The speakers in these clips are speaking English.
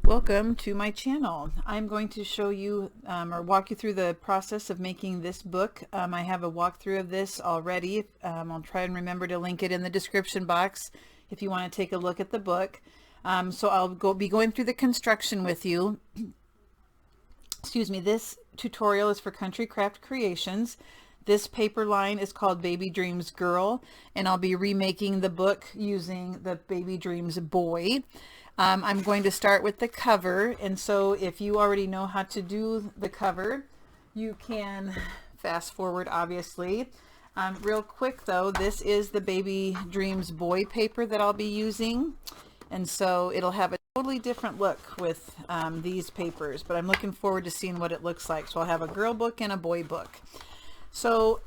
Welcome to my channel. I'm going to show you or walk you through the process of making this book. I have a walkthrough of this already. I'll try and remember to link it in the description box if you want to take a look at the book. So I'll be going through the construction with you. Excuse me, this tutorial is for Country Craft Creations. This paper line is called Baby Dreams Girl, and I'll be remaking the book using the Baby Dreams Boy. I'm going to start with the cover, and so if you already know how to do the cover, you can fast forward, obviously. Real quick though, this is the Baby Dreams Boy paper that I'll be using, and so it'll have a totally different look with these papers, but I'm looking forward to seeing what it looks like. So I'll have a girl book and a boy book. So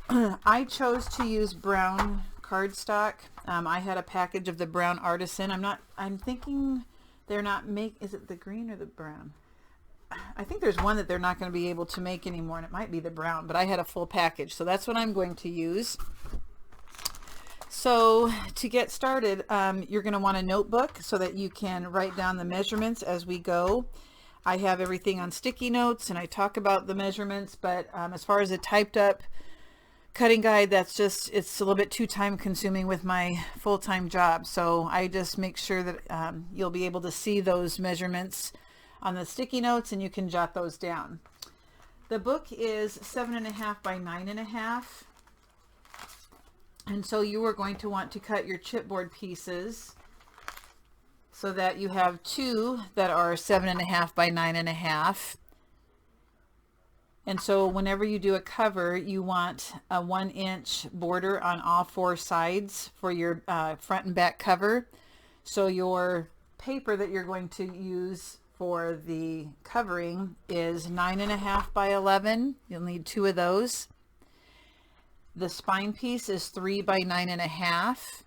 I chose to use brown cardstock. I had a package of the brown Artisan. I'm thinking they're not is it the green or the brown? I think there's one that they're not going to be able to make anymore, and it might be the brown, but I had a full package, so that's what I'm going to use. So to get started, you're going to want a notebook so that you can write down the measurements as we go. I have everything on sticky notes and I talk about the measurements, but as far as a typed up cutting guide, it's a little bit too time consuming with my full-time job. So I just make sure that you'll be able to see those measurements on the sticky notes and you can jot those down. The book is 7.5 by 9.5. And so you are going to want to cut your chipboard pieces so that you have two that are 7.5 by 9.5. And so whenever you do a cover, you want a 1-inch border on all four sides for your front and back cover. So your paper that you're going to use for the covering is 9.5 by 11. You'll need two of those. The spine piece is 3 by 9.5.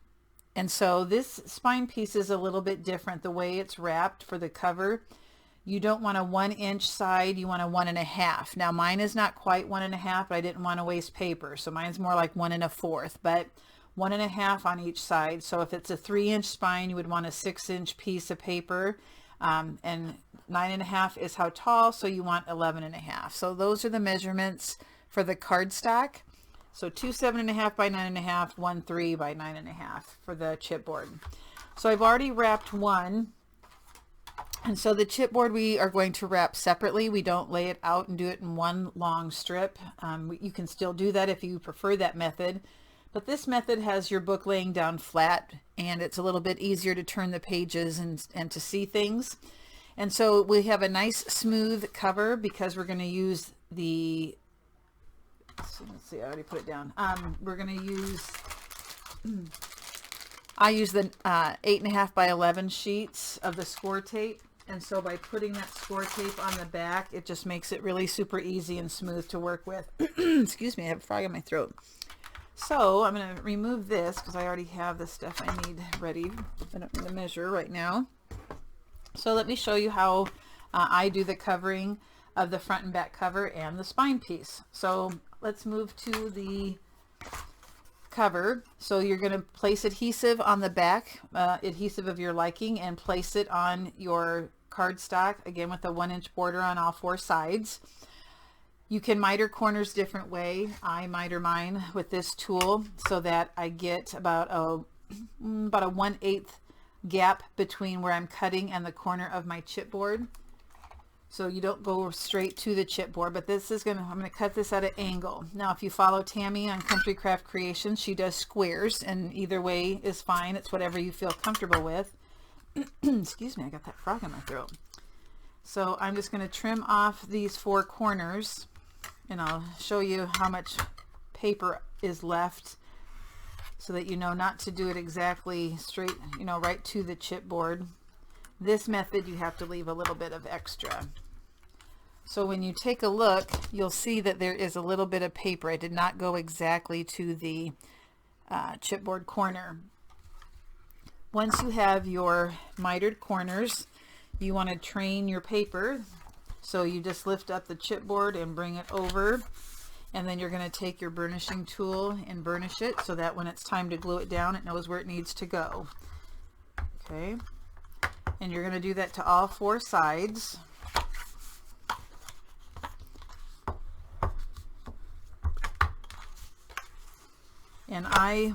And so this spine piece is a little bit different the way it's wrapped for the cover. You don't want a 1-inch side, you want a 1.5. Now mine is not quite 1.5, but I didn't want to waste paper, so mine's more like 1 1/4, but 1.5 on each side. So if it's a 3-inch spine, you would want a 6-inch piece of paper, and 9.5 is how tall, so you want 11.5. So those are the measurements for the cardstock. So 2 7.5 by 9.5, 1 3 by 9.5 for the chipboard. So I've already wrapped one. And so the chipboard we are going to wrap separately. We don't lay it out and do it in one long strip. You can still do that if you prefer that method. But this method has your book laying down flat, and it's a little bit easier to turn the pages and to see things. And so we have a nice smooth cover because we're going to use the, let's see, I already put it down. We're going to use, I use the 8.5 by 11 sheets of the score tape. And so by putting that score tape on the back, it just makes it really super easy and smooth to work with. Excuse me, I have a frog in my throat. So I'm going to remove this because I already have the stuff I need ready. I don't need to measure right now. So let me show you how I do the covering of the front and back cover and the spine piece. So let's move to the cover. So you're going to place adhesive on the back, adhesive of your liking, and place it on your cardstock, again with a 1-inch border on all four sides. You can miter corners different way. I miter mine with this tool so that I get about a 1/8 gap between where I'm cutting and the corner of my chipboard. So you don't go straight to the chipboard, but I'm going to cut this at an angle. Now, if you follow Tammy on Country Craft Creations, she does squares, and either way is fine. It's whatever you feel comfortable with. Excuse me, I got that frog in my throat. So I'm just going to trim off these four corners, and I'll show you how much paper is left so that you know not to do it exactly straight, right to the chipboard. This method, you have to leave a little bit of extra. So when you take a look, you'll see that there is a little bit of paper. I did not go exactly to the chipboard corner. Once you have your mitered corners, you want to train your paper. So you just lift up the chipboard and bring it over, and then you're going to take your burnishing tool and burnish it so that when it's time to glue it down, it knows where it needs to go. Okay. And you're going to do that to all 4 sides. And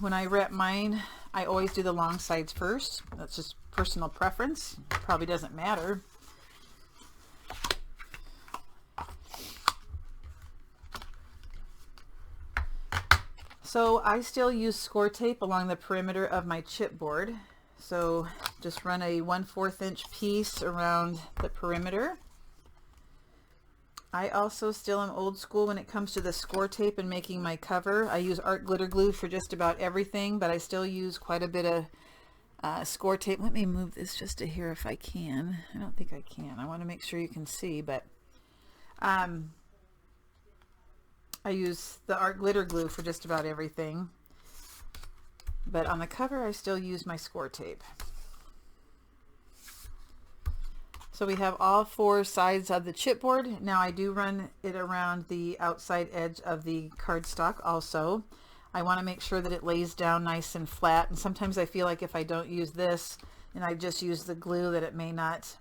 when I wrap mine, I always do the long sides first. That's just personal preference. Probably doesn't matter. So I still use score tape along the perimeter of my chipboard. So just run a 1/4 inch piece around the perimeter. I also still am old school when it comes to the score tape and making my cover. I use art glitter glue for just about everything, but I still use quite a bit of score tape. Let me move this just to here if I can. I don't think I can. I want to make sure you can see, but I use the art glitter glue for just about everything. But on the cover, I still use my score tape. So we have all 4 sides of the chipboard. Now I do run it around the outside edge of the cardstock also. I want to make sure that it lays down nice and flat. And sometimes I feel like if I don't use this and I just use the glue, that it may not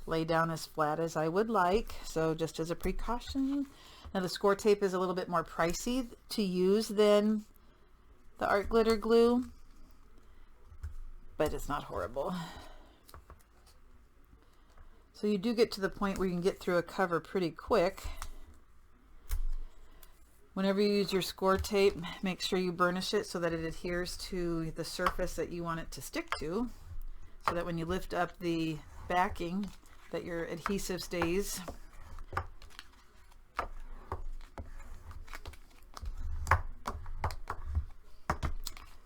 lay down as flat as I would like. So just as a precaution. Now the score tape is a little bit more pricey to use than the art glitter glue, but it's not horrible. So you do get to the point where you can get through a cover pretty quick. Whenever you use your score tape, make sure you burnish it so that it adheres to the surface that you want it to stick to, so that when you lift up the backing, that your adhesive stays.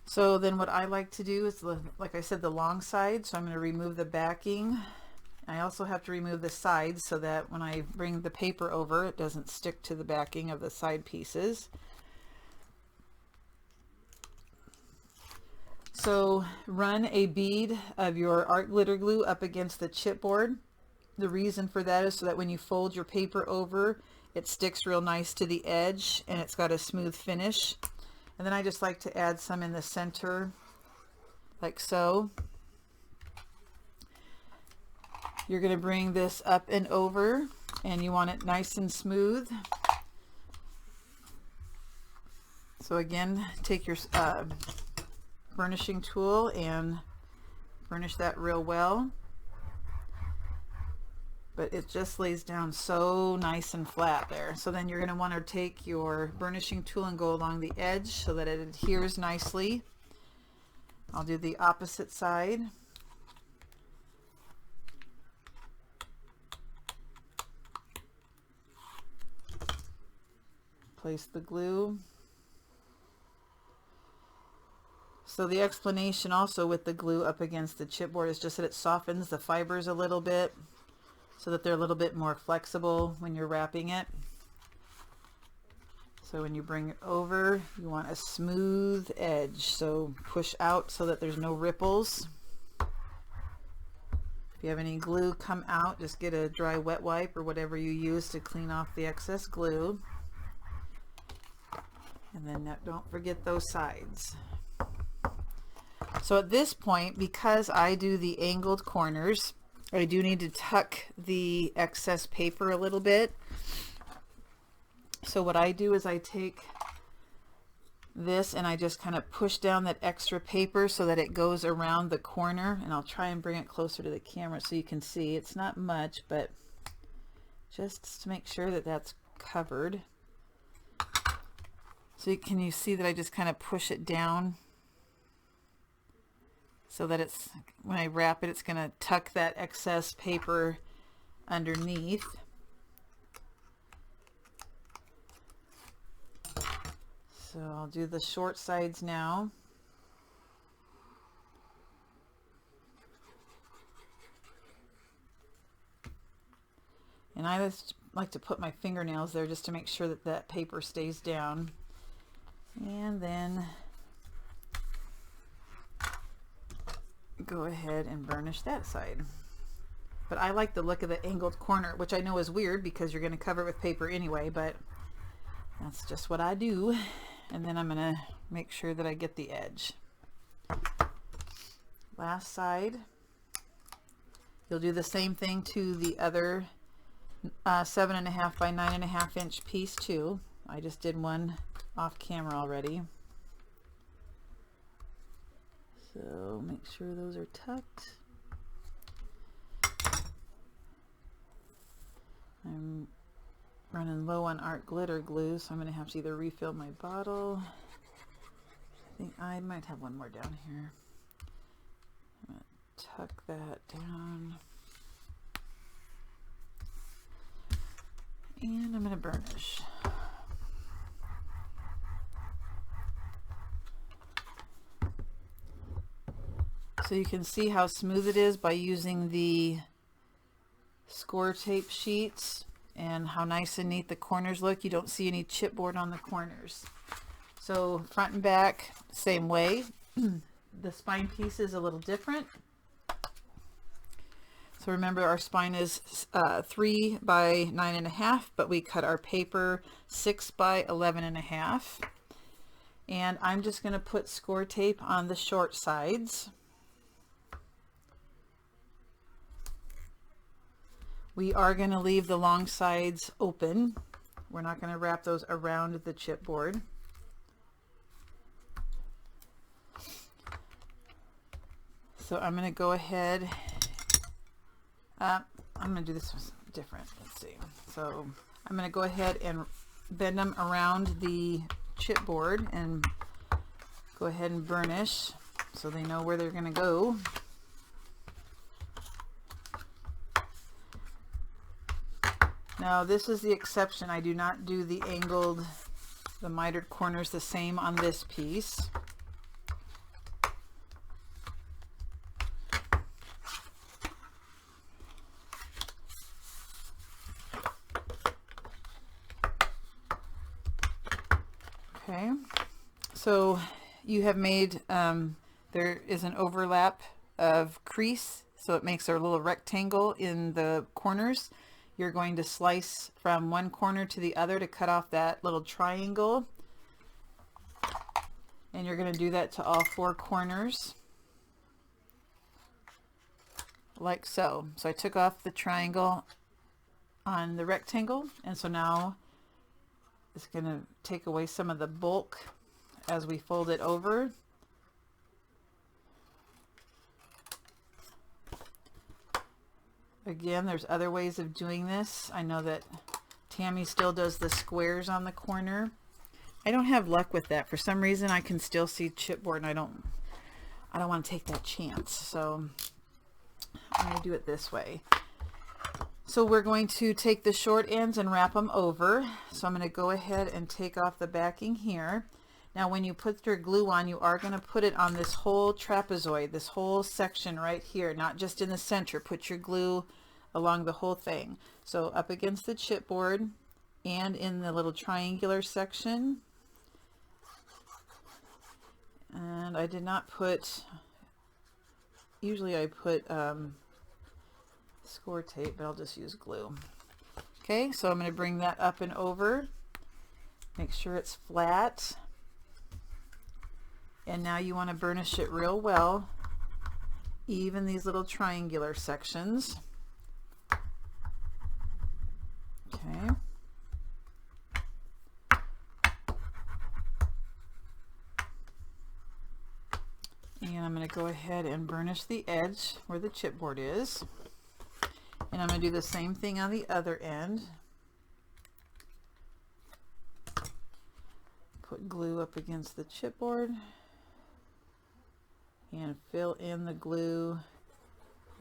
So then what I like to do is, like I said, the long side. So I'm going to remove the backing. I also have to remove the sides so that when I bring the paper over, it doesn't stick to the backing of the side pieces. So run a bead of your art glitter glue up against the chipboard. The reason for that is so that when you fold your paper over, it sticks real nice to the edge and it's got a smooth finish. And then I just like to add some in the center, like so. You're going to bring this up and over, and you want it nice and smooth. So again, take your burnishing tool and burnish that real well. But it just lays down so nice and flat there. So then you're going to want to take your burnishing tool and go along the edge so that it adheres nicely. I'll do the opposite side. Place the glue. So the explanation also with the glue up against the chipboard is just that it softens the fibers a little bit so that they're a little bit more flexible when you're wrapping it. So when you bring it over, you want a smooth edge. So push out so that there's no ripples. If you have any glue come out, just get a dry wet wipe or whatever you use to clean off the excess glue. And then don't forget those sides. So at this point, because I do the angled corners, I do need to tuck the excess paper a little bit. So what I do is I take this and I just kind of push down that extra paper so that it goes around the corner, and I'll try and bring it closer to the camera so you can see. It's not much, but just to make sure that that's covered. So can you see that I just kind of push it down so that it's, when I wrap it, it's going to tuck that excess paper underneath. So I'll do the short sides now. And I just like to put my fingernails there just to make sure that that paper stays down. And then go ahead and burnish that side. But I like the look of the angled corner, which I know is weird because you're going to cover it with paper anyway, but that's just what I do. And then I'm going to make sure that I get the edge. Last side. You'll do the same thing to the other 7.5 by 9.5 inch piece too. I just did one off camera already. So make sure those are tucked. I'm running low on art glitter glue, so I'm going to have to either refill my bottle. I think I might have one more down here. I'm going to tuck that down. And I'm going to burnish. So you can see how smooth it is by using the score tape sheets, and how nice and neat the corners look. You don't see any chipboard on the corners. So front and back, same way. The spine piece is a little different. So remember, our spine is 3 by 9.5, but we cut our paper 6 by 11.5. And I'm just going to put score tape on the short sides. We are going to leave the long sides open. We're not going to wrap those around the chipboard. So I'm going to go ahead. I'm going to do this different. Let's see. So I'm going to go ahead and bend them around the chipboard and go ahead and burnish so they know where they're going to go. Now this is the exception. I do not do the angled, the mitered corners the same on this piece. Okay, so you have made, there is an overlap of crease, so it makes our little rectangle in the corners. You're going to slice from one corner to the other to cut off that little triangle. And you're going to do that to all 4 corners. Like so. So I took off the triangle on the rectangle, and so now it's going to take away some of the bulk as we fold it over. Again, there's other ways of doing this. I know that Tammy still does the squares on the corner. I don't have luck with that. For some reason I can still see chipboard, and I don't want to take that chance. So I'm going to do it this way. So we're going to take the short ends and wrap them over. So I'm going to go ahead and take off the backing here. Now when you put your glue on, you are going to put it on this whole trapezoid, this whole section right here, not just in the center. Put your glue along the whole thing. So up against the chipboard and in the little triangular section. And I did not put, usually I put score tape, but I'll just use glue. Okay, so I'm going to bring that up and over. Make sure it's flat. And now you want to burnish it real well, even these little triangular sections. Okay. And I'm going to go ahead and burnish the edge where the chipboard is. And I'm going to do the same thing on the other end. Put glue up against the chipboard and fill in the glue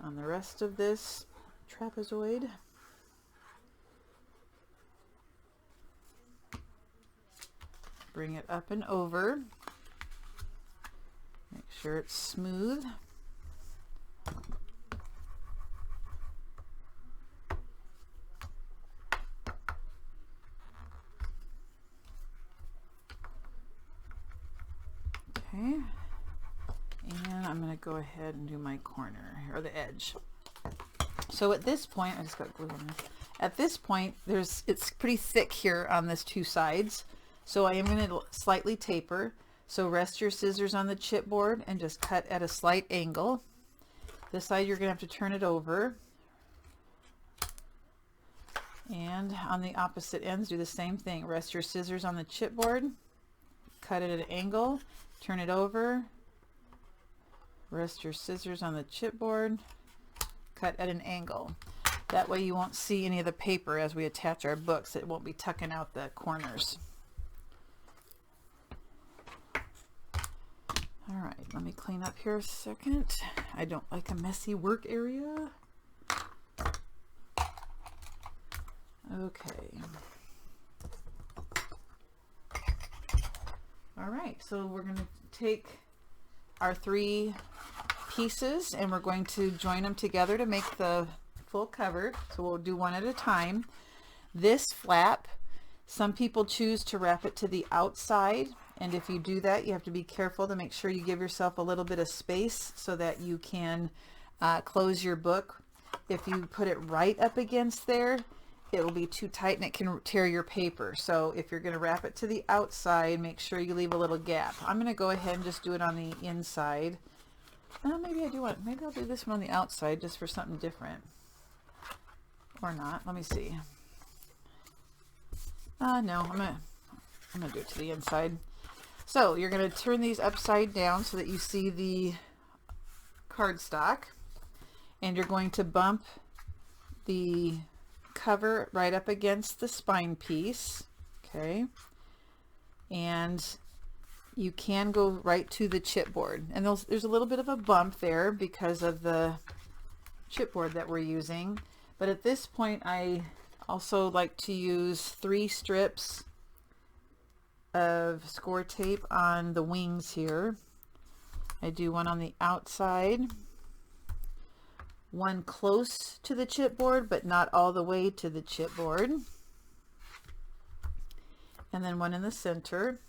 on the rest of this trapezoid. Bring it up and over. Make sure it's smooth. Okay. And I'm going to go ahead and do my corner or the edge. So at this point, I just got glue on there. At this point, it's pretty thick here on this 2 sides. So I am going to slightly taper. So rest your scissors on the chipboard and just cut at a slight angle. This side you're going to have to turn it over. And on the opposite ends, do the same thing. Rest your scissors on the chipboard, cut it at an angle, turn it over, rest your scissors on the chipboard, cut at an angle. That way you won't see any of the paper as we attach our books. It won't be tucking out the corners. All right, let me clean up here a second. I don't like a messy work area. Okay. All right, so we're going to take our 3 pieces and we're going to join them together to make the full cover. So we'll do one at a time. This flap, some people choose to wrap it to the outside, and if you do that, you have to be careful to make sure you give yourself a little bit of space so that you can close your book. If you put it right up against there, it will be too tight and it can tear your paper. So if you're going to wrap it to the outside, make sure you leave a little gap. I'm going to go ahead and just do it on the inside. Maybe I'll do this one on the outside just for something different. Or not. Let me see. No, I'm gonna do it to the inside. So you're going to turn these upside down so that you see the cardstock, and you're going to bump the cover right up against the spine piece. Okay, and you can go right to the chipboard, and there's a little bit of a bump there because of the chipboard that we're using, but at this point I also like to use 3 strips of score tape on the wings here. I do one on the outside, one close to the chipboard but not all the way to the chipboard, and then one in the center,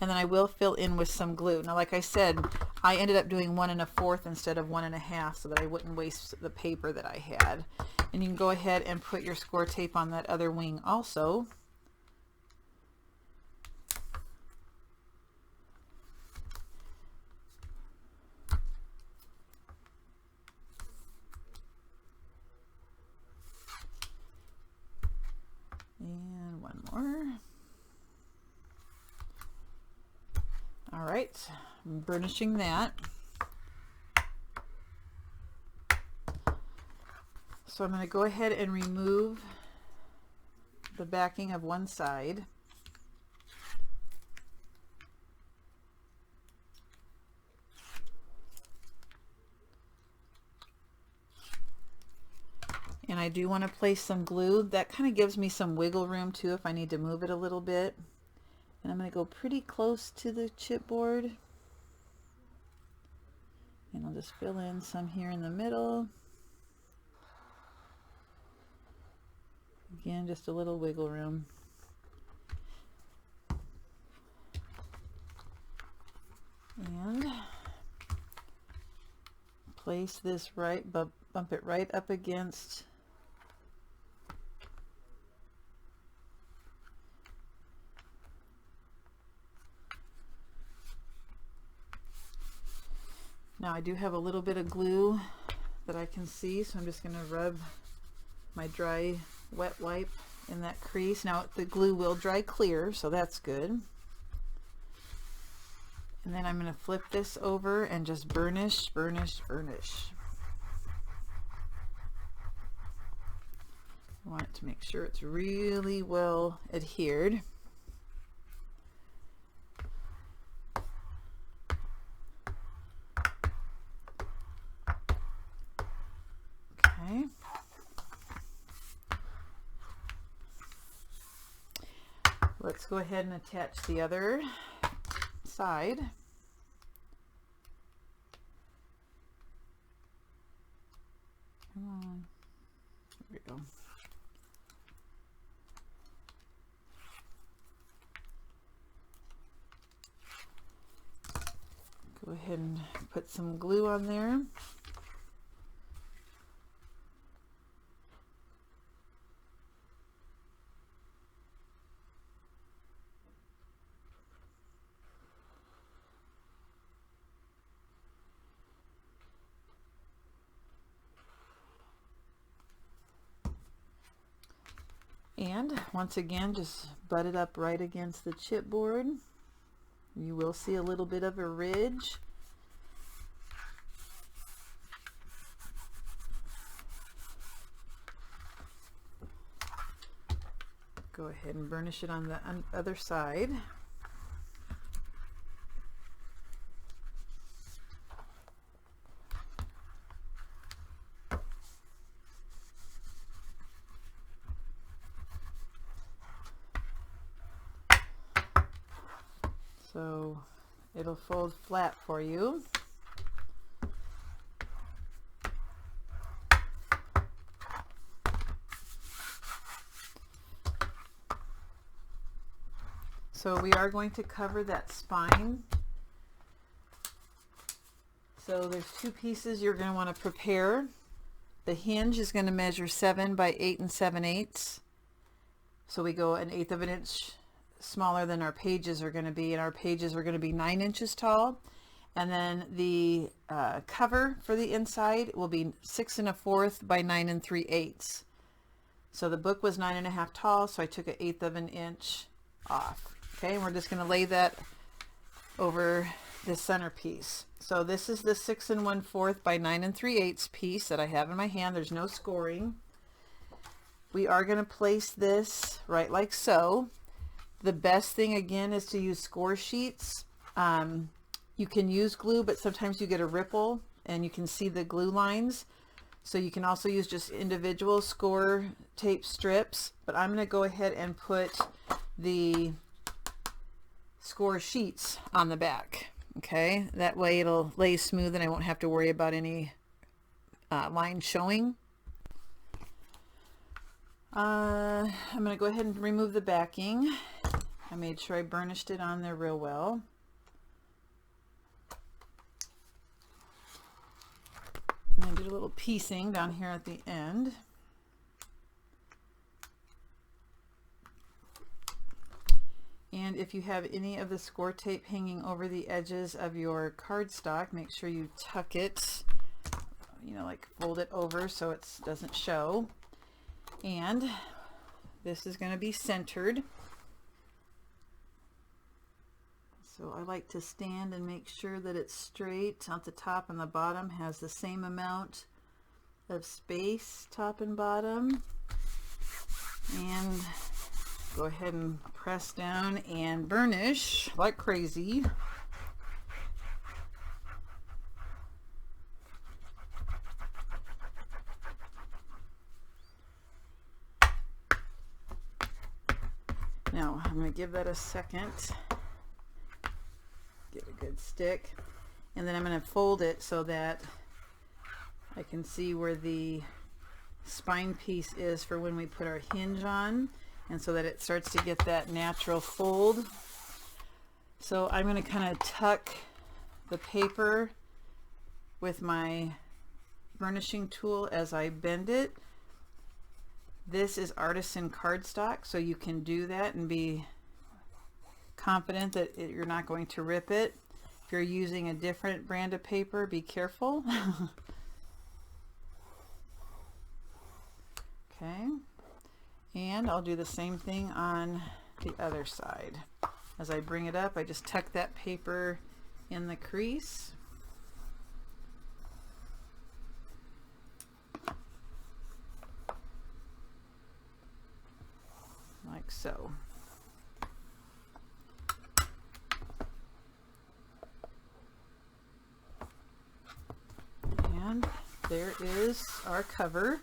and then I will fill in with some glue. Now, like I said, I ended up doing 1 1/4 instead of 1 1/2 so that I wouldn't waste the paper that I had. And you can go ahead and put your score tape on that other wing also. And one more. All right, I'm burnishing that. So I'm going to go ahead and remove the backing of one side. And I do want to place some glue. That kind of gives me some wiggle room too if I need to move it a little bit. And I'm going to go pretty close to the chipboard. And I'll just fill in some here in the middle. Again, just a little wiggle room. And place this right, bump it right up against Now I do have a little bit of glue that I can see, so I'm just going to rub my dry wet wipe in that crease. Now the glue will dry clear, so that's good. And then I'm going to flip this over and just burnish, burnish, burnish. I want it to make sure it's really well adhered. Okay. Let's go ahead and attach the other side. Come on. There we go. Go ahead and put some glue on there. And once again, just butt it up right against the chipboard. You will see a little bit of a ridge. Go ahead and burnish it on the other side. So it'll fold flat for you. So we are going to cover that spine. So there's two pieces you're going to want to prepare. The hinge is going to measure 7 by 8 7/8. So we go 1/8 of an inch smaller than our pages are going to be, and our pages are going to be 9 inches tall. And then the cover for the inside will be 6 1/4 by 9 3/8. So the book was 9 1/2 tall, so I took 1/8 of an inch off. Okay, and we're just going to lay that over the centerpiece. So this is the 6 1/4 by 9 3/8 piece that I have in my hand. There's no scoring. We are going to place this right like so. The best thing again is to use score sheets. You can use glue, but sometimes you get a ripple and you can see the glue lines. So you can also use just individual score tape strips, but I'm going to go ahead and put the score sheets on the back. Okay, that way it'll lay smooth and I won't have to worry about any lines showing. I'm going to go ahead and remove the backing. I made sure I burnished it on there real well. And I did a little piecing down here at the end. And if you have any of the score tape hanging over the edges of your cardstock, make sure you tuck it, you know, like fold it over so it doesn't show. And this is going to be centered. So I like to stand and make sure that it's straight at the top, and the bottom has the same amount of space, top and bottom. And go ahead and press down and burnish like crazy. Now I'm going to give that a second. Get a good stick, and then I'm going to fold it so that I can see where the spine piece is for when we put our hinge on, and so that it starts to get that natural fold. So I'm going to kind of tuck the paper with my burnishing tool as I bend it. This is Artisan cardstock, so you can do that and be confident that you're not going to rip it. If you're using a different brand of paper, be careful. Okay, and I'll do the same thing on the other side. As I bring it up, I just tuck that paper in the crease. Like so. And there is our cover.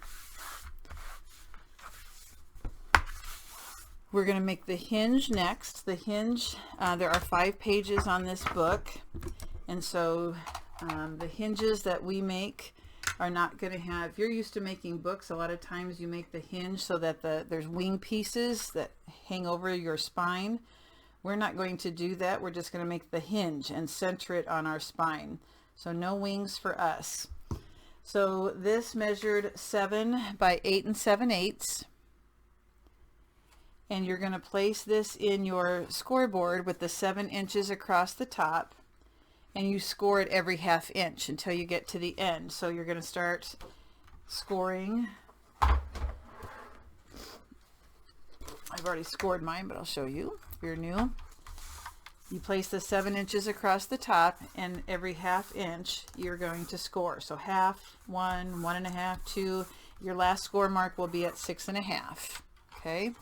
We're going to make the hinge next. The hinge, there are 5 pages on this book, and so the hinges that we make are not going to have, if you're used to making books, a lot of times you make the hinge so that there's wing pieces that hang over your spine. We're not going to do that. We're just going to make the hinge and center it on our spine. So no wings for us. So this measured 7 by 8 7/8. And you're going to place this in your scoreboard with the 7 inches across the top, and you score it every 1/2 inch until you get to the end. So you're going to start scoring I've already scored mine, but I'll show you if you're new. You place the 7 inches across the top, and every half inch you're going to score. So half, 1, 1.5, 2. Your last score mark will be at 6.5. Okay.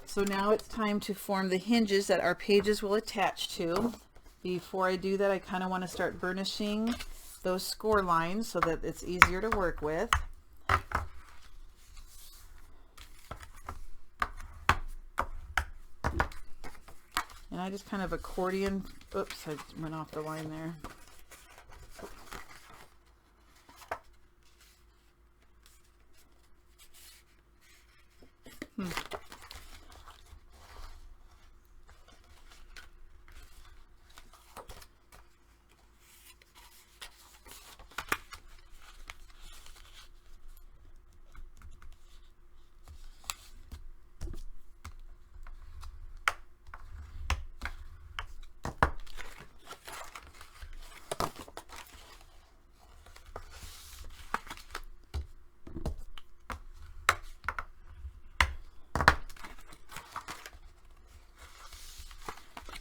So now it's time to form the hinges that our pages will attach to. Before I do that, I kind of want to start burnishing those score lines so that it's easier to work with. And I just kind of accordion, oops, I went off the line there.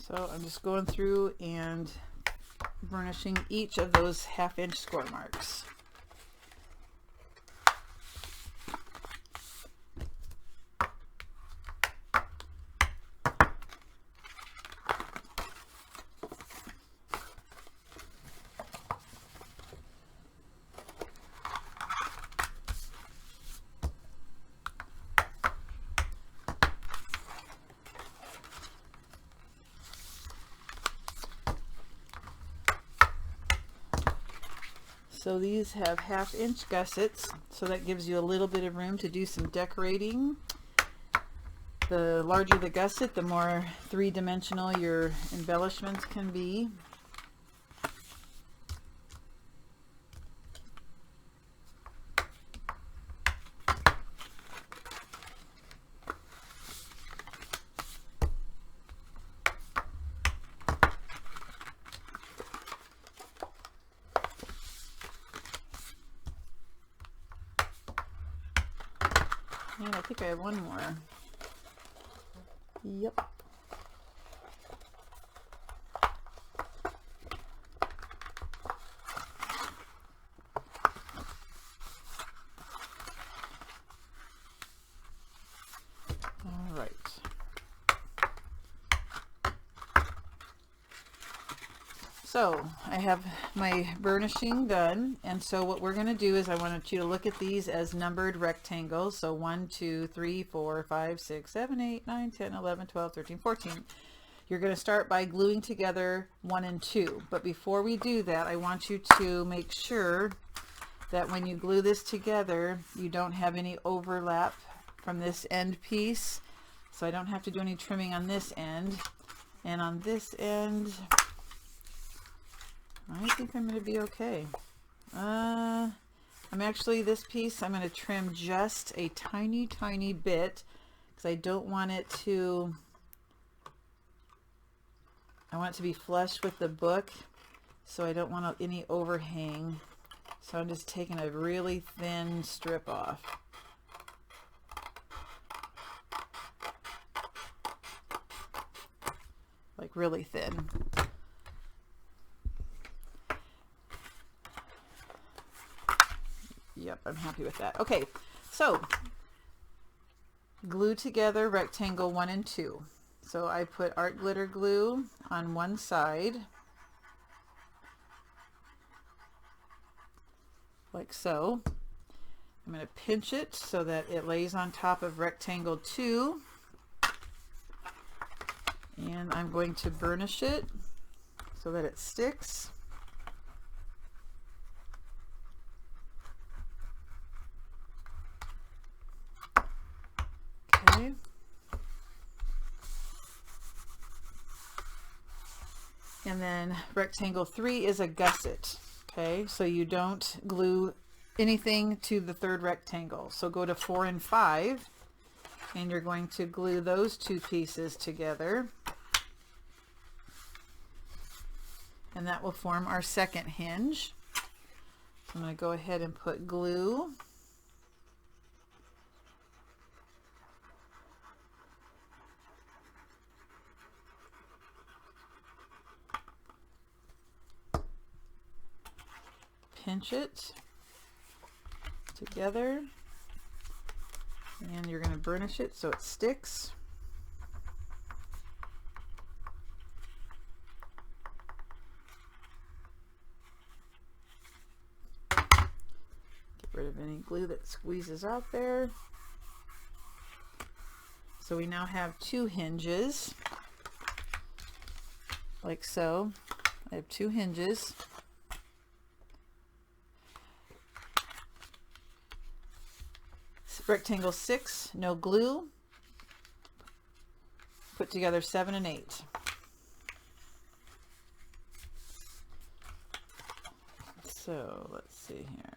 So I'm just going through and burnishing each of those half-inch score marks. So these have 1/2 inch gussets, so that gives you a little bit of room to do some decorating. The larger the gusset, the more three-dimensional your embellishments can be. And I think I have one more. Yep. All right. So I have my burnishing done, and so what we're going to do is I want you to look at these as numbered rectangles. So 1, 2, 3, 4, 5, 6, 7, 8, 9, 10, 11, 12, 13, 14. You're going to start by gluing together 1 and 2. But before we do that, I want you to make sure that when you glue this together, you don't have any overlap from this end piece. So I don't have to do any trimming on this end. And on this end, I think I'm going to be okay. I'm actually, this piece, I'm going to trim just a tiny, tiny bit because I don't want it to, I want it to be flush with the book, so I don't want any overhang. So I'm just taking a really thin strip off. Like really thin. Yep, I'm happy with that. Okay, so glue together rectangle 1 and 2. So I put art glitter glue on one side, like so. I'm going to pinch it so that it lays on top of rectangle 2. And I'm going to burnish it so that it sticks. Okay. And then rectangle 3 is a gusset. Okay, so you don't glue anything to the third rectangle. So go to 4 and 5, and you're going to glue those two pieces together. And that will form our second hinge. So I'm going to go ahead and put glue. pinch it together, and you're going to burnish it so it sticks. Get rid of any glue that squeezes out there. So we now have 2 hinges, like so. I have 2 hinges. Rectangle 6, no glue. Put together 7 and 8. So let's see here.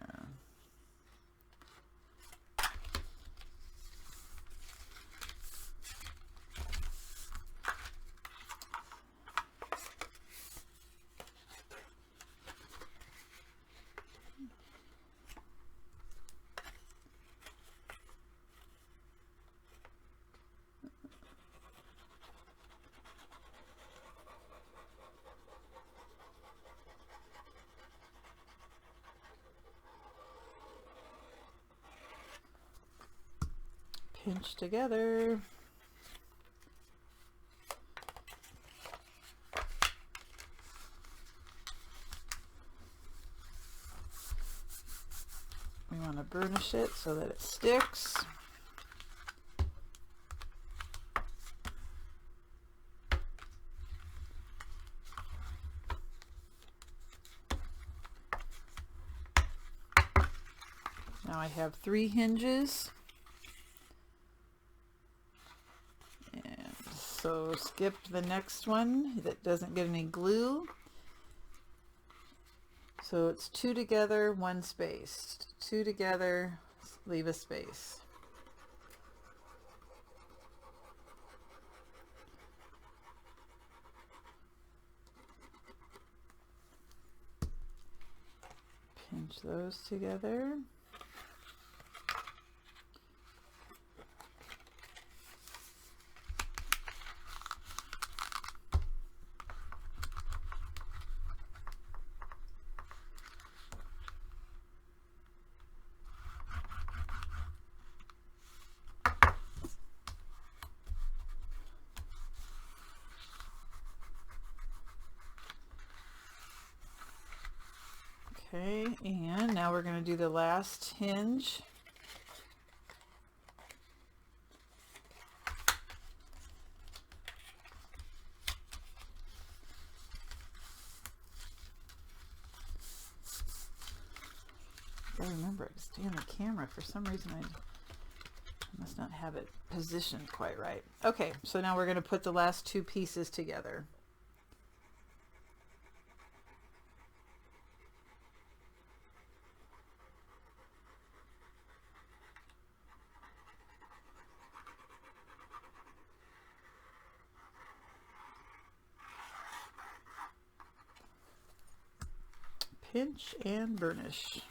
Pinch together. We want to burnish it so that it sticks. Now I have 3 hinges. So skip the next one that doesn't get any glue. So it's 2 together, 1 spaced. 2 together, leave a space. Pinch those together. Okay, and now we're going to do the last hinge. I remember to stay on the camera. For some reason I must not have it positioned quite right. Okay, so now we're going to put the last 2 pieces together. Pinch and burnish.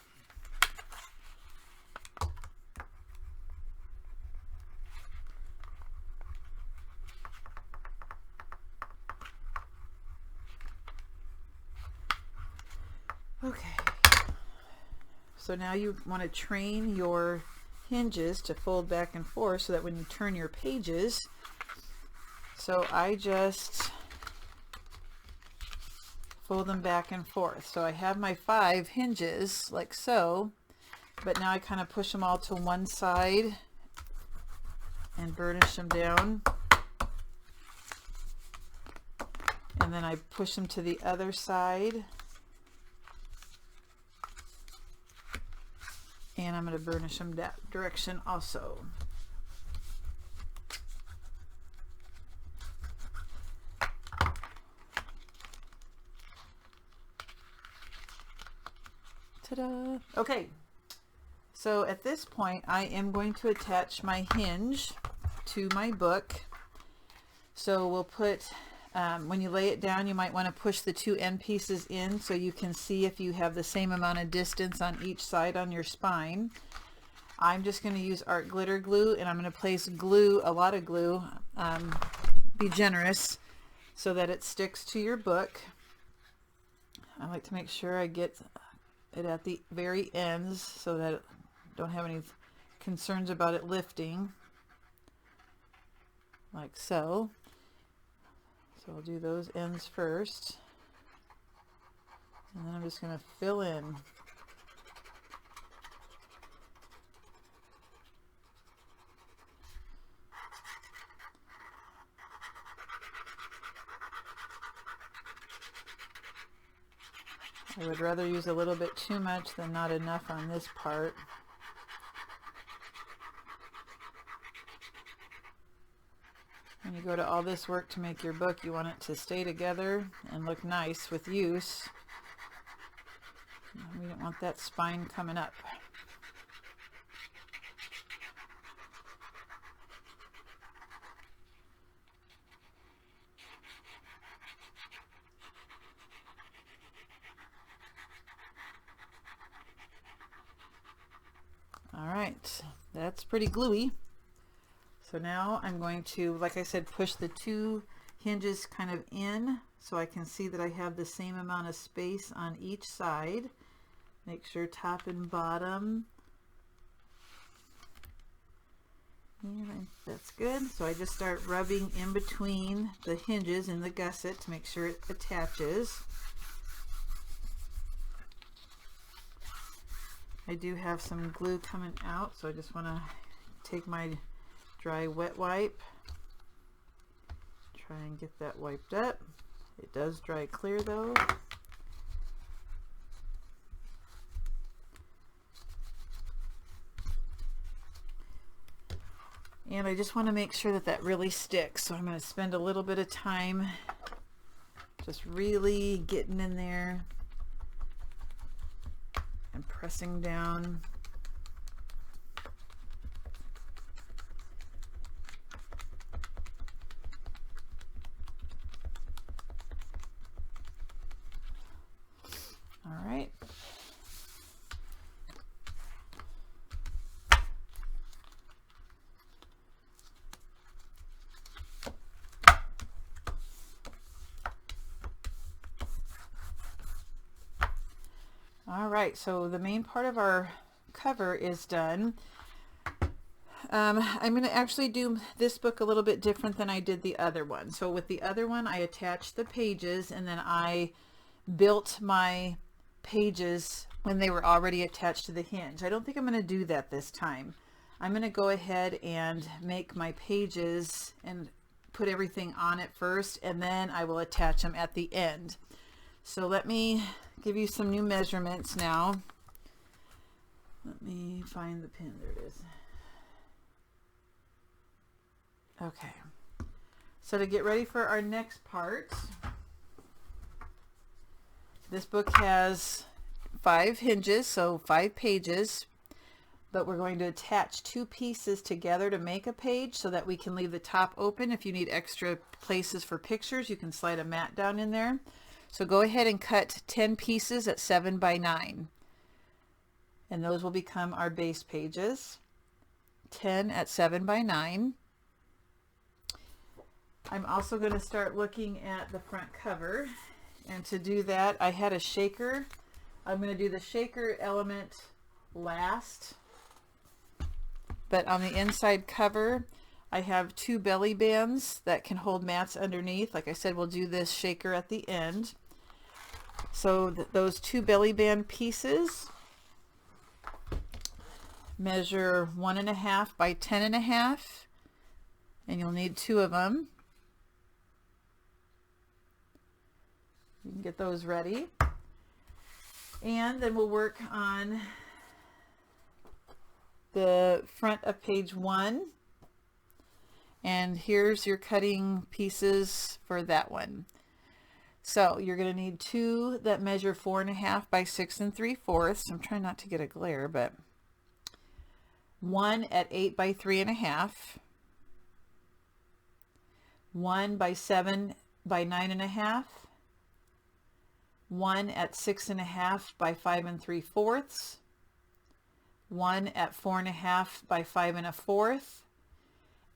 Okay, so now you want to train your hinges to fold back and forth so that when you turn your pages, so I just fold them back and forth. So I have my 5 hinges like so, but now I kind of push them all to one side and burnish them down, and then I push them to the other side, and I'm going to burnish them that direction also. Ta-da! Okay, so at this point I am going to attach my hinge to my book. So we'll put, when you lay it down, you might want to push the 2 end pieces in so you can see if you have the same amount of distance on each side on your spine. I'm just going to use art glitter glue, and I'm going to place glue, a lot of glue, be generous so that it sticks to your book. I like to make sure I get it at the very ends so that I don't have any concerns about it lifting, like so. So I'll do those ends first, and then I'm just going to fill in. I would rather use a little bit too much than not enough on this part. When you go to all this work to make your book, you want it to stay together and look nice with use. We don't want that spine coming up. All right, that's pretty gluey. So now I'm going to, like I said, push the two hinges kind of in so I can see that I have the same amount of space on each side. Make sure top and bottom. And that's good. So I just start rubbing in between the hinges in the gusset to make sure it attaches. I do have some glue coming out, so I just want to take my dry wet wipe, try and get that wiped up. It does dry clear though. And I just want to make sure that that really sticks, so I'm going to spend a little bit of time just really getting in there and pressing down. All right. All right, so the main part of our cover is done. I'm going to actually do this book a little bit different than I did the other one. So with the other one, I attached the pages and then I built my pages when they were already attached to the hinge. I don't think I'm going to do that this time. I'm going to go ahead and make my pages and put everything on it first, and then I will attach them at the end. So let me give you some new measurements now. Let me find the pin. There it is. Okay. So to get ready for our next part, this book has 5 hinges, so 5 pages, but we're going to attach 2 pieces together to make a page so that we can leave the top open. If you need extra places for pictures, you can slide a mat down in there. So go ahead and cut 10 pieces at 7 by 9. And those will become our base pages. 10 at 7 by 9. I'm also going to start looking at the front cover. And to do that, I had a shaker. I'm going to do the shaker element last. But on the inside cover, I have 2 belly bands that can hold mats underneath. Like I said, we'll do this shaker at the end. So those 2 belly band pieces measure 1.5 by 10.5, and you'll need 2 of them. You can get those ready. And then we'll work on the front of page 1. And here's your cutting pieces for that one. So you're going to need 2 that measure 4.5 by 6 3/4. I'm trying not to get a glare, but 1 at 8 by 3.5, 1 by 7 by 9.5, 1 at 6.5 by 5 3/4, 1 at 4.5 by 5 1/4,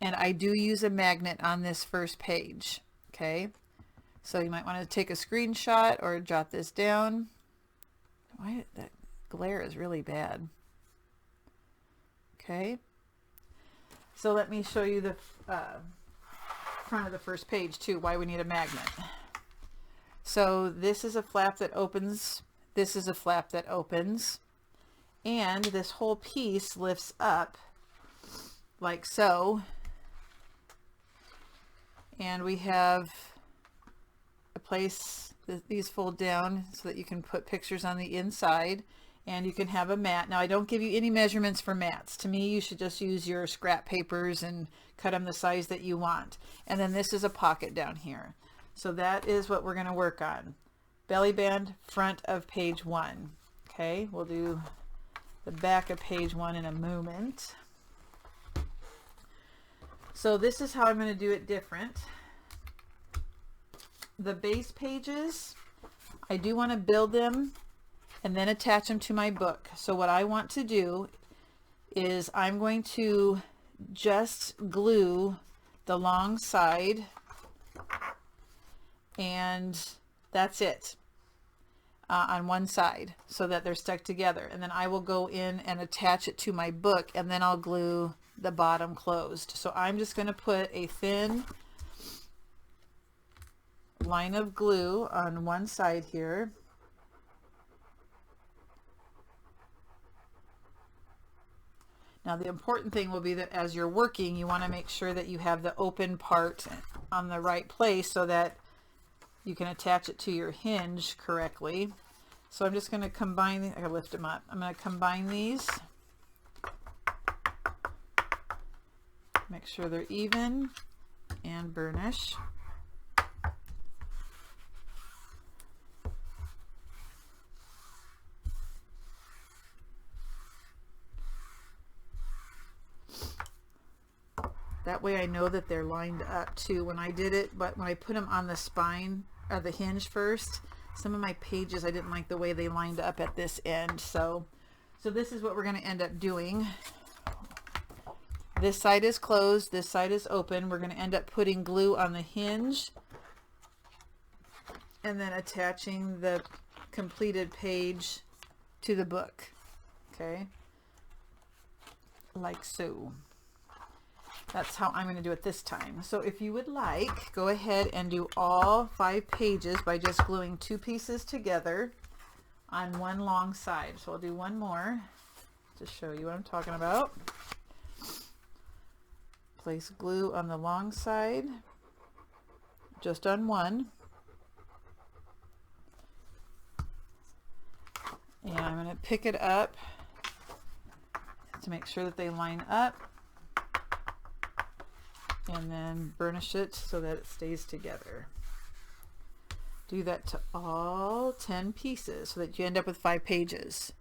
and I do use a magnet on this first page. Okay, so you might want to take a screenshot or jot this down. Why that glare is really bad. Okay, so let me show you the front of the first page too, why we need a magnet. So this is a flap that opens, this is a flap that opens, and this whole piece lifts up like so, and we have a place that these fold down so that you can put pictures on the inside, and you can have a mat. Now I don't give you any measurements for mats. To me, you should just use your scrap papers and cut them the size that you want. And then this is a pocket down here. So that is what we're going to work on. Belly band, front of page 1. Okay, we'll do the back of page 1 in a moment. So this is how I'm going to do it different. The base pages, I do want to build them and then attach them to my book. So what I want to do is I'm going to just glue the long side, and that's it on one side so that they're stuck together. And then I will go in and attach it to my book, and then I'll glue the bottom closed. So I'm just going to put a thin line of glue on one side here. Now the important thing will be that as you're working, you want to make sure that you have the open part on the right place so that you can attach it to your hinge correctly. So I'm just going to combine, I gotta lift them up. I'm going to combine these, make sure they're even, and burnish. That way I know that they're lined up too when I did it, but when I put them on the spine or the hinge first, some of my pages I didn't like the way they lined up at this end. So this is what we're going to end up doing. This side is closed, this side is open. We're going to end up putting glue on the hinge and then attaching the completed page to the book. Okay, like so. That's how I'm going to do it this time. So if you would like, go ahead and do all 5 pages by just gluing 2 pieces together on one long side. So I'll do one more to show you what I'm talking about. Place glue on the long side, just on one. And I'm going to pick it up to make sure that they line up, and then burnish it so that it stays together. Do that to all 10 pieces so that you end up with 5 pages.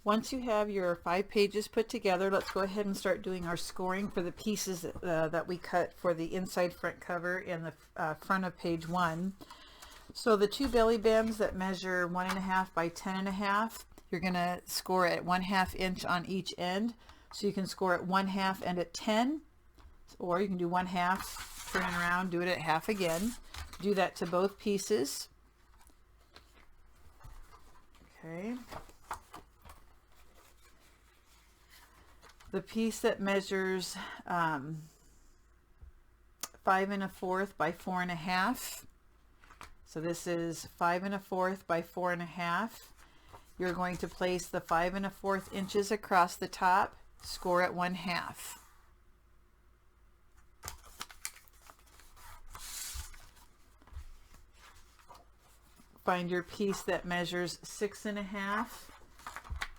Once you have your 5 pages put together, let's go ahead and start doing our scoring for the pieces that we cut for the inside front cover and the front of page 1. So the 2 belly bands that measure 1.5 by 10.5, you're going to score at 1/2 inch on each end. So you can score at 1/2 and at 10. Or you can do 1/2, turn it around, do it at half again. Do that to both pieces. Okay. The piece that measures 5 1/4 by 4.5. So this is 5 1/4 by 4.5. You're going to place the 5 1/4 inches across the top, score at 1/2. Find your piece that measures 6 1/2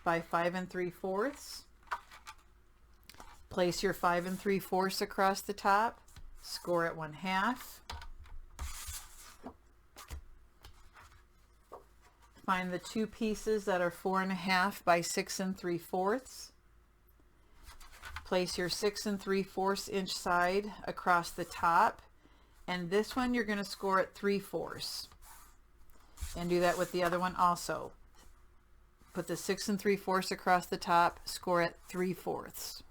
by 5 3/4. Place your 5 3/4 across the top, score at 1/2. Find the 2 pieces that are 4 1/2 by 6 3/4. Place your 6 3/4 inch side across the top, and this one you're going to score at 3/4. And do that with the other one also. Put the 6 3/4 across the top, score at 3/4.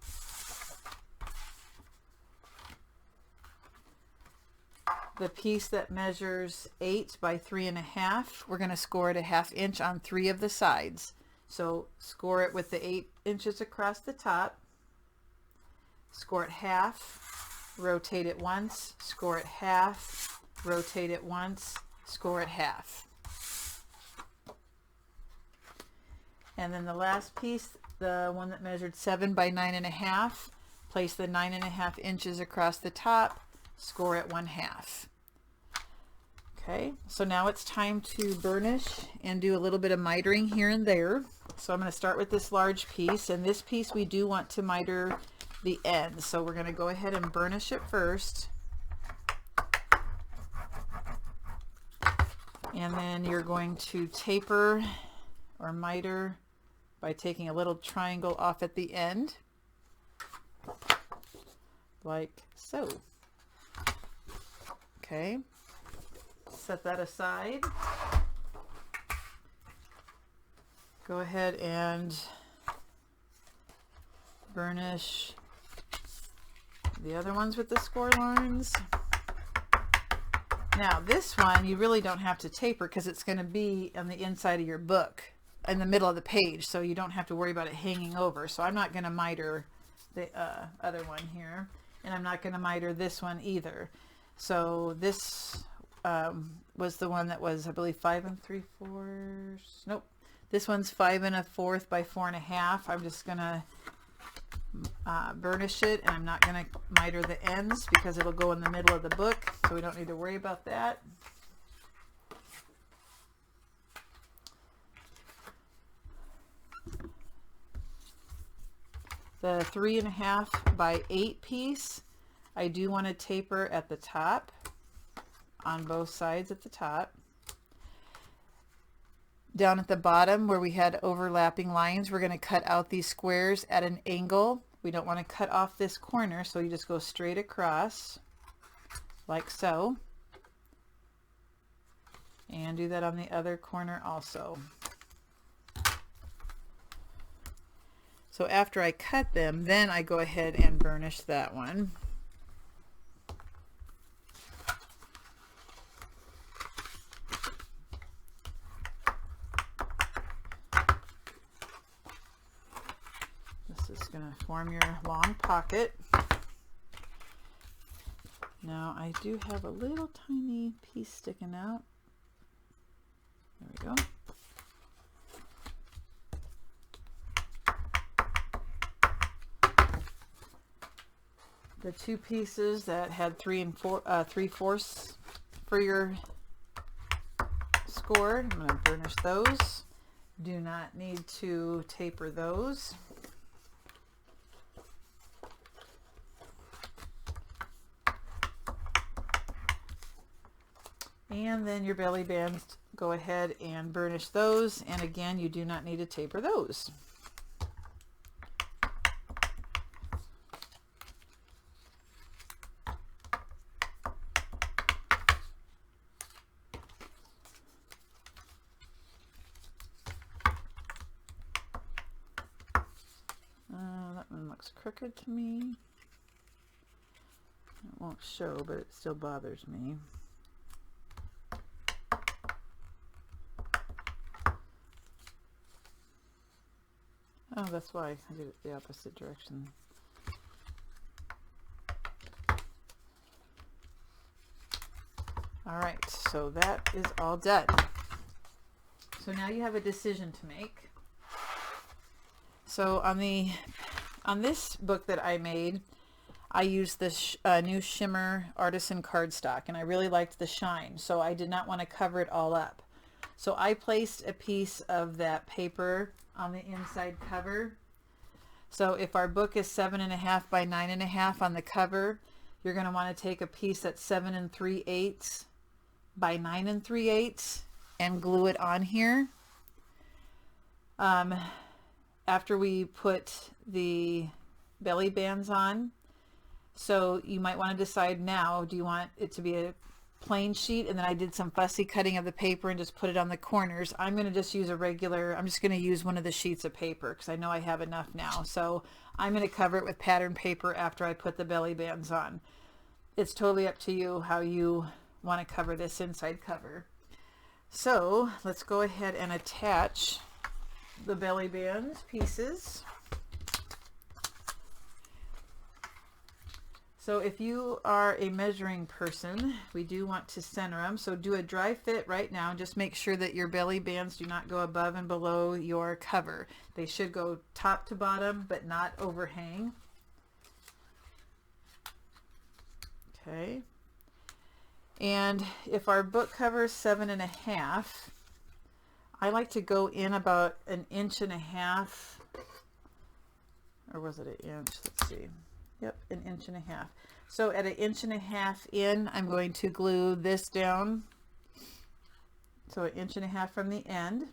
The piece that measures 8 by 3 1/2, we're going to score at 1/2 inch on 3 of the sides. So score it with the 8 inches across the top, score it half, rotate it once, score it half, rotate it once, score it half. And then the last piece, the one that measured 7 by 9.5, place the 9.5 inches across the top, score it 1/2. Okay, so now it's time to burnish and do a little bit of mitering here and there. So I'm going to start with this large piece, and this piece we do want to miter the ends. So we're going to go ahead and burnish it first. And then you're going to taper or miter by taking a little triangle off at the end, like so. Okay, set that aside. Go ahead and burnish the other ones with the score lines. Now this one you really don't have to taper because it's going to be on the inside of your book in the middle of the page, so you don't have to worry about it hanging over. So I'm not going to miter the other one here, and I'm not going to miter this one either. So this was the one that was, I believe, 5 3/4. Nope, this one's 5 1/4 by 4.5. I'm just going to burnish it, and I'm not going to miter the ends because it'll go in the middle of the book, so we don't need to worry about that. The 3.5 by 8 piece, I do want to taper at the top, on both sides at the top. Down at the bottom where we had overlapping lines, we're going to cut out these squares at an angle. We don't want to cut off this corner, so you just go straight across like so. And do that on the other corner also. So after I cut them, then I go ahead and burnish that one. This is going to form your long pocket. Now I do have a little tiny piece sticking out. There we go. The two pieces that had 3 3/4 for your score, I'm going to burnish those. Do not need to taper those. And then your belly bands, go ahead and burnish those. And again, you do not need to taper those. That one looks crooked to me. It won't show, but it still bothers me. Oh, that's why I did it the opposite direction. All right, so that is all done. So now you have a decision to make. So on this book that I made, I used this new shimmer Artisan cardstock, and I really liked the shine, so I did not want to cover it all up. So I placed a piece of that paper on the inside cover. So if our book is 7.5 by 9.5 on the cover, you're going to want to take a piece that's 7 3/8 by 9 3/8 and glue it on here. After we put the belly bands on, so you might want to decide now, do you want it to be a plain sheet, and then I did some fussy cutting of the paper and just put it on the corners. I'm going to just use I'm just going to use one of the sheets of paper because I know I have enough now. So I'm going to cover it with pattern paper after I put the belly bands on. It's totally up to you how you want to cover this inside cover. So let's go ahead and attach the belly band pieces. So if you are a measuring person, we do want to center them. So do a dry fit right now. Just make sure that your belly bands do not go above and below your cover. They should go top to bottom, but not overhang. Okay. And if our book cover is 7.5, I like to go in about 1.5 inches, or was it an inch? Let's see. Yep, 1.5 inches. So at 1.5 inches in, I'm going to glue this down. So 1.5 inches from the end,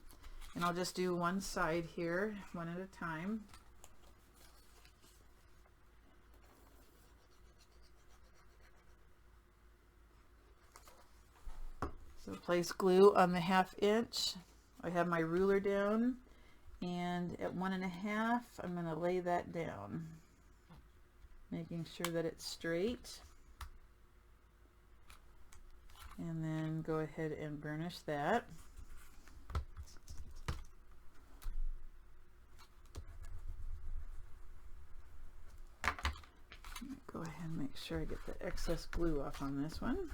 and I'll just do one side here, one at a time. So place glue on the 1/2 inch. I have my ruler down, and at 1.5, I'm going to lay that down, making sure that it's straight, and then go ahead and burnish that. Go ahead and make sure I get the excess glue off on this one.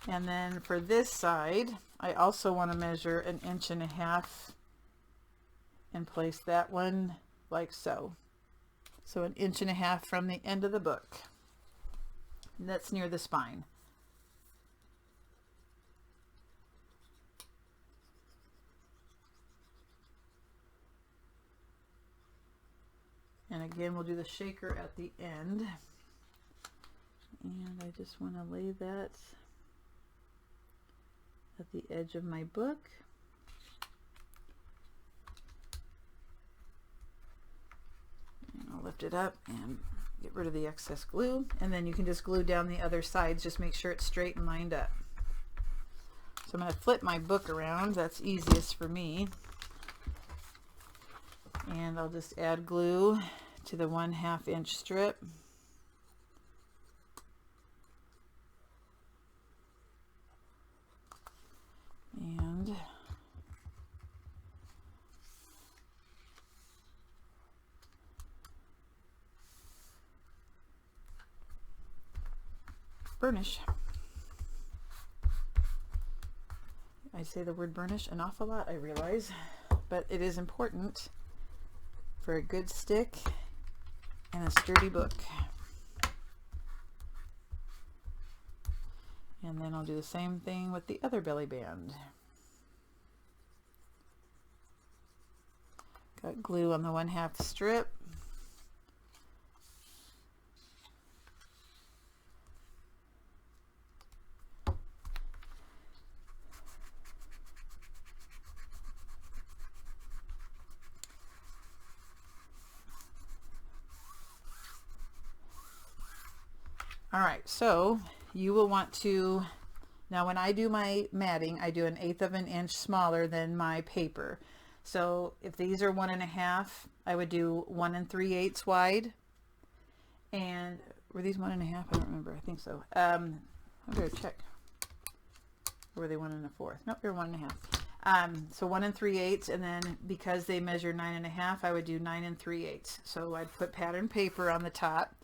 And then for this side, I also want to measure 1.5 inches and place that one like so. So 1.5 inches from the end of the book. And that's near the spine. And again, we'll do the shaker at the end. And I just want to lay that at the edge of my book. And I'll lift it up and get rid of the excess glue, and then you can just glue down the other sides. Just make sure it's straight and lined up. So I'm going to flip my book around. That's easiest for me. And I'll just add glue to the 1/2 inch strip. And burnish. I say the word burnish an awful lot, I realize, but it is important for a good stick and a sturdy book. And then I'll do the same thing with the other belly band. Got glue on the 1/2 strip. All right, so you will want to, now when I do my matting, I do 1/8 of an inch smaller than my paper. So if these are 1.5, I would do 1 3/8 wide. And were these 1.5? I don't remember. I think so. I better check. Or were they 1 1/4? Nope, they're 1.5. So 1 3/8, and then because they measure 9.5, I would do 9 3/8. So I'd put pattern paper on the top.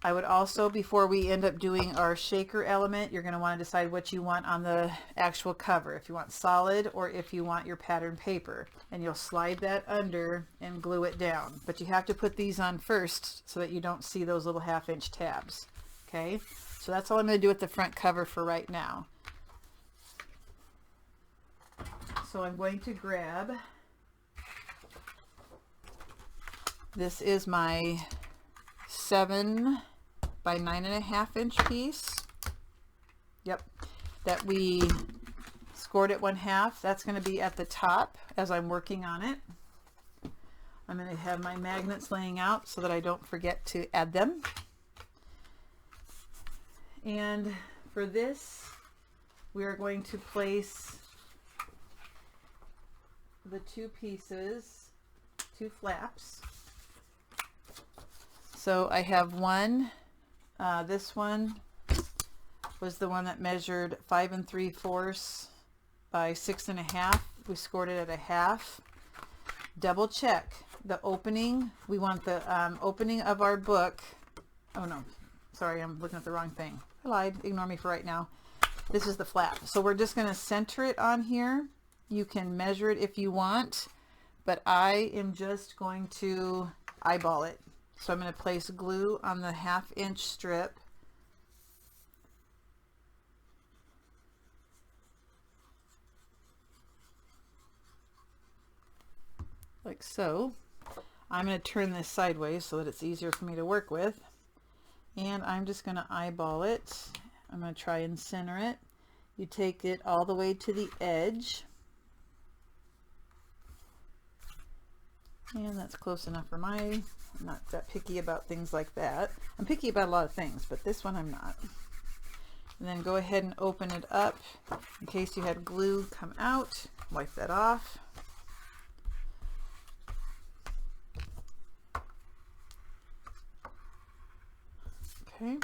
I would also, before we end up doing our shaker element, you're going to want to decide what you want on the actual cover, if you want solid or if you want your pattern paper, and you'll slide that under and glue it down. But you have to put these on first so that you don't see those little 1/2 inch tabs. Okay, so that's all I'm going to do with the front cover for right now. So I'm going to grab, this is my 7 by 9.5 inch piece. Yep, that we scored at 1/2. That's going to be at the top as I'm working on it. I'm going to have my magnets laying out so that I don't forget to add them. And for this, we are going to place the two pieces, two flaps. So I have one, this one was the one that measured 5 3/4 by 6 1/2. We scored it at a half. Double check the opening. We want the opening of our book. Oh no, sorry, I'm looking at the wrong thing. I lied, ignore me for right now. This is the flap. So we're just going to center it on here. You can measure it if you want, but I am just going to eyeball it. So I'm going to place glue on the 1/2 inch strip. Like so. I'm going to turn this sideways so that it's easier for me to work with. And I'm just going to eyeball it. I'm going to try and center it. You take it all the way to the edge. And that's close enough for I'm not that picky about things like that. I'm picky about a lot of things, but this one I'm not. And then go ahead and open it up in case you had glue come out. Wipe that off. Okay.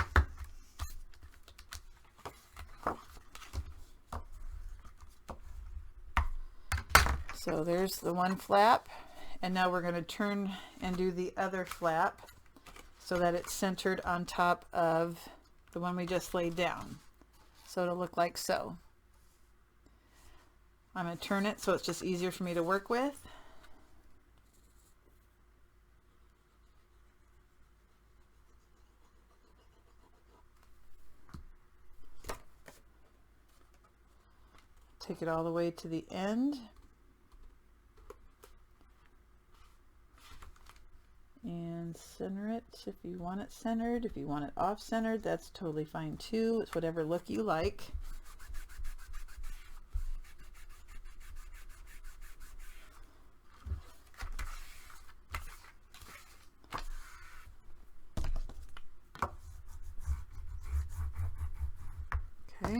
So there's the one flap, and now we're going to turn and do the other flap so that it's centered on top of the one we just laid down. So it'll look like so. I'm going to turn it so it's just easier for me to work with. Take it all the way to the end. And center it if you want it centered. If you want it off centered, that's totally fine too. It's whatever look you like. Okay.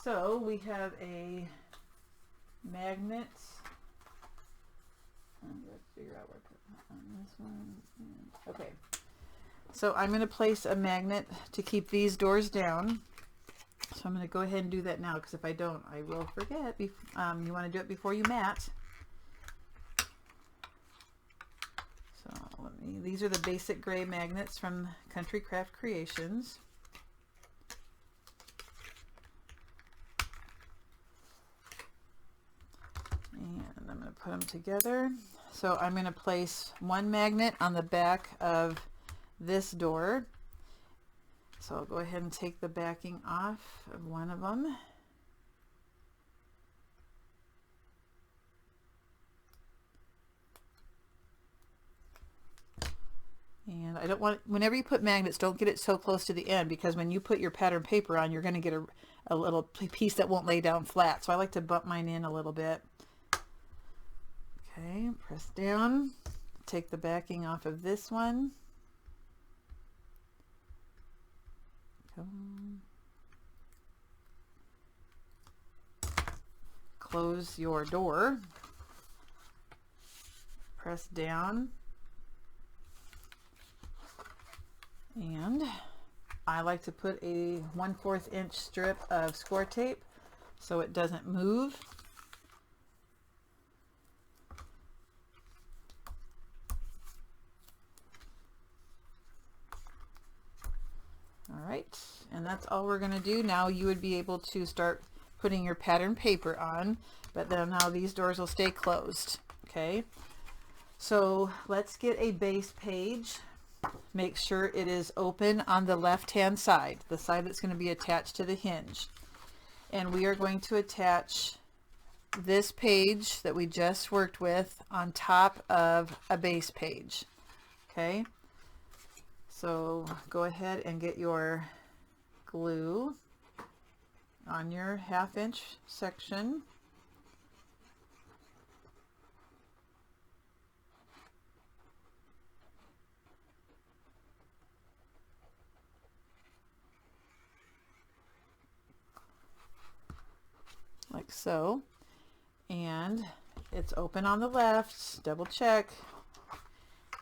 So we have a magnet. I'm going to figure out where to put that on this one. Okay. So I'm going to place a magnet to keep these doors down. So I'm going to go ahead and do that now, because if I don't, I will forget. You want to do it before you mat. So these are the basic gray magnets from Country Craft Creations. And I'm going to put them together. So I'm going to place one magnet on the back of this door. So I'll go ahead and take the backing off of one of them. And I don't want, whenever you put magnets, don't get it so close to the end, because when you put your pattern paper on, you're going to get a little piece that won't lay down flat. So I like to bump mine in a little bit. Okay, press down, take the backing off of this one. Close your door, press down, and I like to put a 1/4 inch strip of score tape so it doesn't move. All right, and that's all we're going to do. Now you would be able to start putting your pattern paper on, but then now these doors will stay closed. Okay, so let's get a base page. Make sure it is open on the left hand side, the side that's going to be attached to the hinge. And we are going to attach this page that we just worked with on top of a base page. Okay. So go ahead and get your glue on your 1/2 inch section. Like so. And It's open on the left. Double check.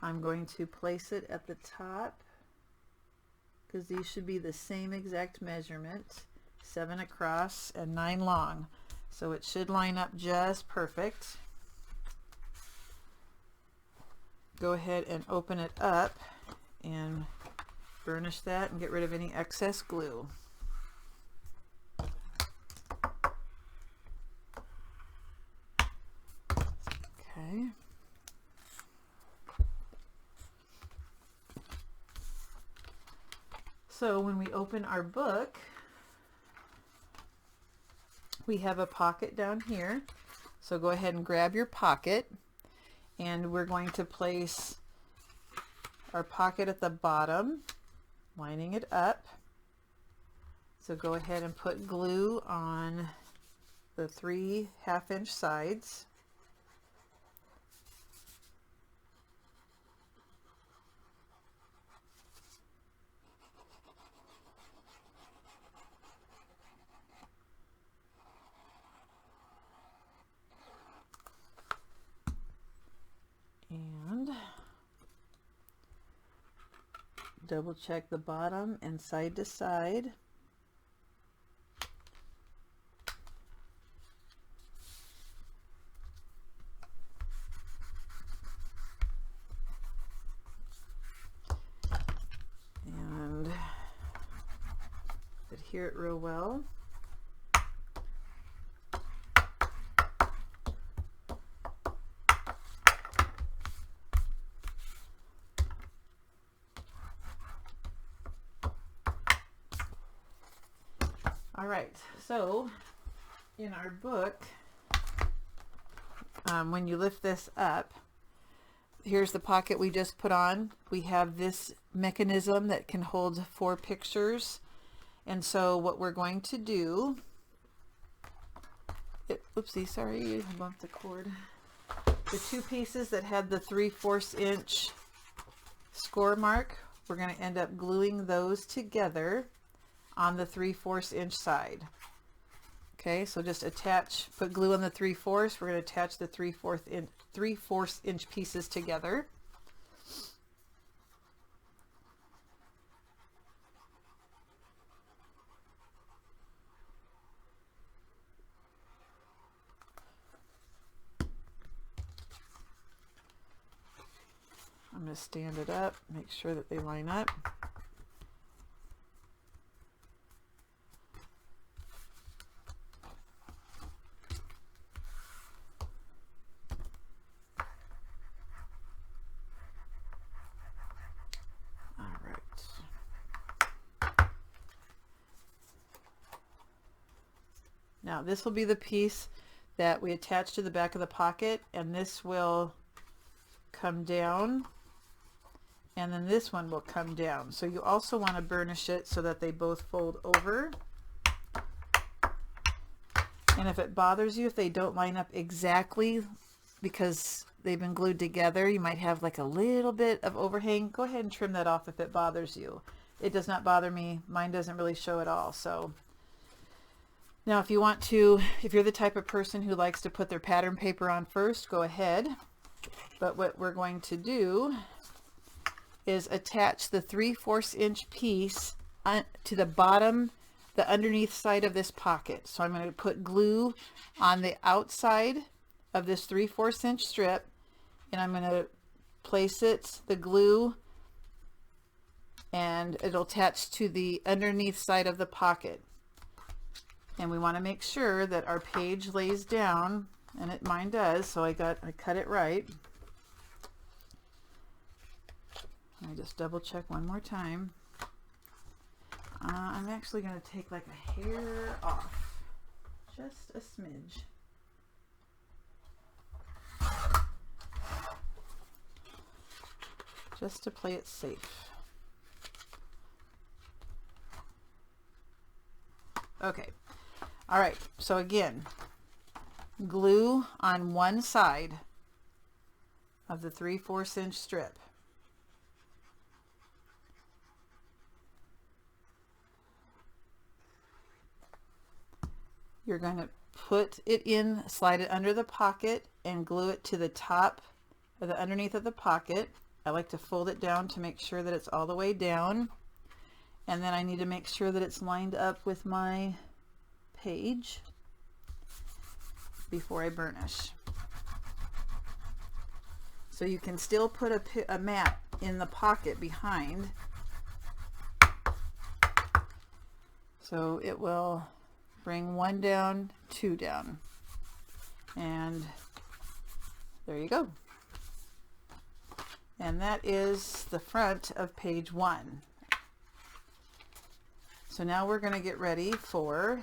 I'm going to place it at the top because these should be the same exact measurement, 7 across and 9 long. So it should line up just perfect. Go ahead and open it up and burnish that and get rid of any excess glue. Okay. So when we open our book, we have a pocket down here. So go ahead and grab your pocket, and we're going to place our pocket at the bottom, lining it up. So go ahead and put glue on the 3 1/2-inch sides. And double check the bottom and side to side. And adhere it real well. All right, so in our book, when you lift this up, here's the pocket we just put on. We have this mechanism that can hold 4 pictures. And so what we're going to do, oopsie, sorry, I bumped the cord. The 2 pieces that had the 3/4 inch score mark, we're going to end up gluing those together on the 3/4 inch side. Okay, so just put glue on the 3/4. We're going to attach the 3/4 inch pieces together. I'm going to stand it up, make sure that they line up. Now this will be the piece that we attach to the back of the pocket, and this will come down, and then this one will come down. So you also want to burnish it so that they both fold over. And if it bothers you if they don't line up exactly because they've been glued together, you might have like a little bit of overhang. Go ahead and trim that off if it bothers you. It does not bother me. Mine doesn't really show at all. So now if you want to, if you're the type of person who likes to put their pattern paper on first, go ahead. But what we're going to do is attach the 3/4 inch piece to the bottom, the underneath side of this pocket. So I'm going to put glue on the outside of this 3/4 inch strip, and I'm going to place the glue, and it'll attach to the underneath side of the pocket. And we want to make sure that our page lays down, and mine does, so I cut it right. I just double check one more time. I'm actually going to take like a hair off, just a smidge. Just to play it safe. Okay. All right, so again, glue on one side of the 3/4 inch strip. You're going to put it in, slide it under the pocket, and glue it to the top or the underneath of the pocket. I like to fold it down to make sure that it's all the way down, and then I need to make sure that it's lined up with my page before I burnish. So you can still put a mat in the pocket behind, so it will bring 1 down, 2 down, and there you go. And that is the front of page 1. So now we're going to get ready for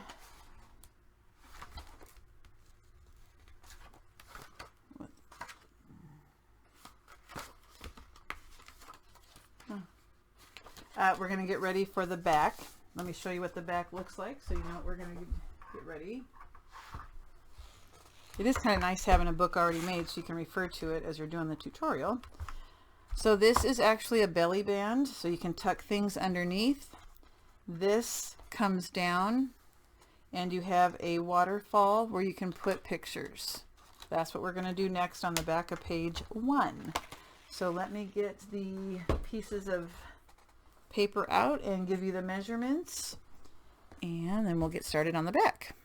we're going to get ready for the back. Let me show you what the back looks like so you know what we're going to get ready. It is kind of nice having a book already made so you can refer to it as you're doing the tutorial. So this is actually a belly band, so you can tuck things underneath. This comes down and you have a waterfall where you can put pictures. That's what we're going to do next on the back of page 1. So let me get the pieces of paper out and give you the measurements, and then we'll get started on the back.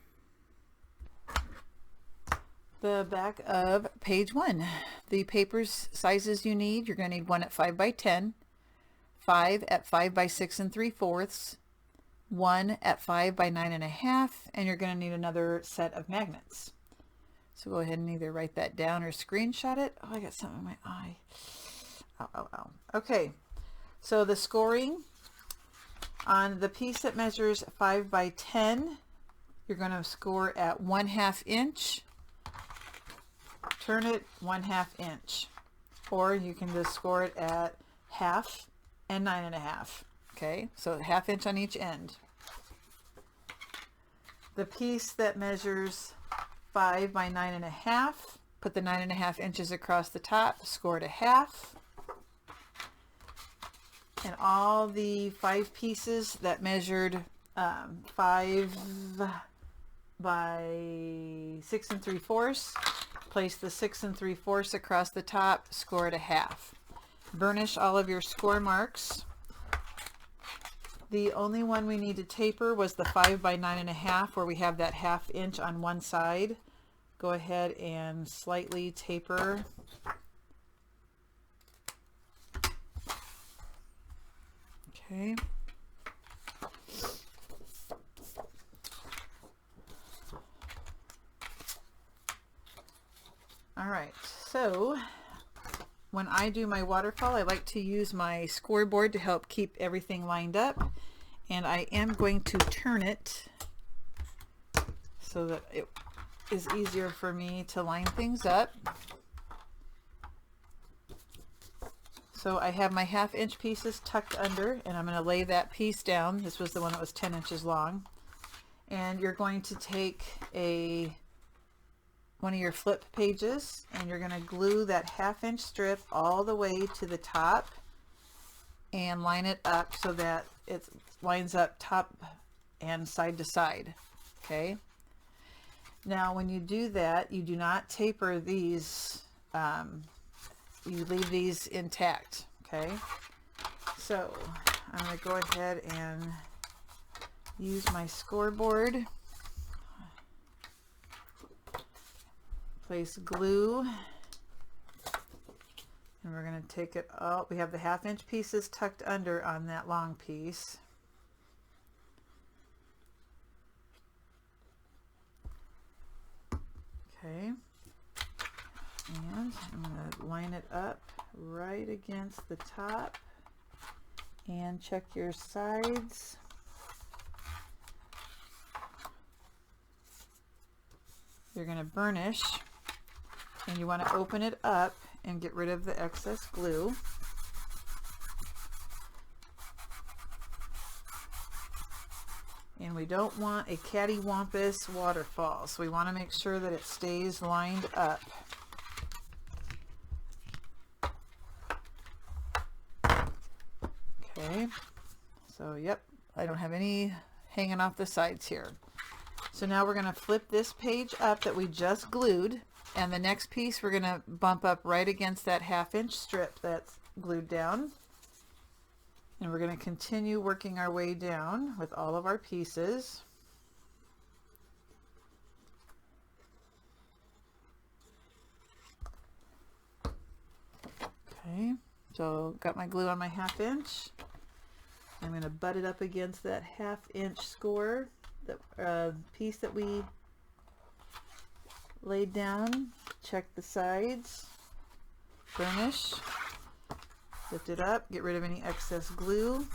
The back of page 1. The paper sizes you need, you're going to need one at 5 by 10, 5 at 5 by 6 3/4, 1 at 5 by 9.5, and you're going to need another set of magnets. So go ahead and either write that down or screenshot it. Oh, I got something in my eye. Ow, ow, ow. Okay, so the scoring on the piece that measures 5 by 10, you're going to score at 1/2 inch. Turn it 1/2 inch, or you can just score it at 1/2 and 9.5. Okay, so 1/2 inch on each end. The piece that measures 5 by 9.5, put the 9.5 inches across the top, score it 1/2. And all the 5 pieces that measured 5 by 6 3/4, place the 6 3/4 across the top, score it 1/2. Burnish all of your score marks. The only one we need to taper was the 5 by 9.5, where we have that 1/2 inch on one side. Go ahead and slightly taper. Okay. All right, so when I do my waterfall, I like to use my scoreboard to help keep everything lined up, and I am going to turn it so that it is easier for me to line things up. So I have my 1/2 inch pieces tucked under, and I'm going to lay that piece down. This was the one that was 10 inches long. And you're going to take one of your flip pages, and you're going to glue that 1/2 inch strip all the way to the top and line it up so that it lines up top and side to side. Okay. Now when you do that, you do not taper these. You leave these intact. Okay. So I'm going to go ahead and use my scoreboard. Place glue, and we're going to take it out. We have the 1/2 inch pieces tucked under on that long piece. Okay, and I'm going to line it up right against the top and check your sides. You're going to burnish, and you want to open it up and get rid of the excess glue. And we don't want a cattywampus waterfall, so we want to make sure that it stays lined up. Okay, so yep, I don't have any hanging off the sides here. So now we're going to flip this page up that we just glued, And the next piece we're going to bump up right against that 1/2 inch strip that's glued down. And we're going to continue working our way down with all of our pieces. Okay, so got my glue on my 1/2 inch. I'm going to butt it up against that 1/2 inch score, the piece that we laid down. Check the sides, burnish, lift it up, get rid of any excess glue.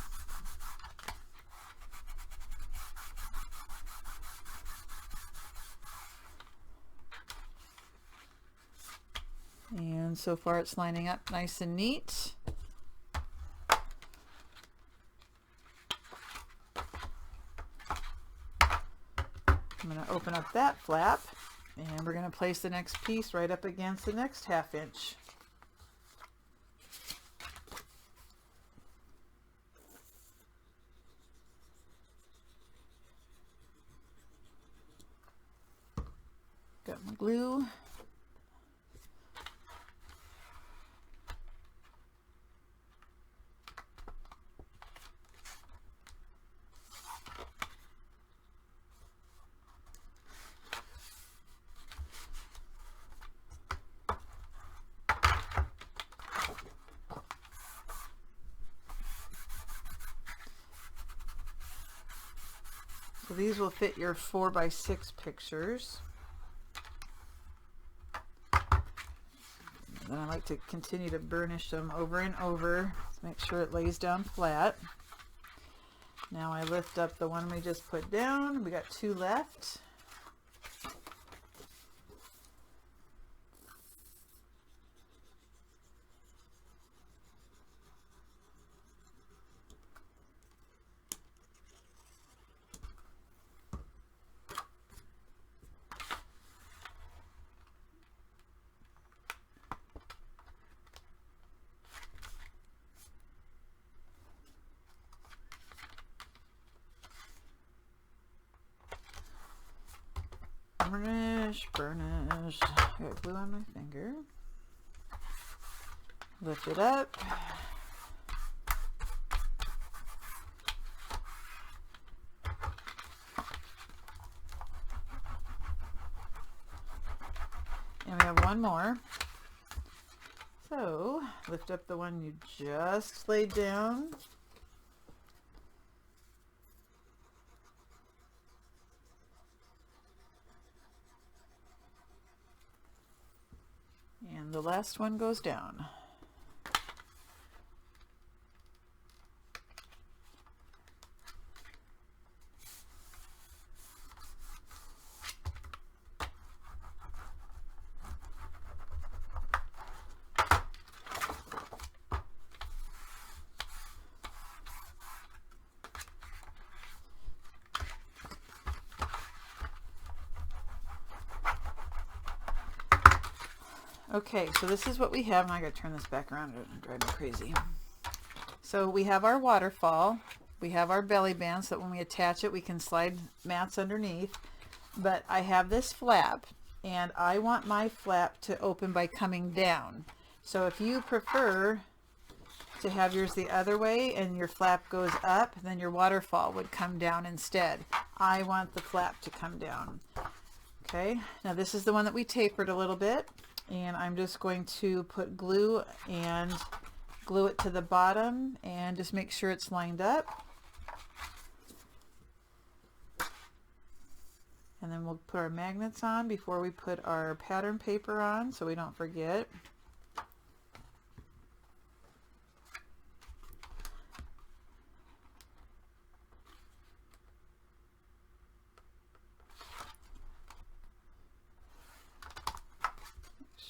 And so far it's lining up nice and neat. I'm going to open up that flap, and we're going to place the next piece right up against the next 1/2 inch. Got my glue. So these will fit your 4x6 pictures. Then I like to continue to burnish them over and over to make sure it lays down flat. Now I lift up the one we just put down. We got 2 left. Burnish, burnish. I got glue on my finger. Lift it up. And we have one more. So lift up the one you just laid down. And the last one goes down. Okay, so this is what we have, and I gotta turn this back around, it'll drive me crazy. So we have our waterfall, we have our belly band, so that when we attach it, we can slide mats underneath. But I have this flap, and I want my flap to open by coming down. So if you prefer to have yours the other way and your flap goes up, then your waterfall would come down instead. I want the flap to come down. Okay, now this is the one that we tapered a little bit. And I'm just going to put glue and glue it to the bottom and just make sure it's lined up. And then we'll put our magnets on before we put our pattern paper on so we don't forget.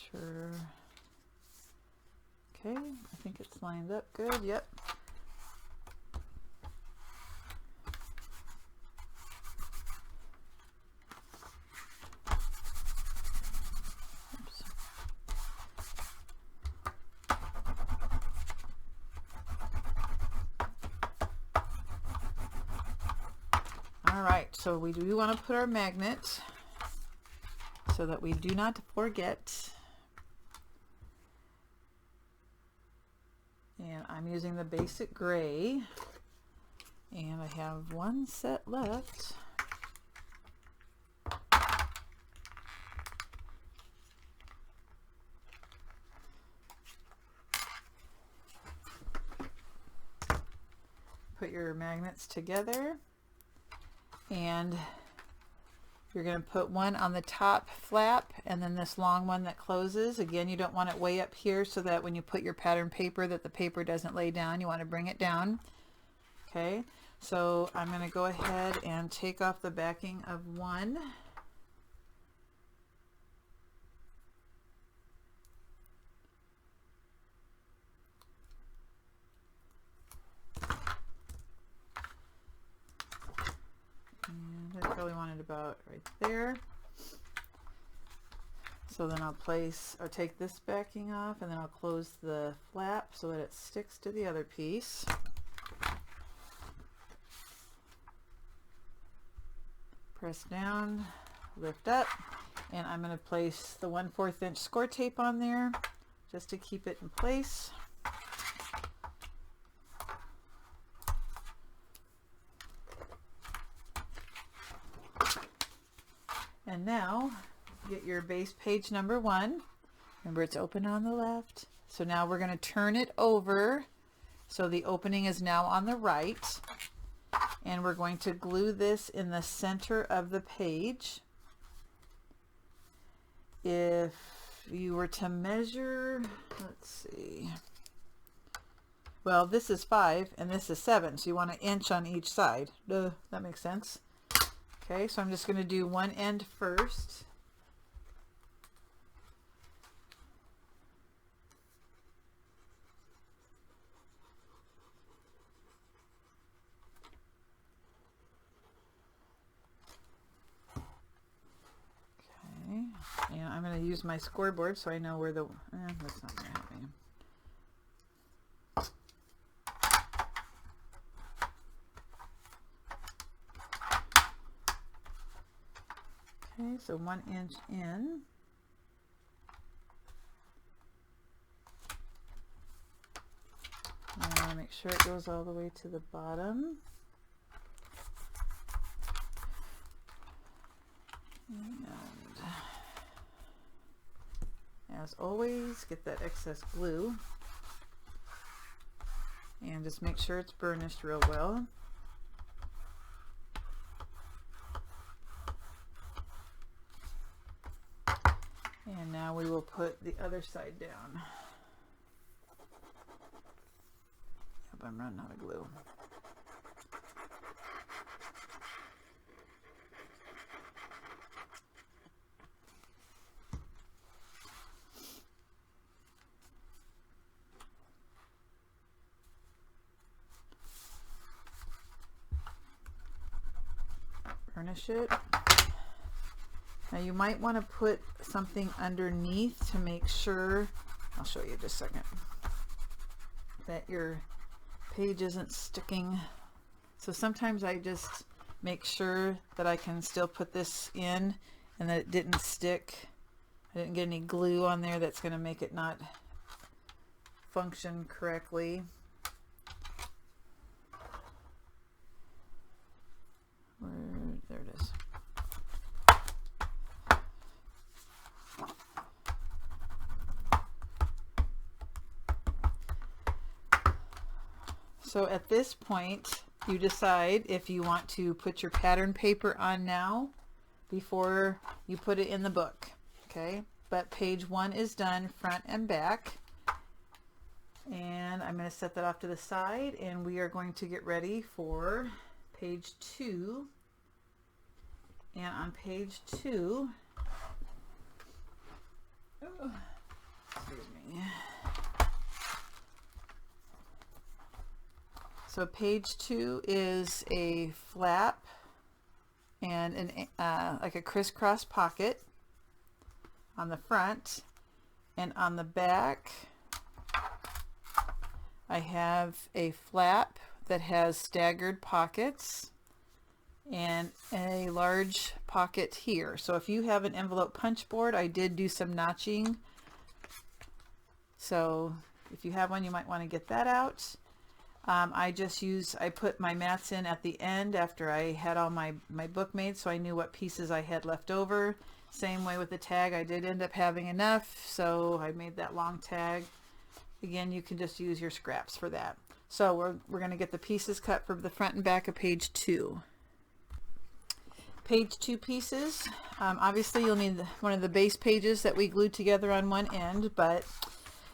Sure. Okay, I think it's lined up good. Yep. Oops. All right, so we do want to put our magnet so that we do not forget. And I'm using the basic gray, and I have one set left. Put your magnets together, and you're going to put one on the top flap and then this long one that closes. Again, you don't want it way up here so that when you put your pattern paper that the paper doesn't lay down. You want to bring it down. Okay, so I'm going to go ahead and take off the backing of one. And I probably want it about right there. So then I'll take this backing off, and then I'll close the flap so that it sticks to the other piece. Press down, lift up, and I'm going to place the 1/4 inch score tape on there just to keep it in place. And now get your base page number 1. Remember, it's open on the left. So now we're going to turn it over so the opening is now on the right, and we're going to glue this in the center of the page. If you were to measure, let's see, well, this is 5 and this is 7, so you want an inch on each side. That makes sense. Okay, so I'm just going to do one end first. Okay, and I'm going to use my scoreboard so I know where the, that's not going to help me. Okay, so 1 inch in. I want to make sure it goes all the way to the bottom. And as always, get that excess glue and just make sure it's burnished real well. And now we will put the other side down. Yep, I'm running out of glue. Burnish it. Now you might want to put something underneath to make sure, I'll show you in just a second, that your page isn't sticking. So sometimes I just make sure that I can still put this in and that it didn't stick. I didn't get any glue on there that's going to make it not function correctly. There it is. So at this point, you decide if you want to put your pattern paper on now before you put it in the book. Okay, but page 1 is done front and back. And I'm going to set that off to the side, and we are going to get ready for page 2. And on page 2, excuse me. So page 2 is a flap and an like a crisscross pocket on the front, and on the back I have a flap that has staggered pockets, and a large pocket here. So if you have an envelope punch board, I did do some notching. So if you have one, you might want to get that out. I put my mats in at the end after I had all my book made, so I knew what pieces I had left over. Same way with the tag, I did end up having enough, so I made that long tag. Again, you can just use your scraps for that. So we're going to get the pieces cut for the front and back of page 2. Page 2 pieces. Obviously you'll need one of the base pages that we glued together on one end, but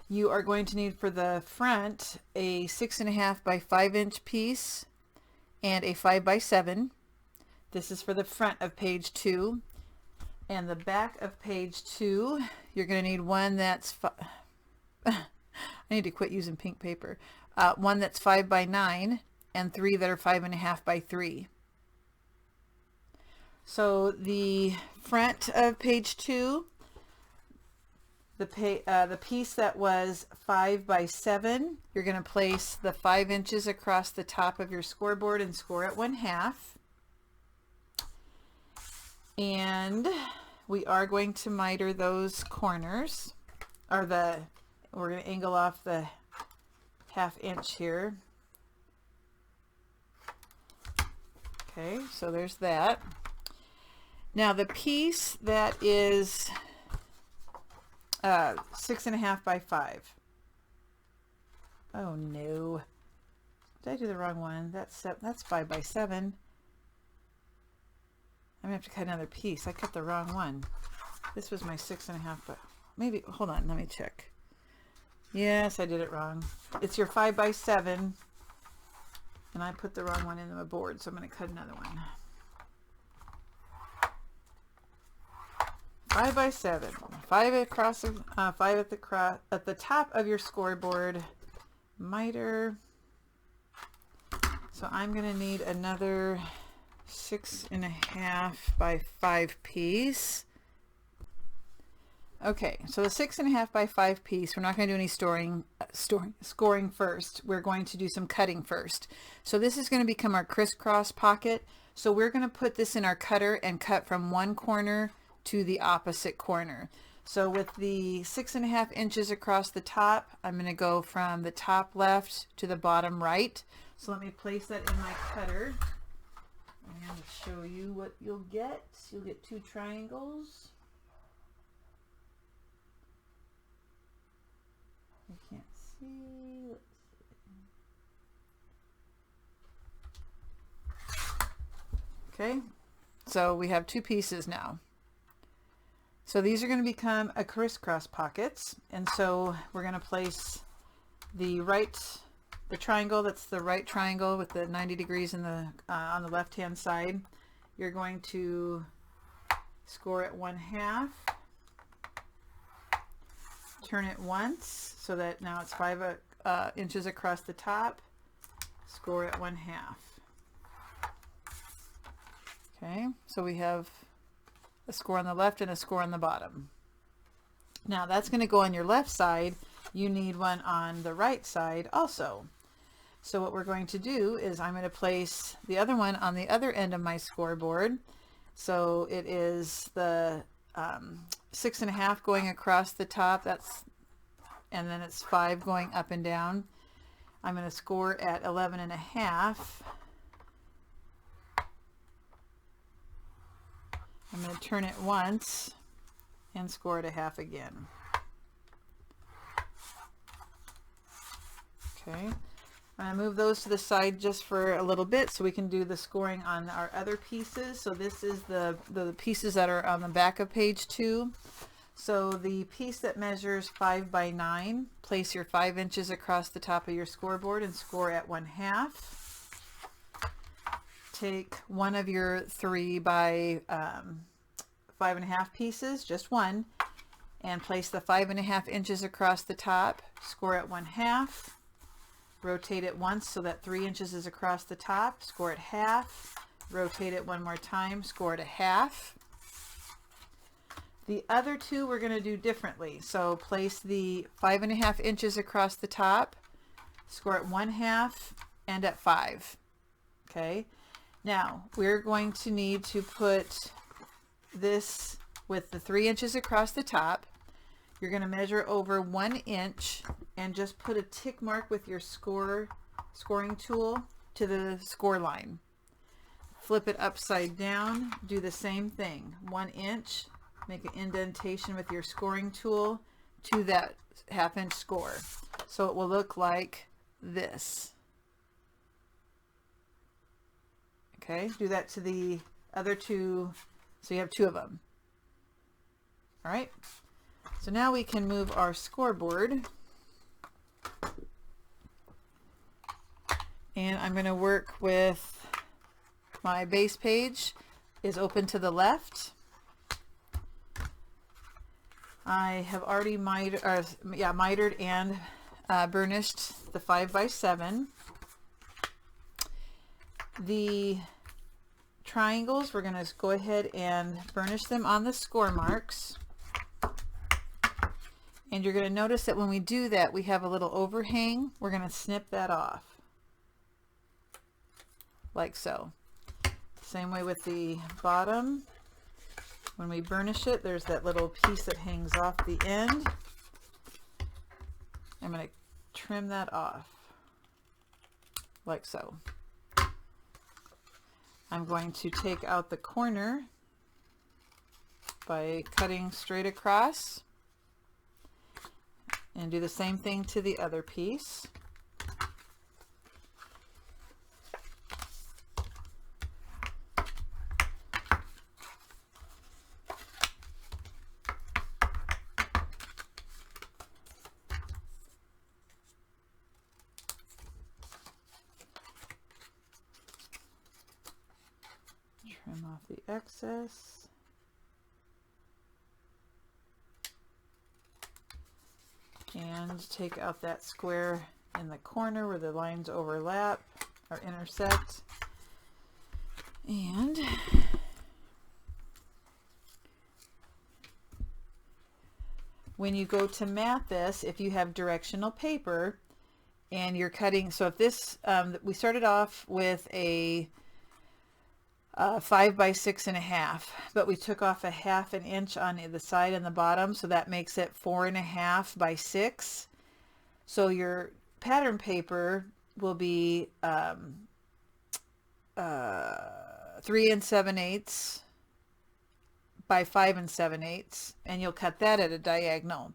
you are going to need for the front a 6.5 by 5 inch piece and a 5 by 7. This is for the front of page 2. And the back of page 2, you're going to need one that's I need to quit using pink paper. One that's 5 by 9 and 3 that are 5.5 by 3. So the front of page 2, the piece that was 5 by 7, you're going to place the 5 inches across the top of your scoreboard and score at 1/2. And we are going to miter those corners, or we're going to angle off the 1/2 inch here. Okay, so there's that. Now the piece that is 6.5 by 5. Oh no, did I do the wrong one? That's 5 by 7. I'm gonna have to cut another piece. I cut the wrong one. This was my 6.5, but maybe, hold on, let me check. Yes, I did it wrong. It's your 5 by 7, and I put the wrong one in the board, so I'm gonna cut another one. 5 by 7, 5 across, 5 at the top of your scoreboard, miter. So I'm going to need another 6.5 by 5 piece. Okay, so the 6.5 by 5 piece, we're not going to do any scoring first. We're going to do some cutting first. So this is going to become our crisscross pocket. So we're going to put this in our cutter and cut from one corner to the opposite corner. So with the 6.5 inches across the top, I'm going to go from the top left to the bottom right. So let me place that in my cutter and show you what you'll get. You'll get 2 triangles. I can't see. Let's see. Okay, so we have 2 pieces now. So these are going to become a crisscross pockets, and so we're going to place the triangle, that's the right triangle with the 90 degrees in the on the left hand side. You're going to score at 1/2, turn it once so that now it's 5 inches across the top, score at 1/2. Okay, so we have a score on the left and a score on the bottom. Now that's going to go on your left side. You need one on the right side also. So what we're going to do is I'm going to place the other one on the other end of my scoreboard. So it is the 6.5 going across the top, and then it's 5 going up and down. I'm going to score at 11.5. I'm going to turn it once and score it 1/2 again. Okay, I'm going to move those to the side just for a little bit so we can do the scoring on our other pieces. So this is the pieces that are on the back of page 2. So the piece that measures 5 by 9, place your 5 inches across the top of your scoreboard and score at 1/2. Take one of your 3 by 5.5 pieces, just one, and place the 5.5 inches across the top, score at 1/2. Rotate it once so that 3 inches is across the top, score at 1/2. Rotate it one more time, score at 1/2. The other 2 we're going to do differently. So place the 5.5 inches across the top, score at 1/2 and at 5. Okay. Now we're going to need to put this with the 3 inches across the top. You're going to measure over 1 inch and just put a tick mark with your scoring tool to the score line. Flip it upside down, do the same thing. 1 inch, make an indentation with your scoring tool to that 1/2 inch score. So it will look like this. Okay, do that to the other two, so you have 2 of them. All right, so now we can move our scoreboard. And I'm going to work with my base page is open to the left. I have already mitered and burnished the 5x7. The triangles, we're going to go ahead and burnish them on the score marks. And you're going to notice that when we do that, we have a little overhang. We're going to snip that off, like so. Same way with the bottom. When we burnish it, there's that little piece that hangs off the end. I'm going to trim that off, like so. I'm going to take out the corner by cutting straight across and do the same thing to the other piece. Trim off the excess. And take out that square in the corner where the lines overlap or intersect. And when you go to mat this, if you have directional paper and you're cutting, so if this, we started off with a 5 by 6.5, but we took off a 1/2 inch on the side and the bottom, so that makes it 4.5 by 6. So your pattern paper will be 3 7/8 by 5 7/8, and you'll cut that at a diagonal.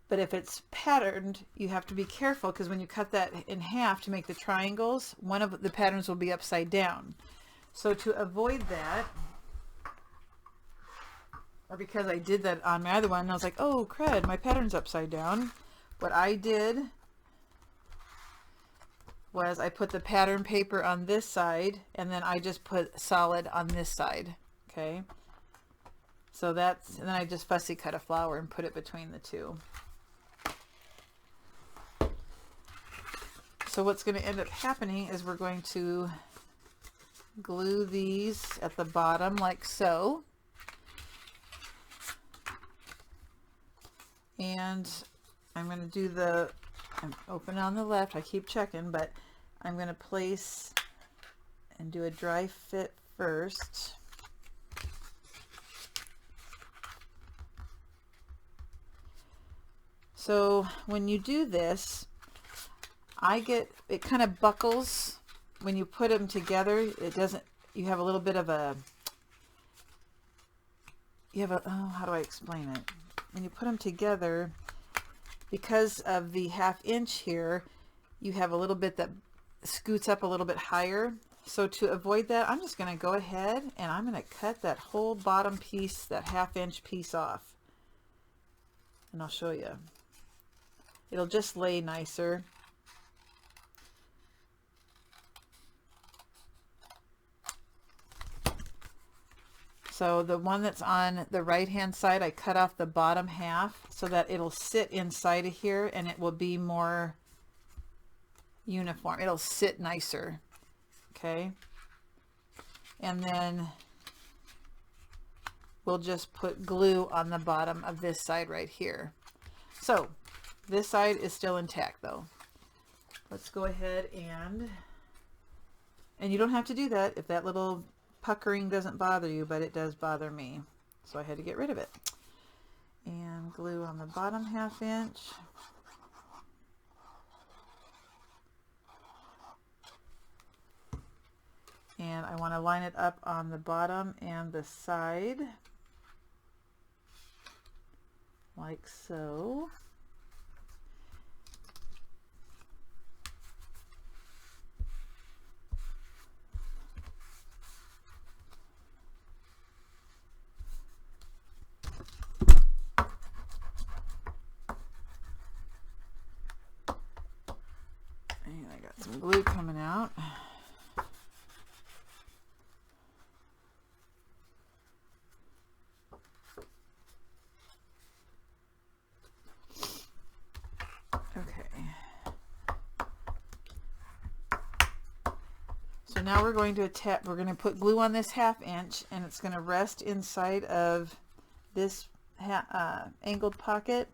But if it's patterned, you have to be careful, because when you cut that in half to make the triangles, one of the patterns will be upside down. So to avoid that, or because I did that on my other one, I was like, oh crud, my pattern's upside down. What I did was I put the pattern paper on this side, and then I just put solid on this side. Okay, so that's, and then I just fussy cut a flower and put it between the two. So what's going to end up happening is we're going to glue these at the bottom like so, and I'm going to do the, I'm open on the left, I keep checking, but I'm going to place and do a dry fit first. So when you do this, it kind of buckles when you put them together. It doesn't, you have a little bit of a, oh, how do I explain it? When you put them together, because of the 1/2 inch here, you have a little bit that scoots up a little bit higher. So to avoid that, I'm just going to go ahead and I'm going to cut that whole bottom piece, that 1/2 inch piece off. And I'll show you. It'll just lay nicer. So the one that's on the right hand side, I cut off the bottom half so that it'll sit inside of here and it will be more uniform. It'll sit nicer. Okay. And then we'll just put glue on the bottom of this side right here. So this side is still intact though. Let's go ahead and And you don't have to do that if that little puckering doesn't bother you, but it does bother me. So I had to get rid of it. And glue on the bottom 1/2 inch. And I want to line it up on the bottom and the side, like so. And I got some glue coming out. So now we're going to attach, we're going to put glue on this 1/2 inch, and it's going to rest inside of this angled pocket,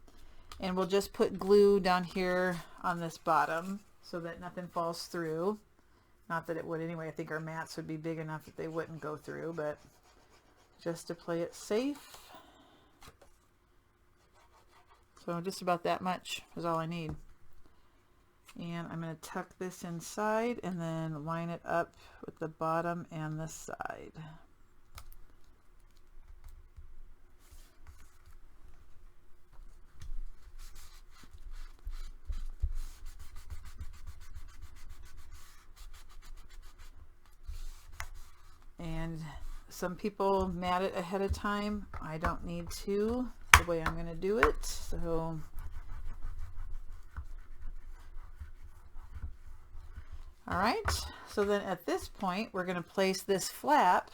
and we'll just put glue down here on this bottom so that nothing falls through. Not that it would anyway. I think our mats would be big enough that they wouldn't go through, but just to play it safe. So just about that much is all I need. And I'm going to tuck this inside and then line it up with the bottom and the side. And some people mat it ahead of time. I don't need to, the way I'm going to do it. So all right, so then at this point, we're going to place this flap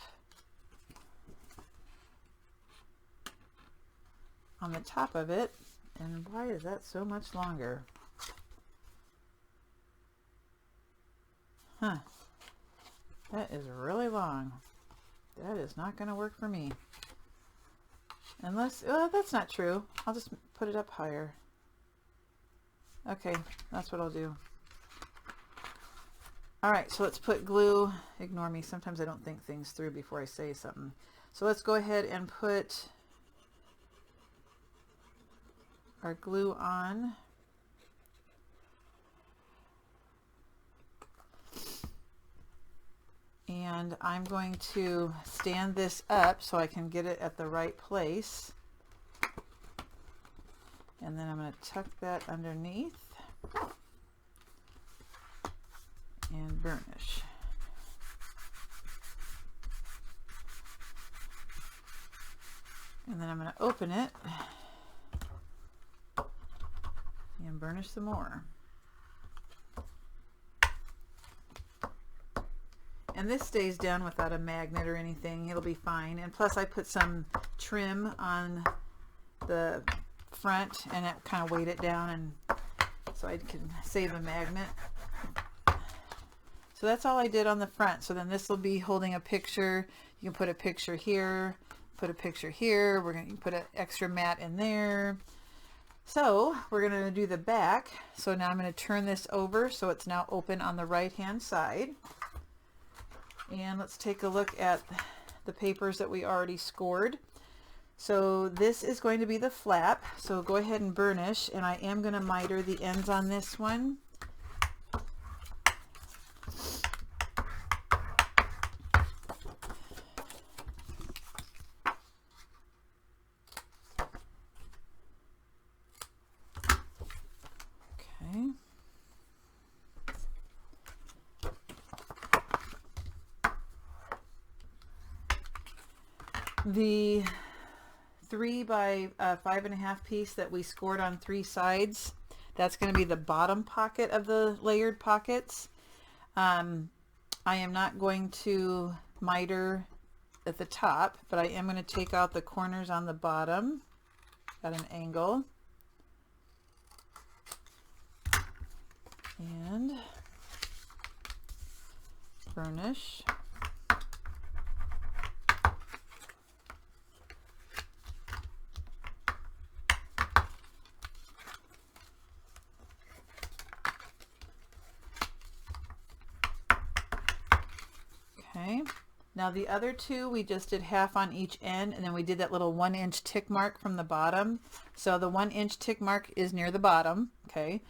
on the top of it. And why is that so much longer? Huh. That is really long. That is not going to work for me. Unless, oh, that's not true. I'll just put it up higher. Okay, that's what I'll do. All right, so let's put glue. Ignore me. Sometimes I don't think things through before I say something. So let's go ahead and put our glue on. And I'm going to stand this up so I can get it at the right place. And then I'm going to tuck that underneath and burnish. And then I'm going to open it and burnish some more. And this stays down without a magnet or anything. It'll be fine. And plus I put some trim on the front and it kind of weighed it down, and so I can save a magnet. So that's all I did on the front. So then this will be holding a picture. You can put a picture here, put a picture here. We're going to put an extra mat in there. So we're going to do the back. So now I'm going to turn this over so it's now open on the right hand side. And let's take a look at the papers that we already scored. So this is going to be the flap. So go ahead and burnish, and I am going to miter the ends on this one. Okay. The 3 by 5.5 piece that we scored on 3 sides, that's going to be the bottom pocket of the layered pockets. I am not going to miter at the top, but I am going to take out the corners on the bottom at an angle and burnish. Okay, now the other two we just did half on each end, and then we did that little 1-inch tick mark from the bottom. So the 1-inch tick mark is near the bottom. Okay,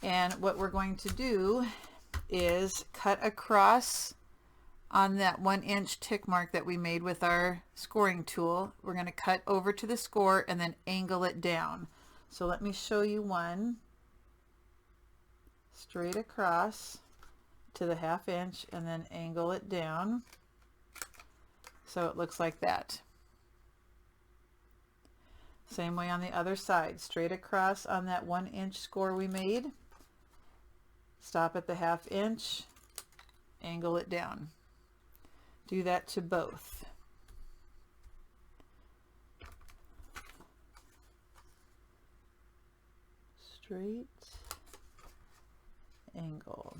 and what we're going to do is cut across on that 1-inch tick mark that we made with our scoring tool. We're going to cut over to the score and then angle it down. So let me show you one. Straight across to the 1/2 inch and then angle it down so it looks like that. Same way on the other side, straight across on that 1-inch score we made, stop at the 1/2 inch, angle it down. Do that to both. Straight, angle,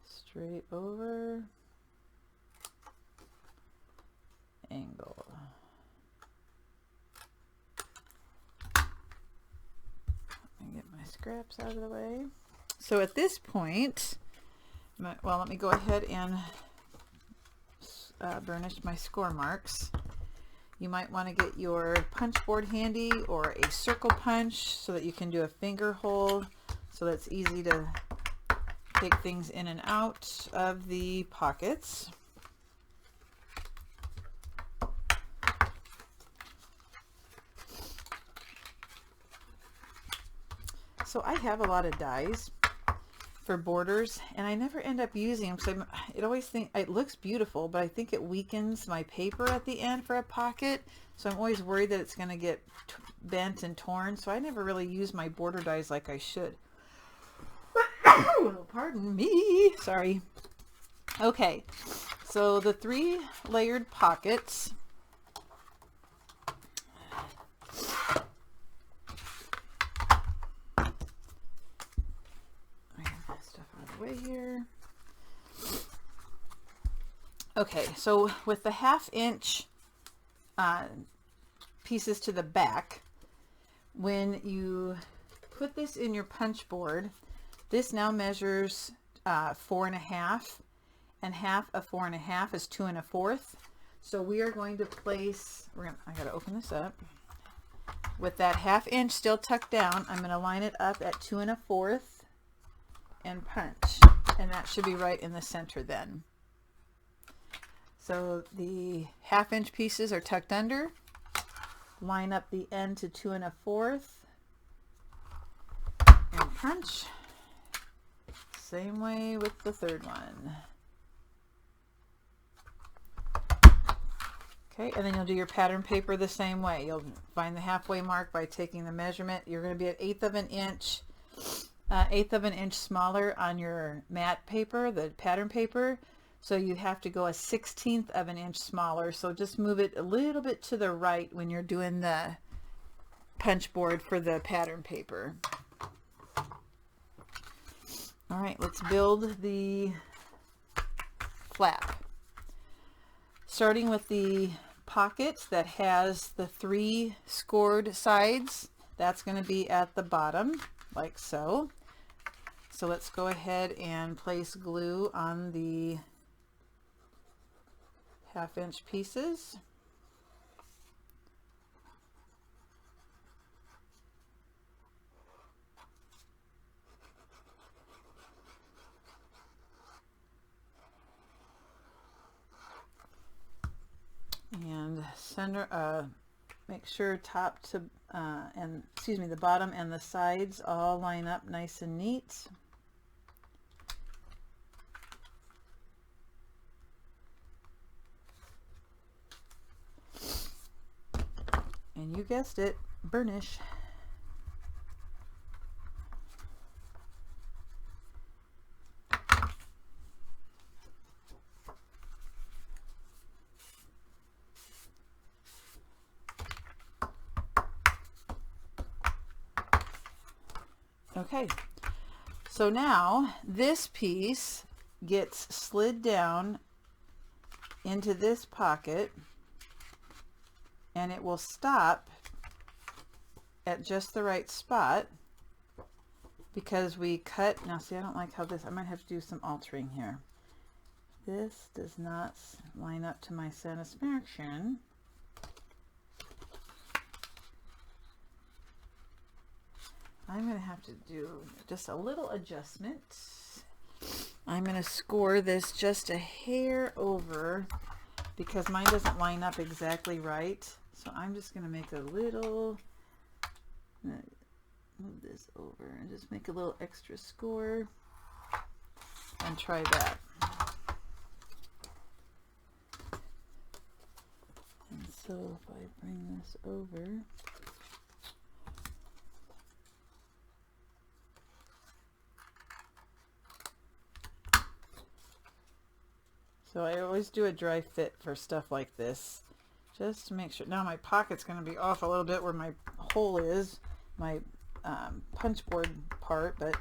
straight over, angle. Let me get my scraps out of the way. So at this point, well, let me go ahead and burnish my score marks. You might want to get your punch board handy or a circle punch so that you can do a finger hole, so that's easy to take things in and out of the pockets. So I have a lot of dies for borders, and I never end up using them because it always think it looks beautiful, but I think it weakens my paper at the end for a pocket, so I'm always worried that it's going to get bent and torn, so I never really use my border dies like I should. Pardon me, sorry. Okay, so the 3 layered pockets. Way here. Okay, so with the 1/2 inch pieces to the back, when you put this in your punch board, this now measures 4 1/2, and half of 4 1/2 is 2 1/4. So we are going to place, I gotta open this up. With that 1/2 inch still tucked down, I'm going to line it up at 2 1/4 and punch, and that should be right in the center then. So the 1/2 inch pieces are tucked under, line up the end to 2 1/4 and punch. Same way with the third one. Okay, and then you'll do your pattern paper the same way. You'll find the halfway mark by taking the measurement. You're going to be at 1/8 of an inch. 1/8 of an inch smaller on your matte paper, the pattern paper, so you have to go a 1/16 of an inch smaller. So just move it a little bit to the right when you're doing the punch board for the pattern paper. All right, let's build the flap. Starting with the pocket that has the 3 scored sides, that's going to be at the bottom, like so. So let's go ahead and place glue on the 1/2 inch pieces. And center, make sure top to, the bottom and the sides all line up nice and neat. And you guessed it, burnish. Okay, so now this piece gets slid down into this pocket, and it will stop at just the right spot, because we cut. Now see, I don't like how this, I might have to do some altering here. This does not line up to my satisfaction. I'm going to have to do just a little adjustment. I'm going to score this just a hair over because mine doesn't line up exactly right. So I'm just going to make a little, move this over and just make a little extra score and try that. And so if I bring this over, so I always do a dry fit for stuff like this, just to make sure. Now my pocket's going to be off a little bit where my hole is, my punch board part, but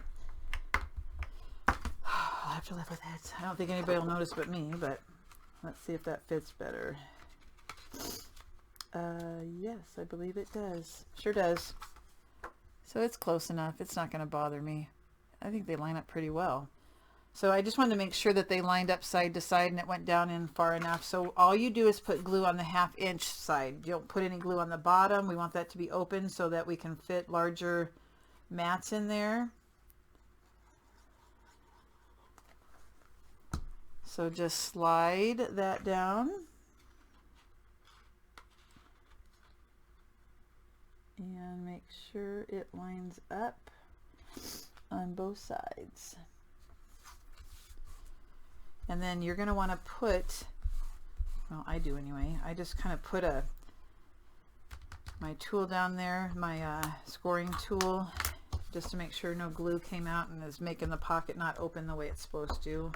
I'll have to live with it. I don't think anybody will notice but me, but let's see if that fits better. Yes, I believe it does. Sure does. So it's close enough. It's not going to bother me. I think they line up pretty well. So I just wanted to make sure that they lined up side to side and it went down in far enough. So all you do is put glue on the 1/2 inch side. You don't put any glue on the bottom. We want that to be open so that we can fit larger mats in there. So just slide that down. And make sure it lines up on both sides. And then you're going to want to put, well, I do anyway, I just kind of put my tool down there, my scoring tool, just to make sure no glue came out and is making the pocket not open the way it's supposed to.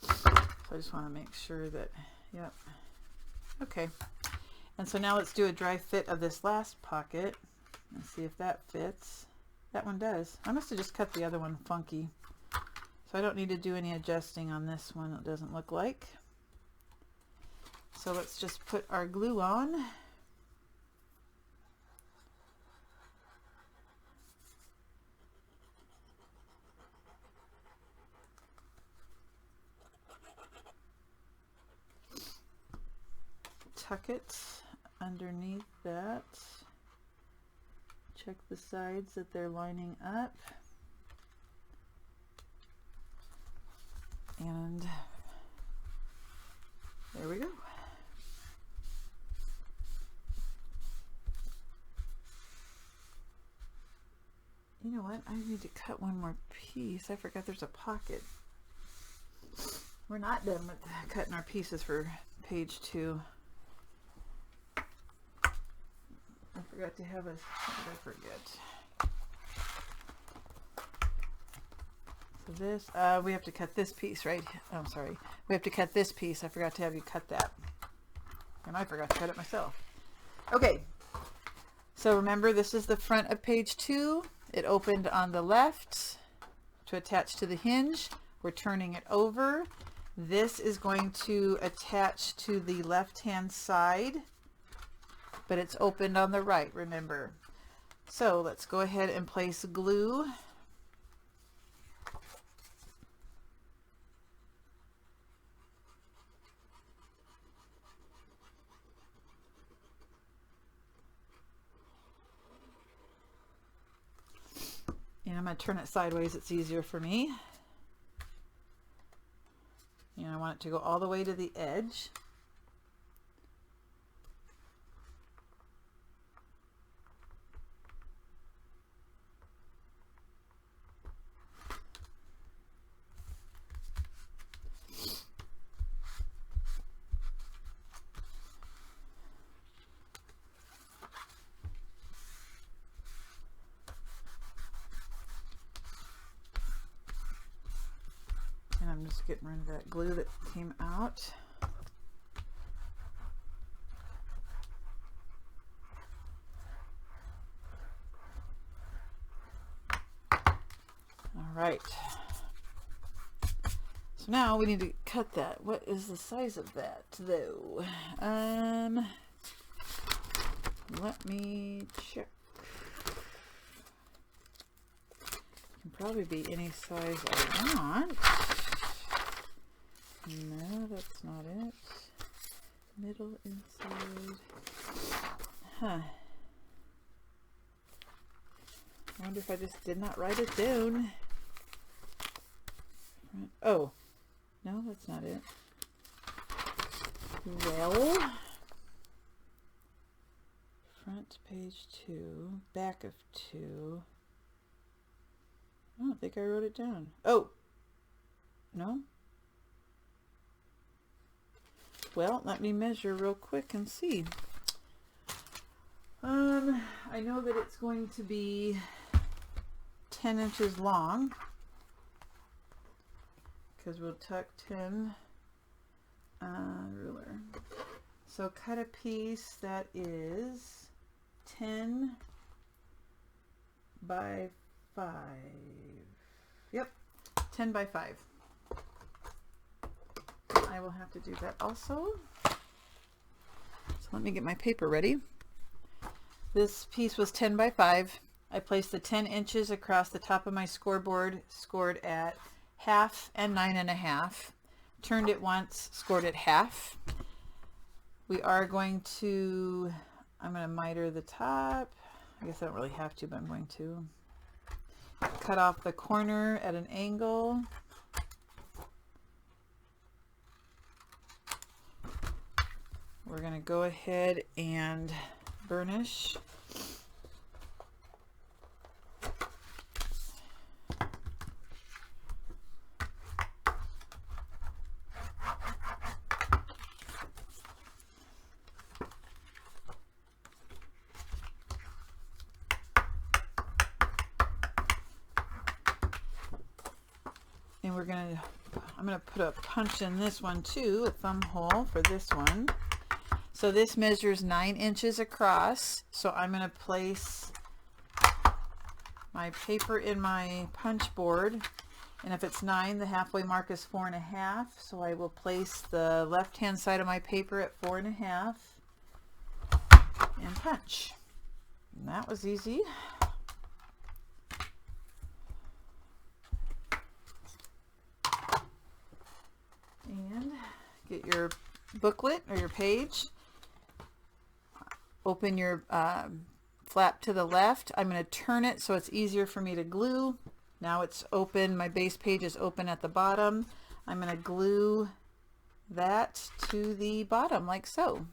So I just want to make sure that, yep. Okay, and so now let's do a dry fit of this last pocket and see if that fits. That one does. I must have just cut the other one funky, so I don't need to do any adjusting on this one, it doesn't look like. So let's just put our glue on. Tuck it underneath that. Check the sides that they're lining up. And there we go. You know what? I need to cut one more piece. I forgot there's a pocket. We're not done with cutting our pieces for page 2. I forgot to have a, what did I forget? So this, we have to cut this piece, right? Oh, I'm sorry. We have to cut this piece. I forgot to have you cut that. And I forgot to cut it myself. Okay. So remember, this is the front of page 2. It opened on the left to attach to the hinge. We're turning it over. This is going to attach to the left-hand side, but it's opened on the right, remember. So let's go ahead and place glue. And I'm going to turn it sideways, it's easier for me. And I want it to go all the way to the edge. I'm just getting rid of that glue that came out. All right. So now we need to cut that. What is the size of that though? Let me check. Can probably be any size I want. No, that's not it. Middle, inside. Huh. I wonder if I just did not write it down. Oh, no, that's not it. Well, front page 2, back of 2. I don't think I wrote it down. Oh, no. Well, let me measure real quick and see. I know that it's going to be 10 inches long, because we'll tuck 10 ruler. So cut a piece that is 10 by 5. Yep, 10 by 5. I will have to do that also. So let me get my paper ready. This piece was 10 by 5. I placed the 10 inches across the top of my scoreboard, scored at half and 9.5. Turned it once, scored at half. We are going to, I'm going to miter the top. I guess I don't really have to, but I'm going to cut off the corner at an angle. We're going to go ahead and burnish. And I'm going to put a punch in this one too, a thumb hole for this one. So this measures 9 inches across. So I'm going to place my paper in my punch board. And if it's 9, the halfway mark is 4.5. So I will place the left-hand side of my paper at 4.5 and punch. And that was easy. And get your booklet or your page. Open your flap to the left. I'm going to turn it so it's easier for me to glue. Now it's open. My base page is open at the bottom. I'm going to glue that to the bottom like so.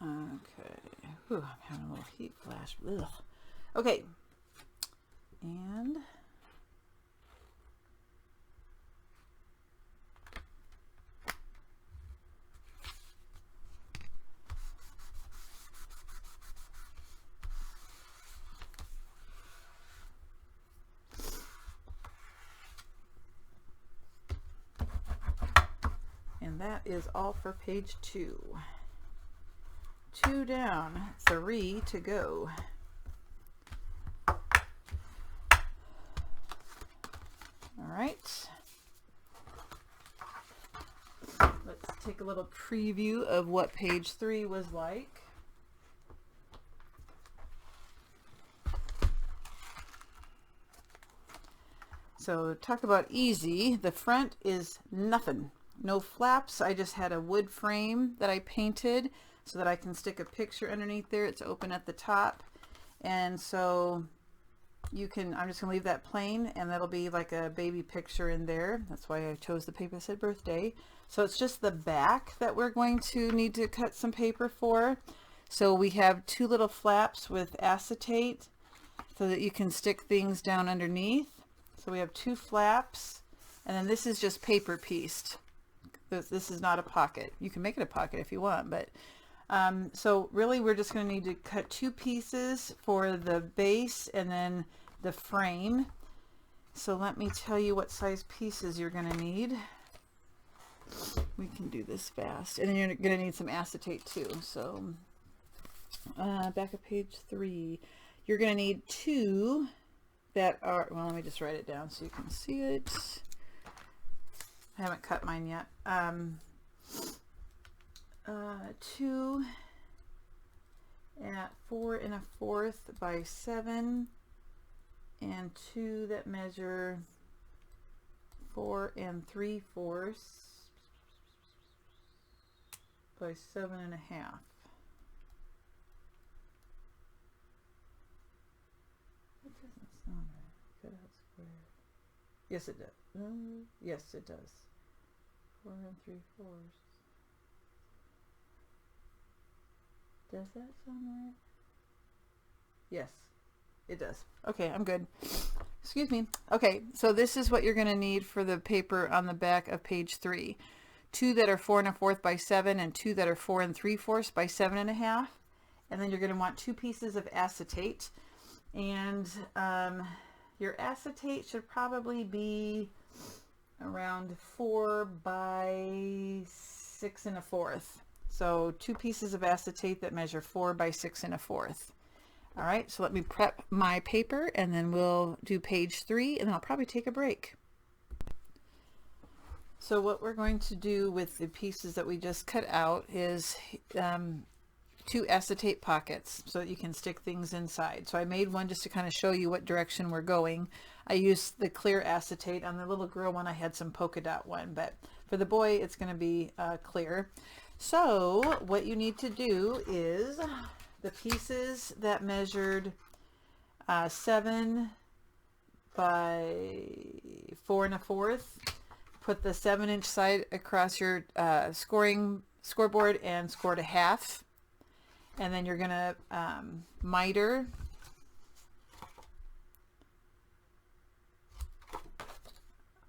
Okay. Whew, I'm having a little heat flash. Ugh. Okay. And that is all for page 2. 2 down, 3 to go. All right. Let's take a little preview of what page 3 was like. So talk about easy. The front is nothing. No flaps. I just had a wood frame that I painted so that I can stick a picture underneath there. It's open at the top. And so you can, I'm just gonna leave that plain, and that'll be like a baby picture in there. That's why I chose the paper that said birthday. So it's just the back that we're going to need to cut some paper for. So we have 2 little flaps with acetate so that you can stick things down underneath. So we have 2 flaps, and then this is just paper pieced. This is not a pocket. You can make it a pocket if you want, but so really we're just going to need to cut 2 pieces for the base and then the frame. So let me tell you what size pieces you're going to need. We can do this fast. And then you're going to need some acetate too. So back of page 3, you're going to need 2 that are, well, let me just write it down so you can see it. I haven't cut mine yet. 2 at 4 1/4 by 7, and 2 that measure 4 3/4 by 7 1/2. That doesn't sound right. Cut out square. Yes, it does. Yes, it does. 4 3/4. Does that sound right? Yes, it does. Okay, I'm good. Excuse me. Okay, so this is what you're going to need for the paper on the back of page 3. 2 that are 4 1/4 by 7, and 2 that are 4 3/4 by 7 1/2. And then you're going to want 2 pieces of acetate. And your acetate should probably be around 4 by 6 1/4. So 2 pieces of acetate that measure 4 by 6 1/4. All right, so let me prep my paper and then we'll do page 3 and then I'll probably take a break. So what we're going to do with the pieces that we just cut out is 2 acetate pockets so that you can stick things inside. So I made one just to kind of show you what direction we're going. I used the clear acetate. On the little girl one I had some polka dot one, but for the boy it's going to be clear. So what you need to do is the pieces that measured 7 by 4 1/4, put the 7-inch side across your scoreboard and score to half. And then you're going to miter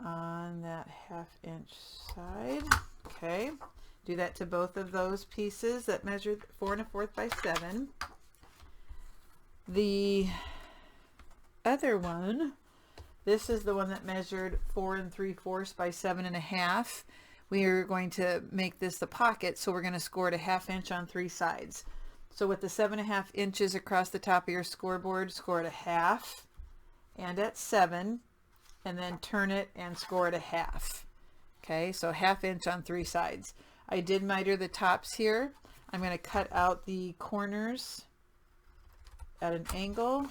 on that 1/2-inch side. Okay. Do that to both of those pieces that measured 4 1/4 by 7. The other one, this is the one that measured 4 3/4 by 7 1/2. We are going to make this the pocket, so we're going to score it a 1/2 inch on 3 sides. So with the 7 1/2 inches across the top of your scoreboard, score it a 1/2 and at 7, and then turn it and score it a 1/2. Okay, so 1/2 inch on 3 sides. I did miter the tops here. I'm going to cut out the corners at an angle.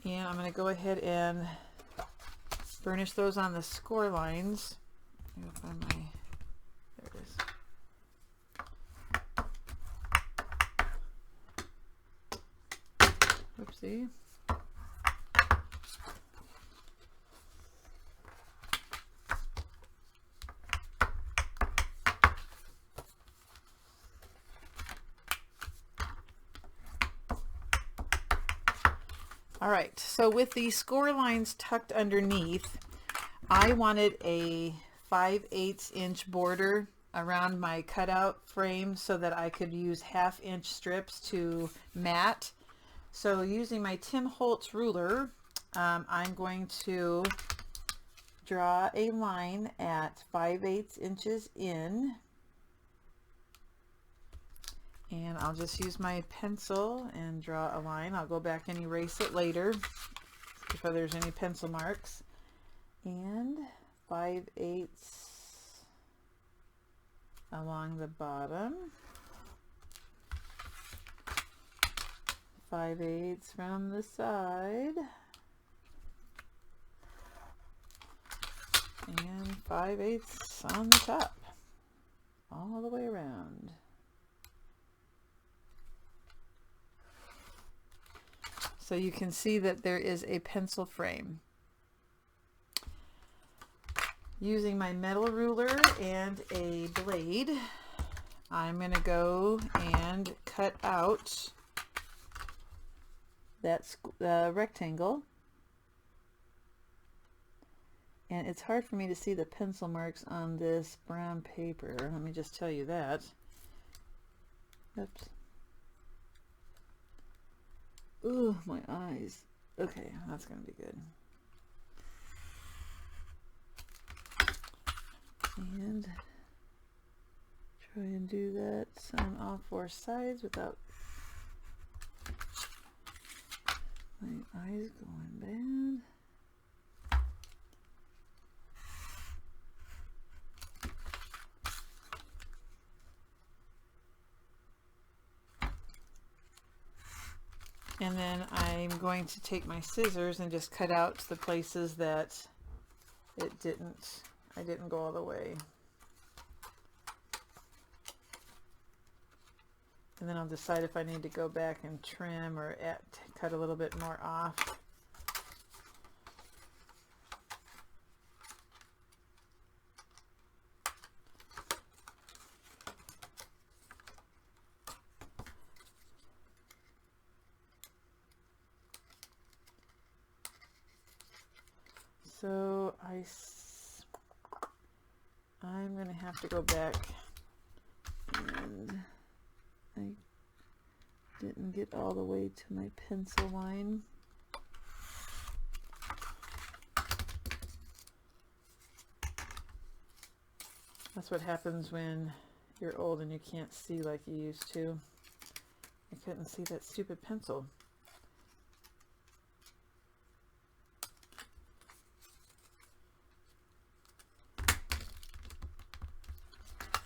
And I'm going to go ahead and burnish those on the score lines. I'm going to find my, there it is. Whoopsie. All right, so with the score lines tucked underneath, I wanted a 5/8 inch border around my cutout frame so that I could use 1/2 inch strips to mat. So using my Tim Holtz ruler, I'm going to draw a line at 5/8 inches in. And I'll just use my pencil and draw a line. I'll go back and erase it later if there's any pencil marks. And 5/8 along the bottom. 5/8 from the side. And 5/8 on the top. All the way around. So you can see that there is a pencil frame. Using my metal ruler and a blade, I'm going to go and cut out that rectangle. And it's hard for me to see the pencil marks on this brown paper. Let me just tell you that. Oops. Ooh, my eyes. Okay, that's gonna be good. And try and do that on all four sides without my eyes going bad. And then I'm going to take my scissors and just cut out the places that I didn't go all the way. And then I'll decide if I need to go back and trim or cut a little bit more off. So I'm going to have to go back, and I didn't get all the way to my pencil line. That's what happens when you're old and you can't see like you used to. I couldn't see that stupid pencil.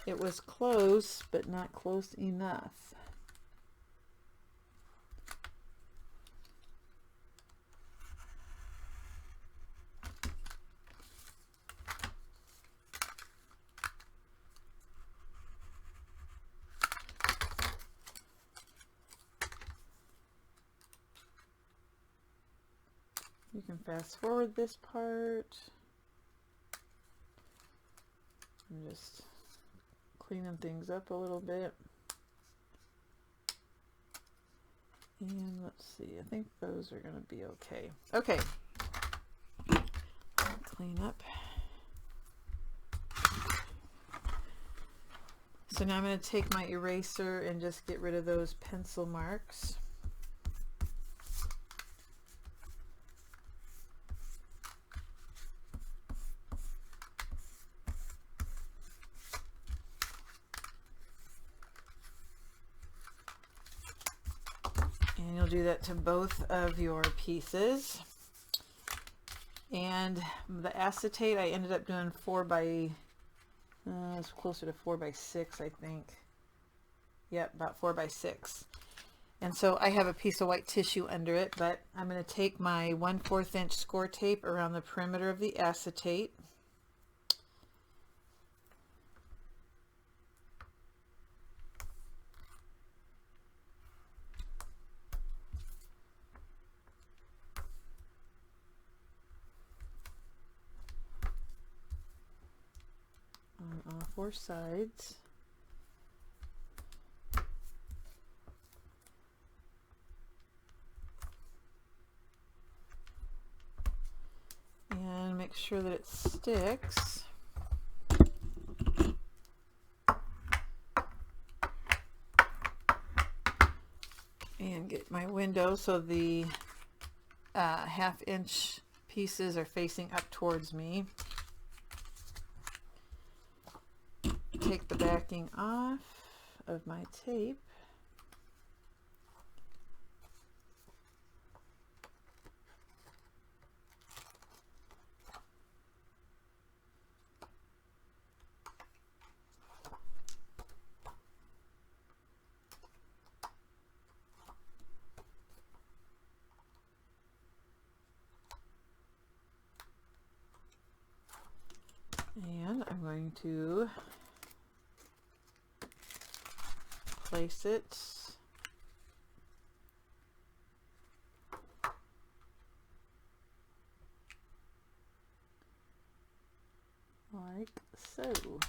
It was close, but not close enough. You can fast forward this part. I'm just cleaning things up a little bit. And let's see, I think those are going to be okay. Okay, clean up. So now I'm going to take my eraser and just get rid of those pencil marks. And you'll do that to both of your pieces. And the acetate, I ended up doing 4 by, it's closer to 4 by 6, I think. Yep, about 4 by 6. And so I have a piece of white tissue under it, but I'm going to take my 1/4 inch score tape around the perimeter of the acetate. On all 4 sides. And make sure that it sticks. And get my window so the 1/2 inch pieces are facing up towards me. Take the backing off of my tape. And I'm going to place it like so.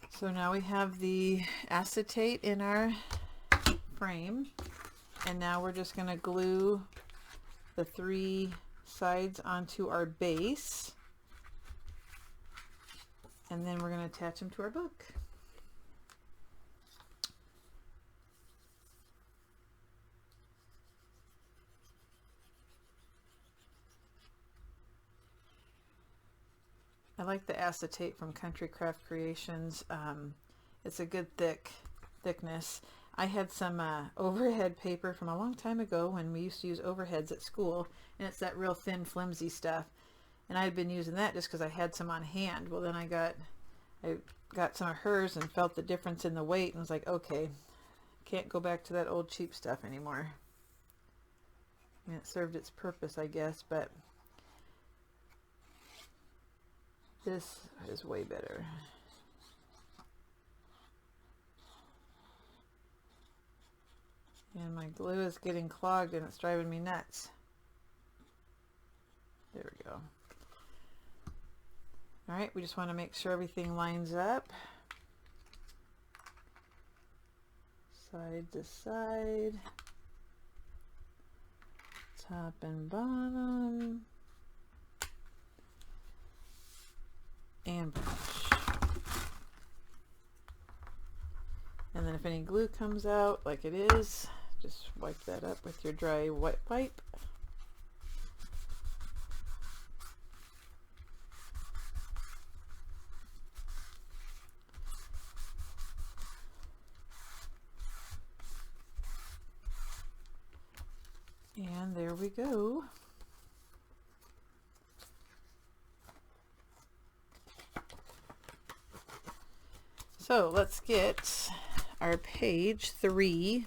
So now we have the acetate in our frame, and now we're just going to glue the 3 sides onto our base, and then we're going to attach them to our book. I like the acetate from Country Craft Creations. It's a good thickness. I had some overhead paper from a long time ago when we used to use overheads at school, and it's that real thin, flimsy stuff. And I had been using that just because I had some on hand. Well, then I got some of hers and felt the difference in the weight, and was like, okay, can't go back to that old cheap stuff anymore. And it served its purpose, I guess, but this is way better. And my glue is getting clogged and it's driving me nuts. There we go. All right, we just want to make sure everything lines up. Side to side. Top and bottom. And brush. And then if any glue comes out like it is, just wipe that up with your dry wet wipe. And there we go. So let's get our page 3.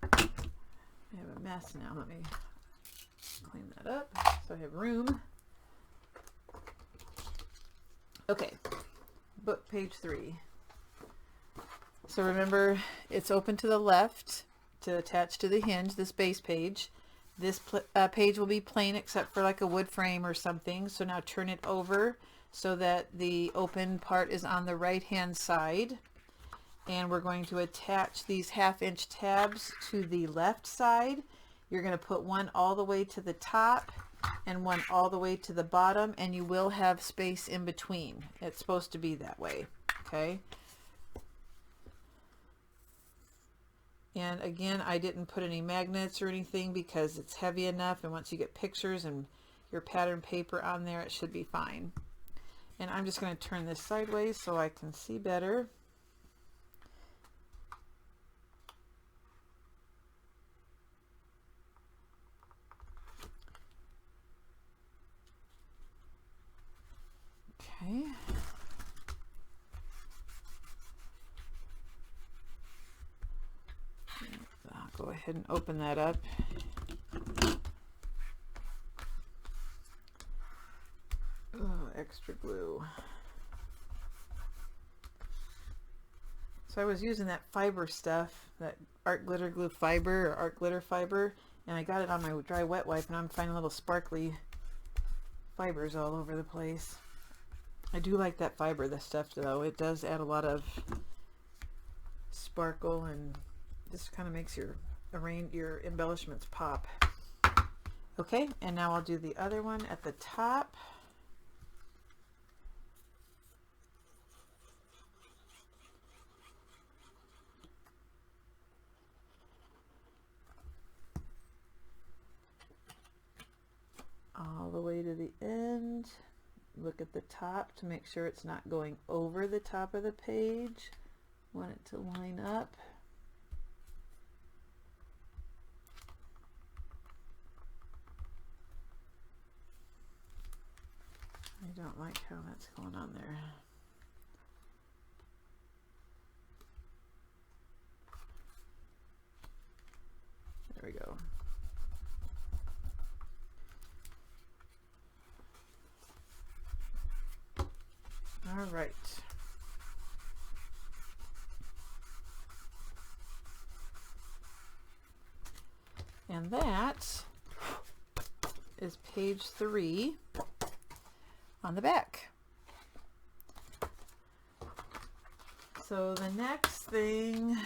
I have a mess now. Let me clean that up so I have room. Okay, book page 3. So remember, it's open to the left to attach to the hinge, this base page. This page will be plain except for like a wood frame or something. So now turn it over so that the open part is on the right hand side, and we're going to attach these 1/2 inch tabs to the left side. You're going to put one all the way to the top and one all the way to the bottom, and you will have space in between. It's supposed to be that way, okay? And again, I didn't put any magnets or anything because it's heavy enough, and once you get pictures and your pattern paper on there, it should be fine. And I'm just going to turn this sideways so I can see better. Okay. I'll go ahead and open that up. Oh, extra glue. So I was using that fiber stuff, that art glitter glue fiber or art glitter fiber, and I got it on my dry wet wipe, and I'm finding little sparkly fibers all over the place. I do like that fiber, the stuff though. It does add a lot of sparkle and just kind of makes your embellishments pop. Okay, and now I'll do the other one at the top. All the way to the end. Look at the top to make sure it's not going over the top of the page. Want it to line up. I don't like how that's going on there. There we go. All right. And that is page 3 on the back. So the next thing,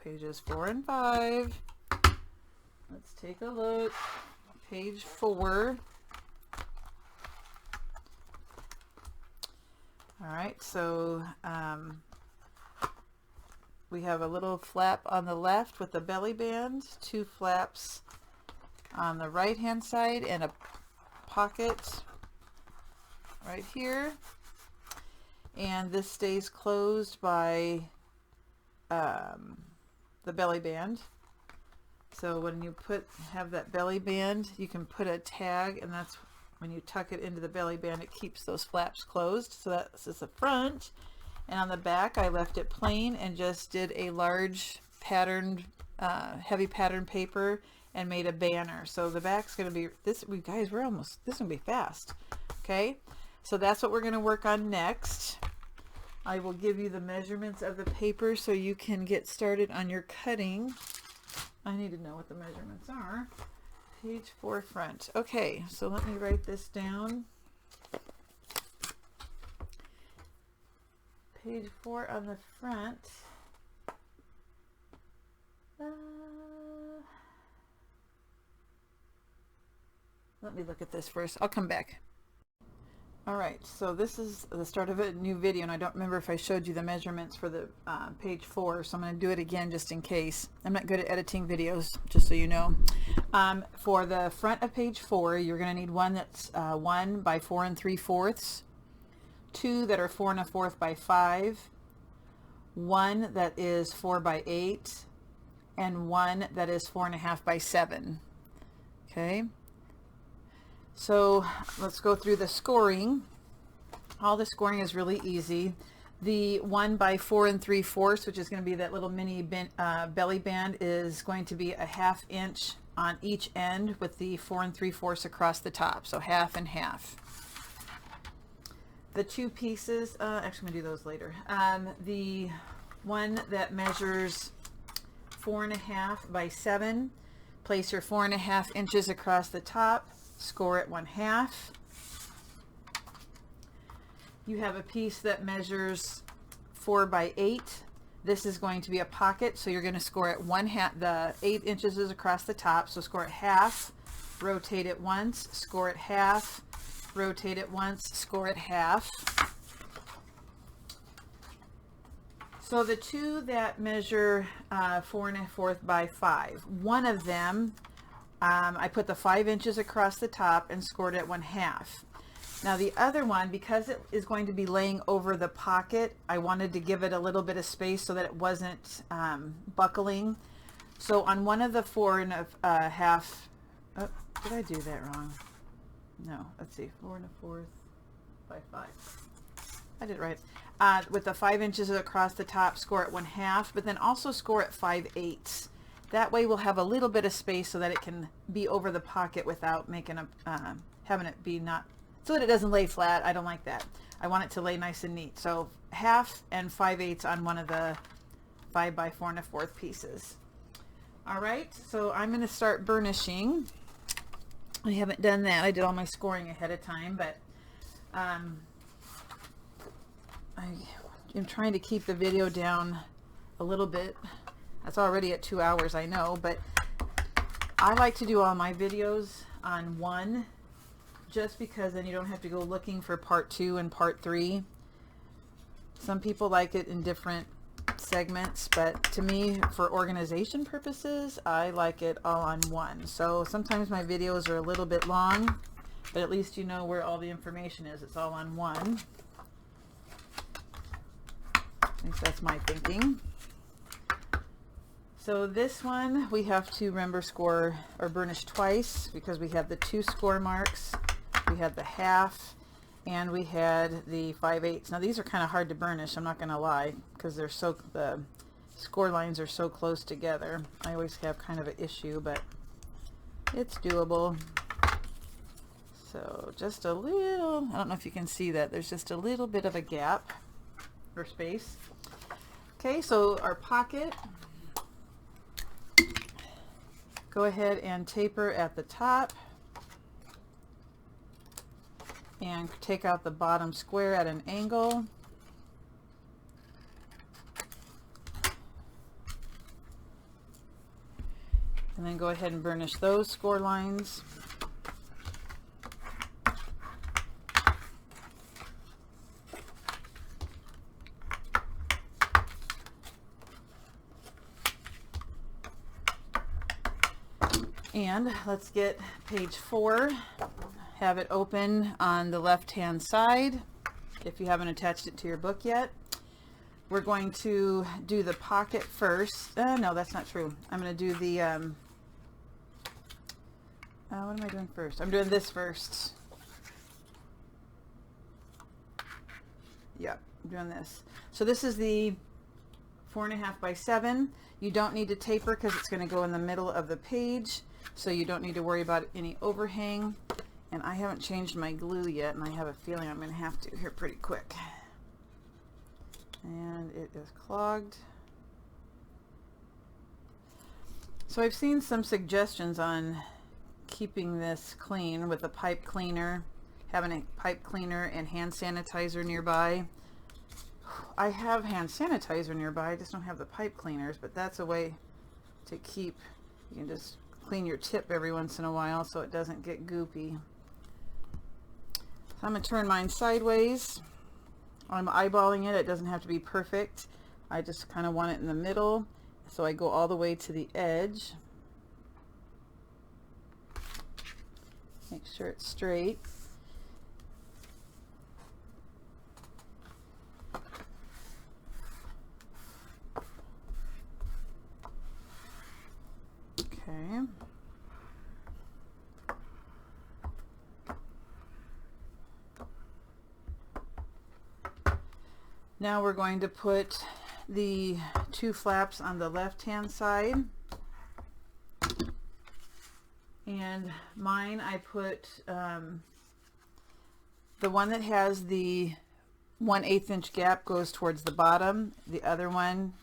pages 4 and 5. Let's take a look. Page 4. All right, so we have a little flap on the left with the belly band, 2 flaps on the right hand side, and a pocket right here. And this stays closed by the belly band. So when you have that belly band, you can put a tag, and that's when you tuck it into the belly band, it keeps those flaps closed. So that's the front. And on the back, I left it plain and just did a large patterned, heavy pattern paper and made a banner. So the back's going to be this. Guys, this is going to be fast. Okay. So that's what we're going to work on next. I will give you the measurements of the paper so you can get started on your cutting. I need to know what the measurements are. Page 4 front. Okay, so let me write this down. Page 4 on the front. Let me look at this first. I'll come back. All right, so this is the start of a new video, and I don't remember if I showed you the measurements for the page 4, so I'm going to do it again just in case. I'm not good at editing videos, just so you know. For the front of page 4, you're going to need one that's 1 by 4 3/4, 2 that are 4 1/4 by 5, 1 that is 4 by 8, and 1 that is 4 1/2 by 7. Okay. So let's go through the scoring. All the scoring is really easy. The 1 by 4 3/4, which is going to be that little mini belly band, is going to be a 1/2 inch on each end with the 4 3/4 across the top. So 1/2 and 1/2. The 2 pieces, actually I'm going to do those later. The one that measures 4 1/2 by 7, place your 4 1/2 inches across the top. Score it 1/2. You have a piece that measures 4 by 8. This is going to be a pocket, so you're going to score it 1/2. The 8 inches is across the top, so score it 1/2. Rotate it once, score it 1/2. Rotate it once, score it 1/2. So the 2 that measure 4 1/4 by 5, one of them I put the 5 inches across the top and scored it 1/2. Now the other one, because it is going to be laying over the pocket, I wanted to give it a little bit of space so that it wasn't buckling. So on one of the 4 1/2, oh, did I do that wrong? No, let's see, 4 1/4 by 5. I did it right. With the 5 inches across the top, score it 1/2, but then also score it 5/8. That way we'll have a little bit of space so that it can be over the pocket without making having it be not, so that it doesn't lay flat. I don't like that. I want it to lay nice and neat. So 1/2 and 5/8 on one of the 5 by 4 1/4 pieces. All right, so I'm going to start burnishing. I haven't done that. I did all my scoring ahead of time, but I am trying to keep the video down a little bit. That's already at 2 hours, I know, but I like to do all my videos on one, just because then you don't have to go looking for part 2 and part 3. Some people like it in different segments, but to me, for organization purposes, I like it all on one. So sometimes my videos are a little bit long, but at least you know where all the information is. It's all on one. At least that's my thinking. So this one we have to remember score or burnish twice, because we have the 2 score marks, we had the 1/2, and we had the 5/8. Now these are kind of hard to burnish, I'm not going to lie, because they're the score lines are so close together. I always have kind of an issue, but it's doable. So just a little, I don't know if you can see that, there's just a little bit of a gap or space. Okay, so our pocket, go ahead and taper at the top and take out the bottom square at an angle. And then go ahead and burnish those score lines. And let's get page 4. Have it open on the left-hand side if you haven't attached it to your book yet. We're going to do the pocket first. No, that's not true. I'm going to do the, what am I doing first? I'm doing this first. Yep, I'm doing this. So this is the 4.5 by 7. You don't need to taper because it's going to go in the middle of the page, so you don't need to worry about any overhang. And I haven't changed my glue yet, and I have a feeling I'm going to have to here pretty quick. And it is clogged. So I've seen some suggestions on keeping this clean with a pipe cleaner, having a pipe cleaner and hand sanitizer nearby. I have hand sanitizer nearby, I just don't have the pipe cleaners, but that's a way to keep, you can just clean your tip every once in a while so it doesn't get goopy. So I'm going to turn mine sideways. I'm eyeballing it. It doesn't have to be perfect. I just kind of want it in the middle. So I go all the way to the edge. Make sure it's straight. Okay. Now we're going to put the 2 flaps on the left-hand side. And mine, I put the one that has the 1/8 inch gap goes towards the bottom. The other one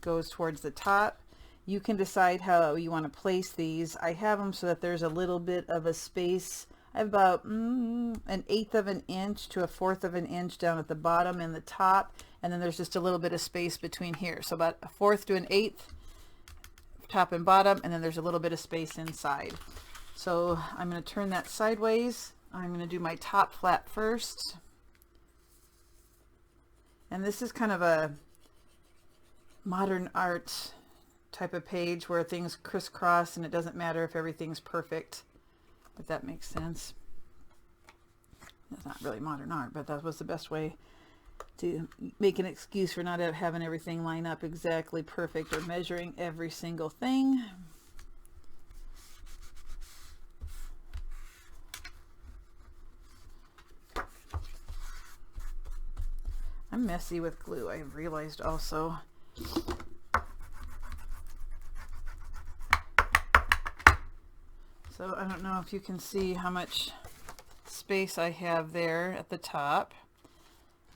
goes towards the top. You can decide how you want to place these. I have them so that there's a little bit of a space. I have about 1/8 of an inch to 1/4 of an inch down at the bottom and the top, and then there's just a little bit of space between here. So about 1/4 to 1/8 top and bottom, and then there's a little bit of space inside. So I'm going to turn that sideways. I'm going to do my top flap first. And this is kind of a modern art type of page where things crisscross and it doesn't matter if everything's perfect, if that makes sense. That's not really modern art, but that was the best way to make an excuse for not having everything line up exactly perfect or measuring every single thing. I'm messy with glue, I realized also. So I don't know if you can see how much space I have there at the top.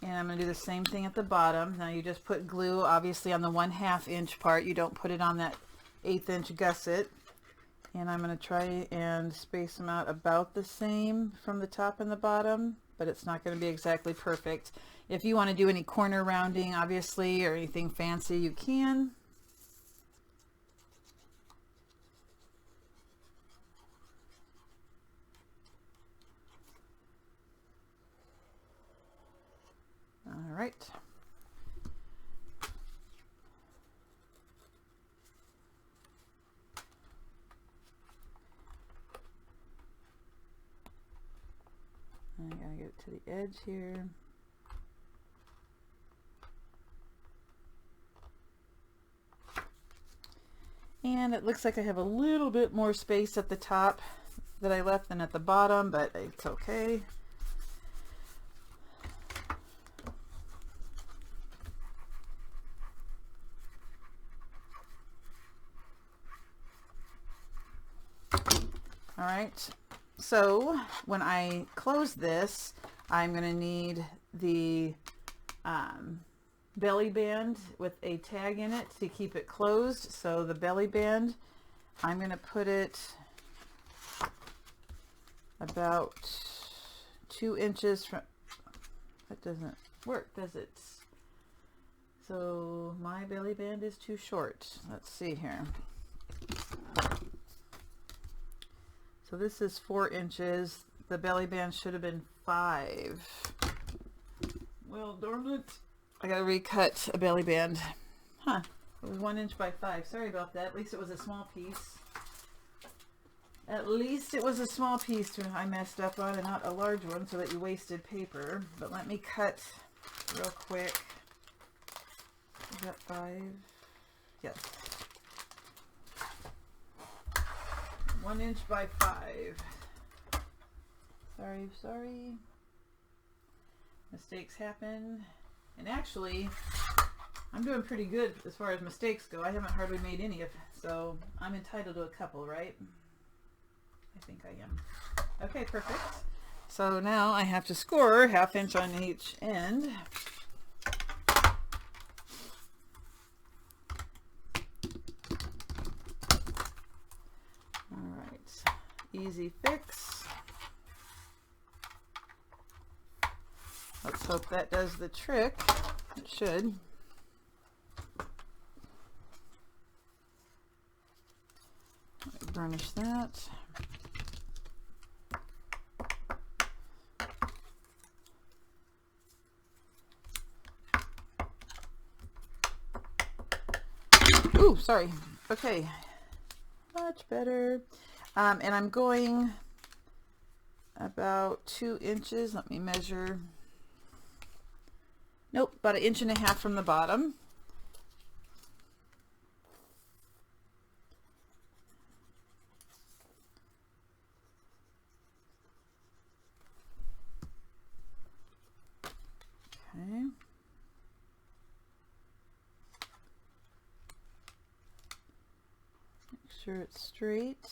And I'm going to do the same thing at the bottom. Now you just put glue obviously on the 1/2 inch part. You don't put it on that 1/8 inch gusset. And I'm going to try and space them out about the same from the top and the bottom, but it's not going to be exactly perfect. If you want to do any corner rounding obviously or anything fancy, you can. All right. I gotta get to the edge here. And it looks like I have a little bit more space at the top that I left than at the bottom, but it's okay. All right, so when I close this, I'm going to need the belly band with a tag in it to keep it closed. So the belly band, I'm going to put it about 2 inches from, that doesn't work, does it? So my belly band is too short. Let's see here. So this is 4 inches. The belly band should have been 5. Well, darn it. I gotta recut a belly band. Huh. It was 1 inch by 5. Sorry about that. At least it was a small piece. At least it was a small piece I messed up on and not a large one so that you wasted paper. But let me cut real quick. Is that 5? Yes. 1 inch by 5. Sorry. Mistakes happen. And actually, I'm doing pretty good as far as mistakes go. I haven't hardly made any of, so I'm entitled to a couple, right? I think I am. Okay, perfect. So now I have to score 1/2 inch on each end. All right, easy fix. Let's hope that does the trick. It should. Burnish that. Ooh, sorry. Okay, much better. And I'm going about 2 inches. Let me measure. Nope, about 1.5 inches from the bottom. Okay. Make sure it's straight.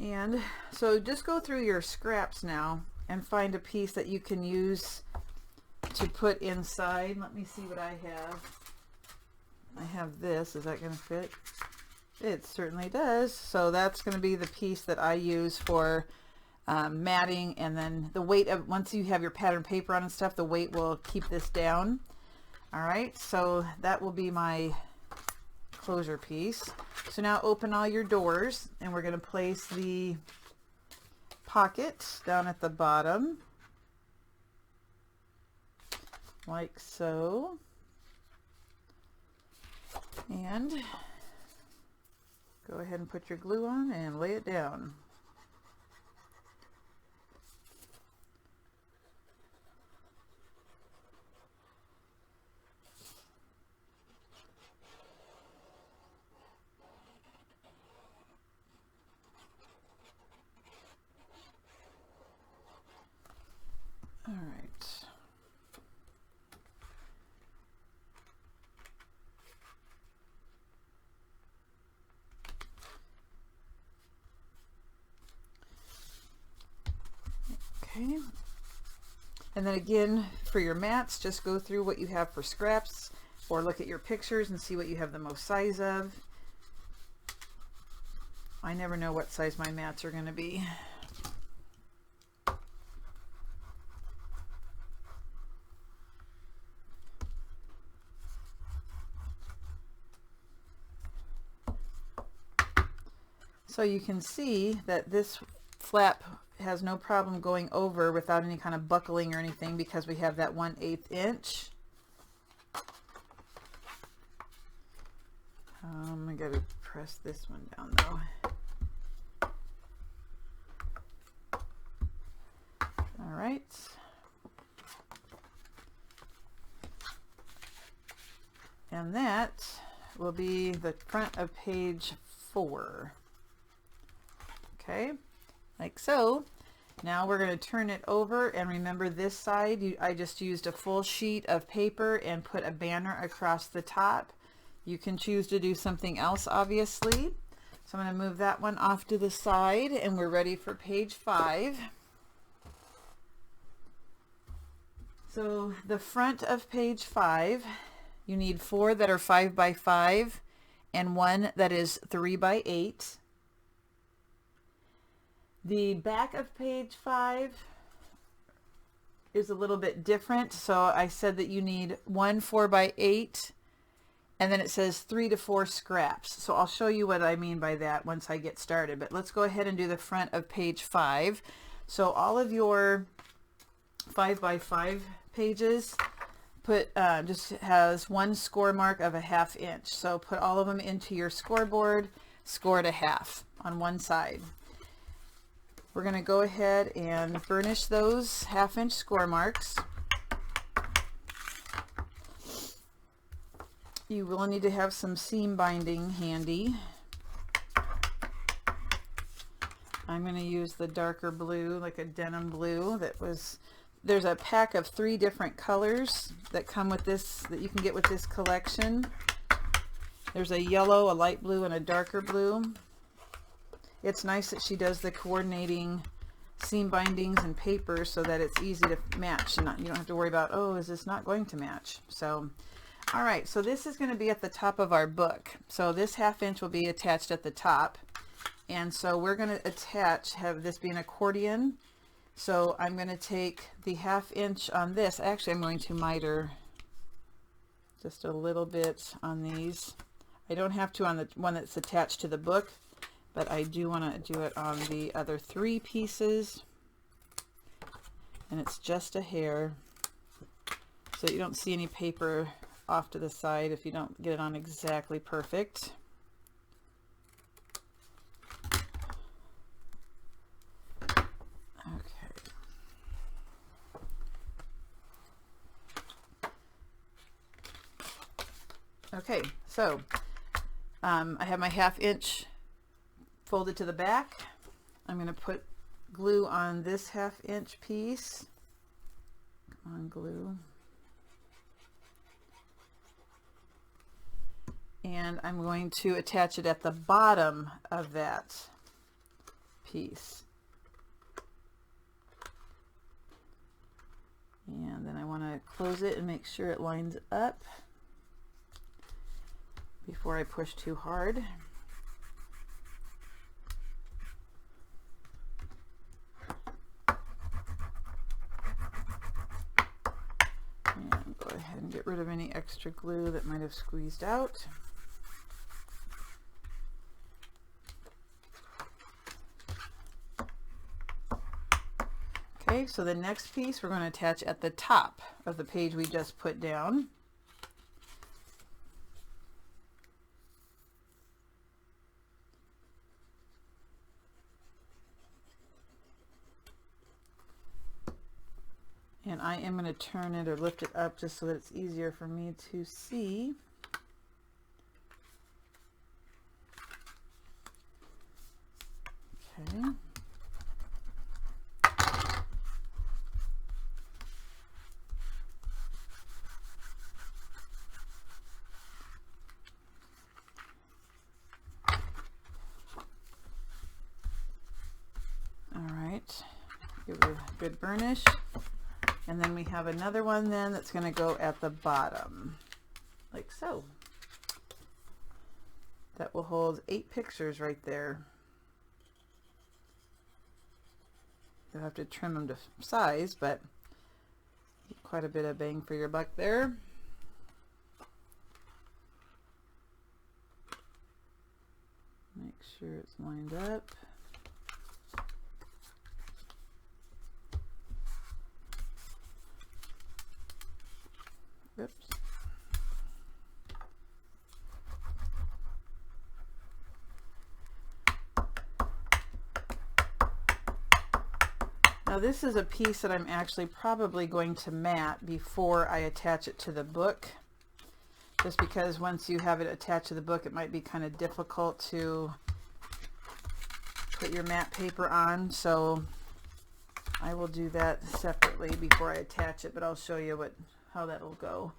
And so just go through your scraps now and find a piece that you can use to put inside. Let me see what I have. I have this. Is that going to fit? It certainly does. So that's going to be the piece that I use for matting, and then the weight of, once you have your pattern paper on and stuff, the weight will keep this down. All right, so that will be my closure piece. So now open all your doors, and we're going to place the pocket down at the bottom like so, and go ahead and put your glue on and lay it down. All right. Okay. And then again, for your mats, just go through what you have for scraps, or look at your pictures and see what you have the most size of. I never know what size my mats are going to be. So you can see that this flap has no problem going over without any kind of buckling or anything, because we have that 1/8 inch. I gotta press this one down though. All right. And that will be the front of page 4. Okay, like so. Now we're going to turn it over, and remember this side, I just used a full sheet of paper and put a banner across the top. You can choose to do something else, obviously. So I'm going to move that one off to the side, and we're ready for page 5. So the front of page 5, you need 4 that are 5 by 5 and 1 that is 3 by 8. The back of page 5, is a little bit different. So I said that you need 1 4x8, and then it says 3 to 4 scraps. So I'll show you what I mean by that once I get started. But let's go ahead and do the front of page 5. So all of your 5x5 pages just has 1 score mark of a 1/2 inch. So put all of them into your scoreboard, score it a 1/2 on one side. We're going to go ahead and burnish those 1/2 inch score marks. You will need to have some seam binding handy. I'm going to use the darker blue, like a denim blue there's a pack of 3 different colors that come with this, that you can get with this collection. There's a yellow, a light blue, and a darker blue. It's nice that she does the coordinating seam bindings and paper so that it's easy to match, and you don't have to worry about, oh, is this not going to match? So, all right, so this is going to be at the top of our book. So this 1/2 inch will be attached at the top. And so we're going to have this be an accordion. So I'm going to take the 1/2 inch on this. Actually, I'm going to miter just a little bit on these. I don't have to on the one that's attached to the book, but I do want to do it on the other 3 pieces. And it's just a hair, so you don't see any paper off to the side if you don't get it on exactly perfect. Okay, so I have my 1/2 inch folded to the back. I'm going to put glue on this 1/2 inch piece. Come on, glue. And I'm going to attach it at the bottom of that piece. And then I want to close it and make sure it lines up before I push too hard. And go ahead and get rid of any extra glue that might have squeezed out. Okay, so the next piece we're going to attach at the top of the page we just put down. And I am going to turn it or lift it up just so that it's easier for me to see. Okay. All right. Give it a good burnish. And then we have another one then that's going to go at the bottom, like so. That will hold 8 pictures right there. You'll have to trim them to size, but quite a bit of bang for your buck there. Make sure it's lined up. Oops. Now this is a piece that I'm actually probably going to mat before I attach it to the book, just because once you have it attached to the book it might be kind of difficult to put your matte paper on, so I will do that separately before I attach it, but I'll show you how that'll go.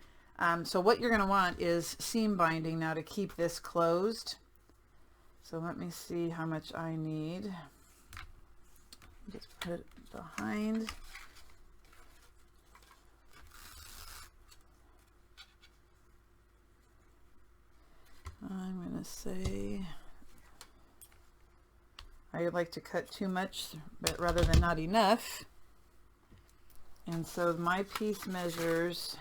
So what you're going to want is seam binding now to keep this closed. So let me see how much I need. Just put it behind. I'm going to say I would like to cut too much, but rather than not enough. And so my piece measures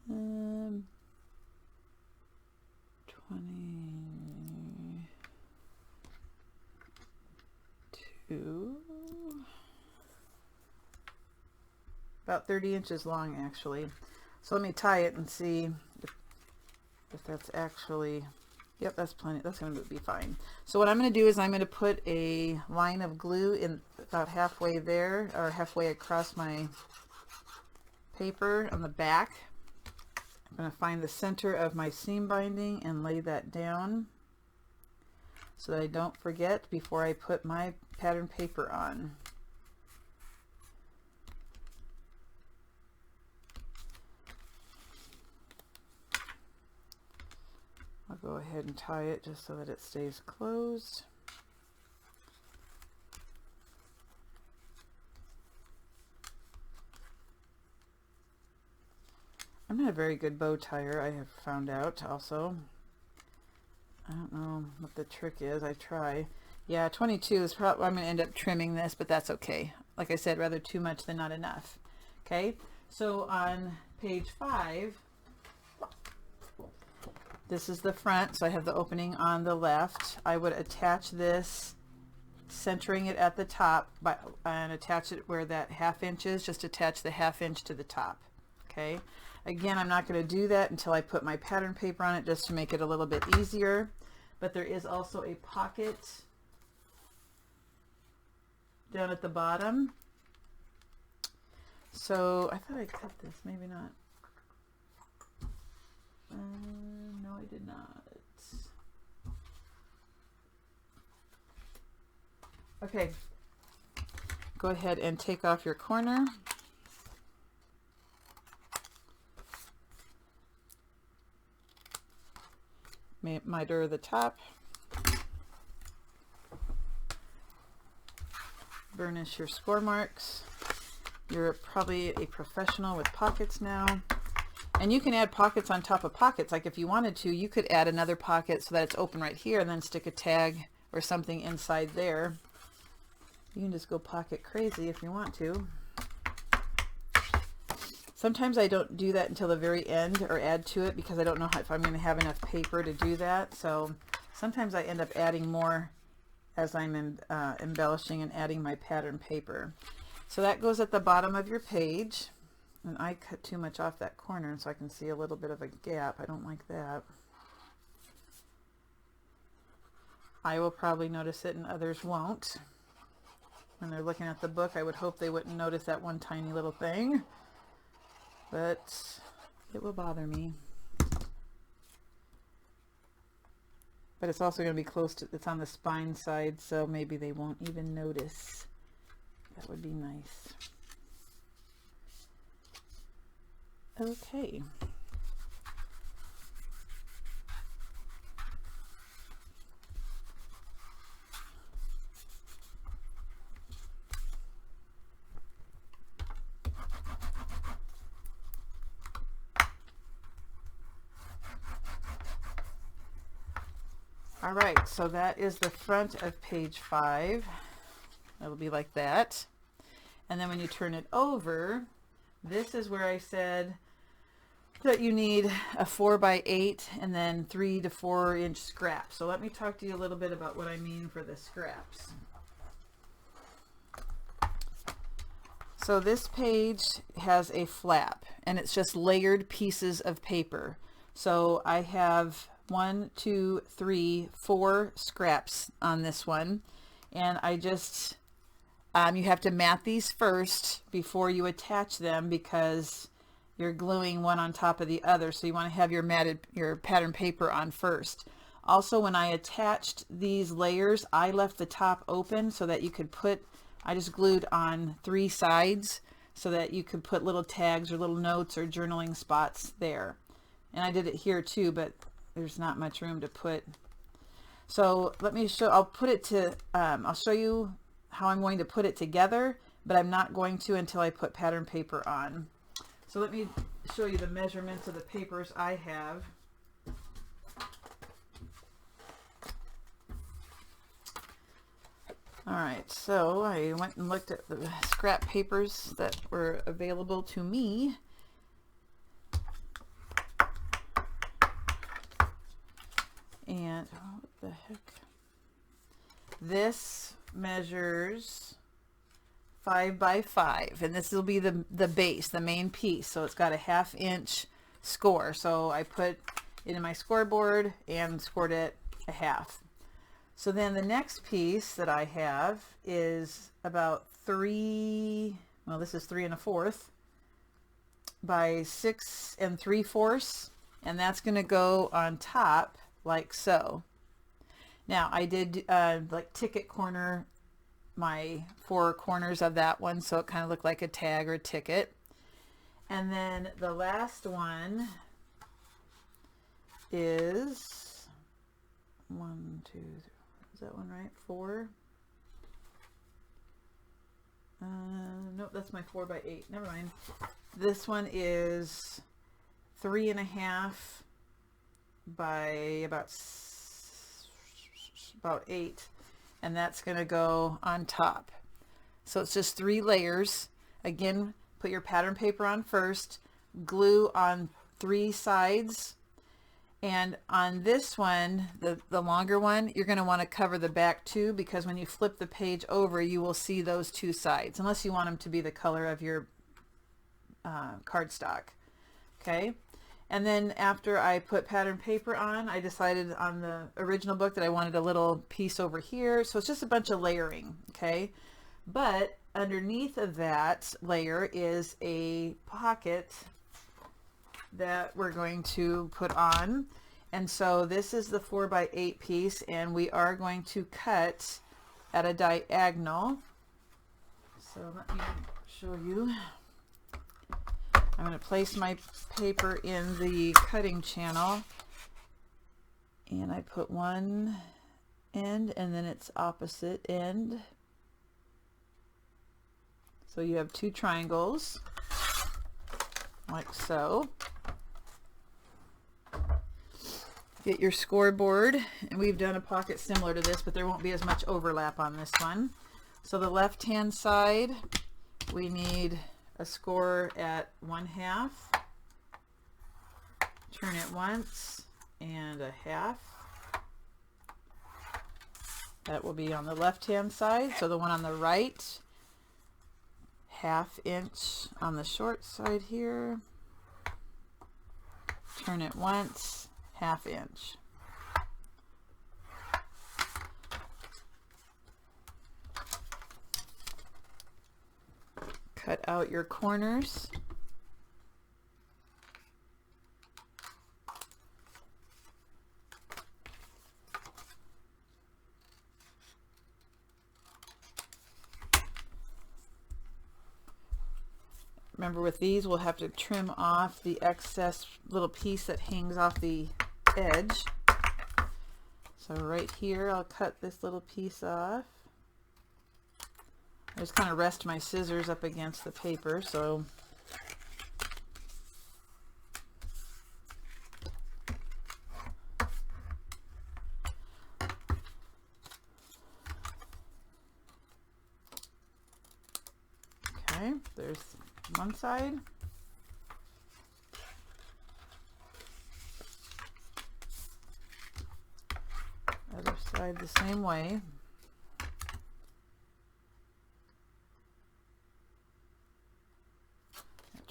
22, about 30 inches long actually. So let me tie it and see if that's actually, yep, that's plenty. That's going to be fine. So what I'm going to do is I'm going to put a line of glue in about halfway there, or halfway across my paper on the back. I'm going to find the center of my seam binding and lay that down so that I don't forget before I put my pattern paper on. I'll go ahead and tie it just so that it stays closed. I'm not a very good bow tire, I have found out also. I don't know what the trick is. I try. Yeah, 22 is probably, I'm going to end up trimming this, but that's okay. Like I said, rather too much than not enough. Okay, so on page 5, this is the front, so I have the opening on the left. I would attach this, centering it at the top, and attach it where that 1/2 inch is. Just attach the 1/2 inch to the top. Okay. Again, I'm not going to do that until I put my pattern paper on it, just to make it a little bit easier. But there is also a pocket down at the bottom. So I thought I cut this, maybe not. No, I did not. Okay, go ahead and take off your corner. Miter the top. Burnish your score marks. You're probably a professional with pockets now. And you can add pockets on top of pockets. Like if you wanted to, you could add another pocket so that it's open right here and then stick a tag or something inside there. You can just go pocket crazy if you want to. Sometimes I don't do that until the very end or add to it because I don't know if I'm going to have enough paper to do that. So sometimes I end up adding more as I'm embellishing and adding my pattern paper. So that goes at the bottom of your page. And I cut too much off that corner so I can see a little bit of a gap. I don't like that. I will probably notice it and others won't. When they're looking at the book, I would hope they wouldn't notice that one tiny little thing. But it will bother me. But it's also going to be close to, it's on the spine side, so maybe they won't even notice. That would be nice. Okay. All right, so that is the front of page 5. It'll be like that. And then when you turn it over, this is where I said that you need a 4x8 and then 3 to 4 inch scraps. So let me talk to you a little bit about what I mean for the scraps. So this page has a flap and it's just layered pieces of paper. So I have 1, 2, 3, 4 scraps on this one, and I just you have to mat these first before you attach them because you're gluing one on top of the other, so you want to have your pattern paper on first. Also, when I attached these layers, I left the top open so that you could put, I just glued on 3 sides so that you could put little tags or little notes or journaling spots there. And I did it here too, but there's not much room to put. So let me show, I'll put it to, I'll show you how I'm going to put it together, but I'm not going to until I put pattern paper on. So let me show you the measurements of the papers I have. All right, so I went and looked at the scrap papers that were available to me. And oh, what the heck? This measures 5 by 5, and this will be the base, the main piece. So it's got a 1/2 inch score. So I put it in my scoreboard and scored it a 1/2. So then the next piece that I have is about 3, well, this is 3 1/4 by 6 3/4, and that's going to go on top like so. Now I did like ticket corner my 4 corners of that one, so it kind of looked like a tag or a ticket. And then the last one is 1, 2, 3. Is that one right? 4. Nope, that's my 4 by 8. Never mind. This one is 3 1/2 by about 8, and that's going to go on top. So it's just 3 layers. Again, put your pattern paper on first, glue on 3 sides, and on this one, the longer one, you're going to want to cover the back too, because when you flip the page over, you will see those 2 sides, unless you want them to be the color of your cardstock. Okay. And then after I put pattern paper on, I decided on the original book that I wanted a little piece over here. So it's just a bunch of layering. Okay. But underneath of that layer is a pocket that we're going to put on. And so this is the 4 by 8 piece, and we are going to cut at a diagonal. So let me show you. I'm going to place my paper in the cutting channel, and I put one end and then its opposite end. So you have 2 triangles like so. Get your scoreboard, and we've done a pocket similar to this, but there won't be as much overlap on this one. So the left hand side, we need a score at 1/2, turn it once and a 1/2. That will be on the left hand side. So the one on the right, 1/2 inch on the short side here, turn it once, 1/2 inch. Cut out your corners. Remember, with these we'll have to trim off the excess little piece that hangs off the edge. So right here I'll cut this little piece off. I just kind of rest my scissors up against the paper, so okay, there's one side. Other side the same way.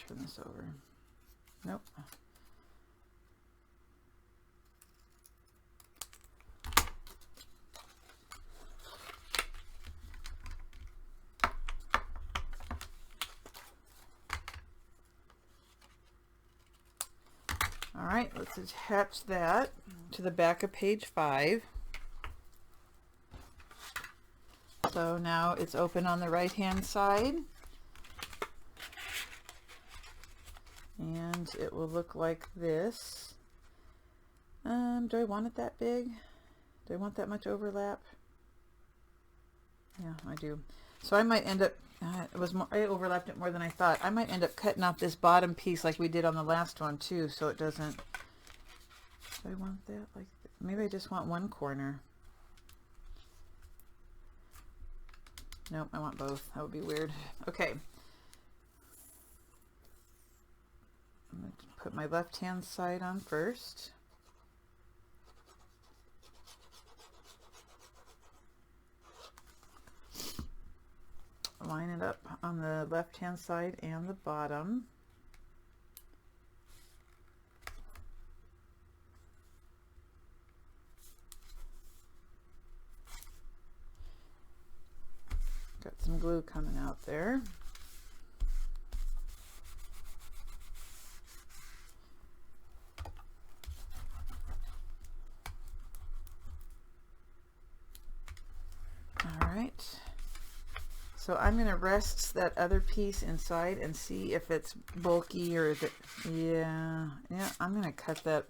Turn this over. Nope. All right, let's attach that to the back of page 5. So now it's open on the right hand side. And it will look like this. Do I want it that big? Do I want that much overlap? Yeah, I do. So I might end up, I overlapped it more than I thought. I might end up cutting off this bottom piece like we did on the last one too, so it doesn't, do I want that like, maybe I just want one corner. Nope, I want both. That would be weird. Okay. I'm going to put my left-hand side on first. Line it up on the left-hand side and the bottom. Got some glue coming out there. All right. So I'm going to rest that other piece inside and see if it's bulky or if it, yeah, I'm going to cut that.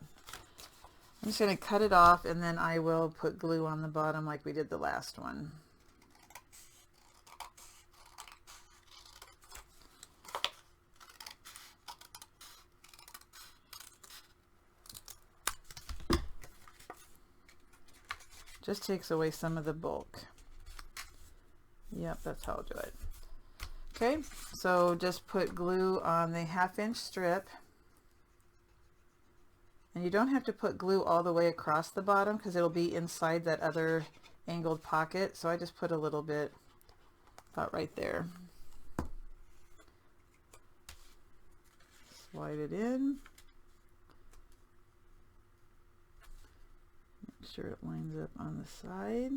I'm just going to cut it off and then I will put glue on the bottom like we did the last one. Just takes away some of the bulk. Yep, that's how I'll do it. Okay, so just put glue on the 1/2 inch strip. And you don't have to put glue all the way across the bottom because it'll be inside that other angled pocket. So I just put a little bit about right there. Slide it in. Make sure it lines up on the side.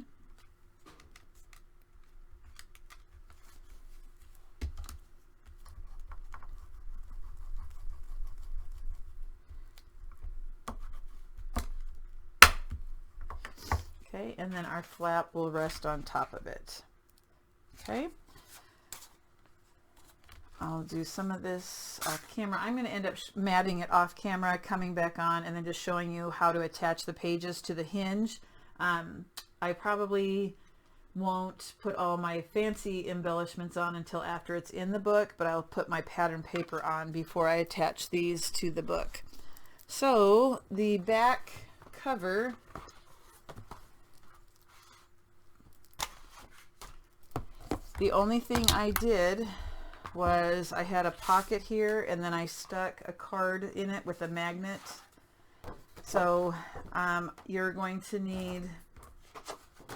Okay, and then our flap will rest on top of it. Okay, I'll do some of this off camera. I'm going to end up matting it off camera, coming back on, and then just showing you how to attach the pages to the hinge. I probably won't put all my fancy embellishments on until after it's in the book, but I'll put my pattern paper on before I attach these to the book. So the back cover, the only thing I did was I had a pocket here and then I stuck a card in it with a magnet. So you're going to need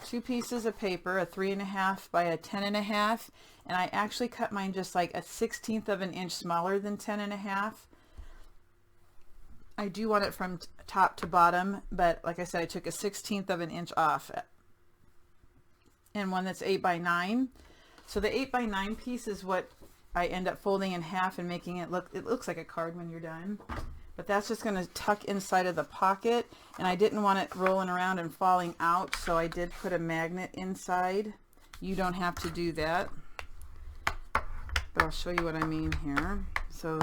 2 pieces of paper, a 3.5 by a 10.5, and I actually cut mine just like a 1/16 of an inch smaller than 10.5. I do want it from top to bottom, but like I said, I took a 1/16 of an inch off, and one that's 8 by 9. So the 8 by 9 piece is what I end up folding in half and making it looks like a card when you're done. But that's just going to tuck inside of the pocket, and I didn't want it rolling around and falling out, so I did put a magnet inside. You don't have to do that, but I'll show you what I mean here. So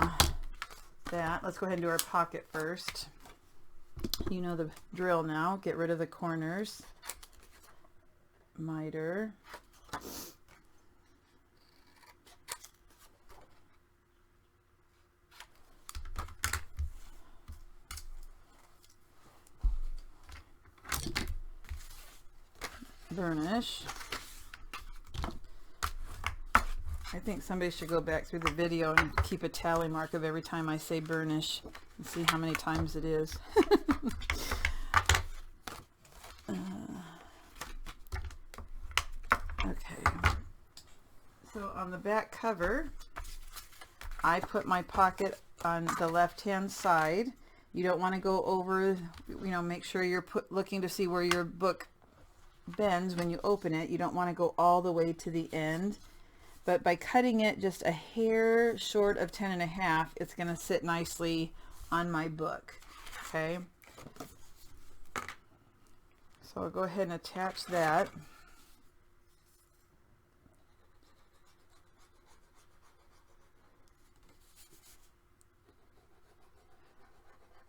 that, let's go ahead and do our pocket first. You know the drill now. Get rid of the corners. Miter. Burnish. I think somebody should go back through the video and keep a tally mark of every time I say burnish and see how many times it is. Okay. So on the back cover, I put my pocket on the left-hand side. You don't want to go over, you know, make sure you're looking to see where your book bends when you open it. You don't want to go all the way to the end, but by cutting it just a hair short of 10.5, it's going to sit nicely on my book. Okay, so I'll go ahead and attach that.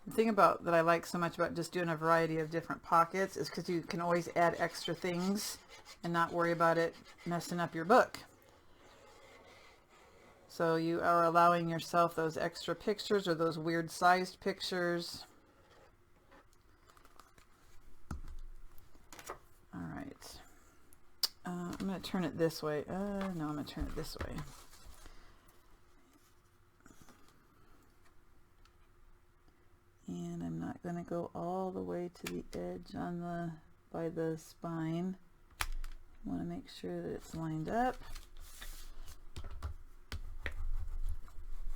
The thing about that I like so much about just doing a variety of different pockets is because you can always add extra things and not worry about it messing up your book. So you are allowing yourself those extra pictures or those weird sized pictures. All right. I'm going going to turn it this way. No, I'm going to turn it this way. And I'm not going to go all the way to the edge on the by the spine. I want to make sure that it's lined up.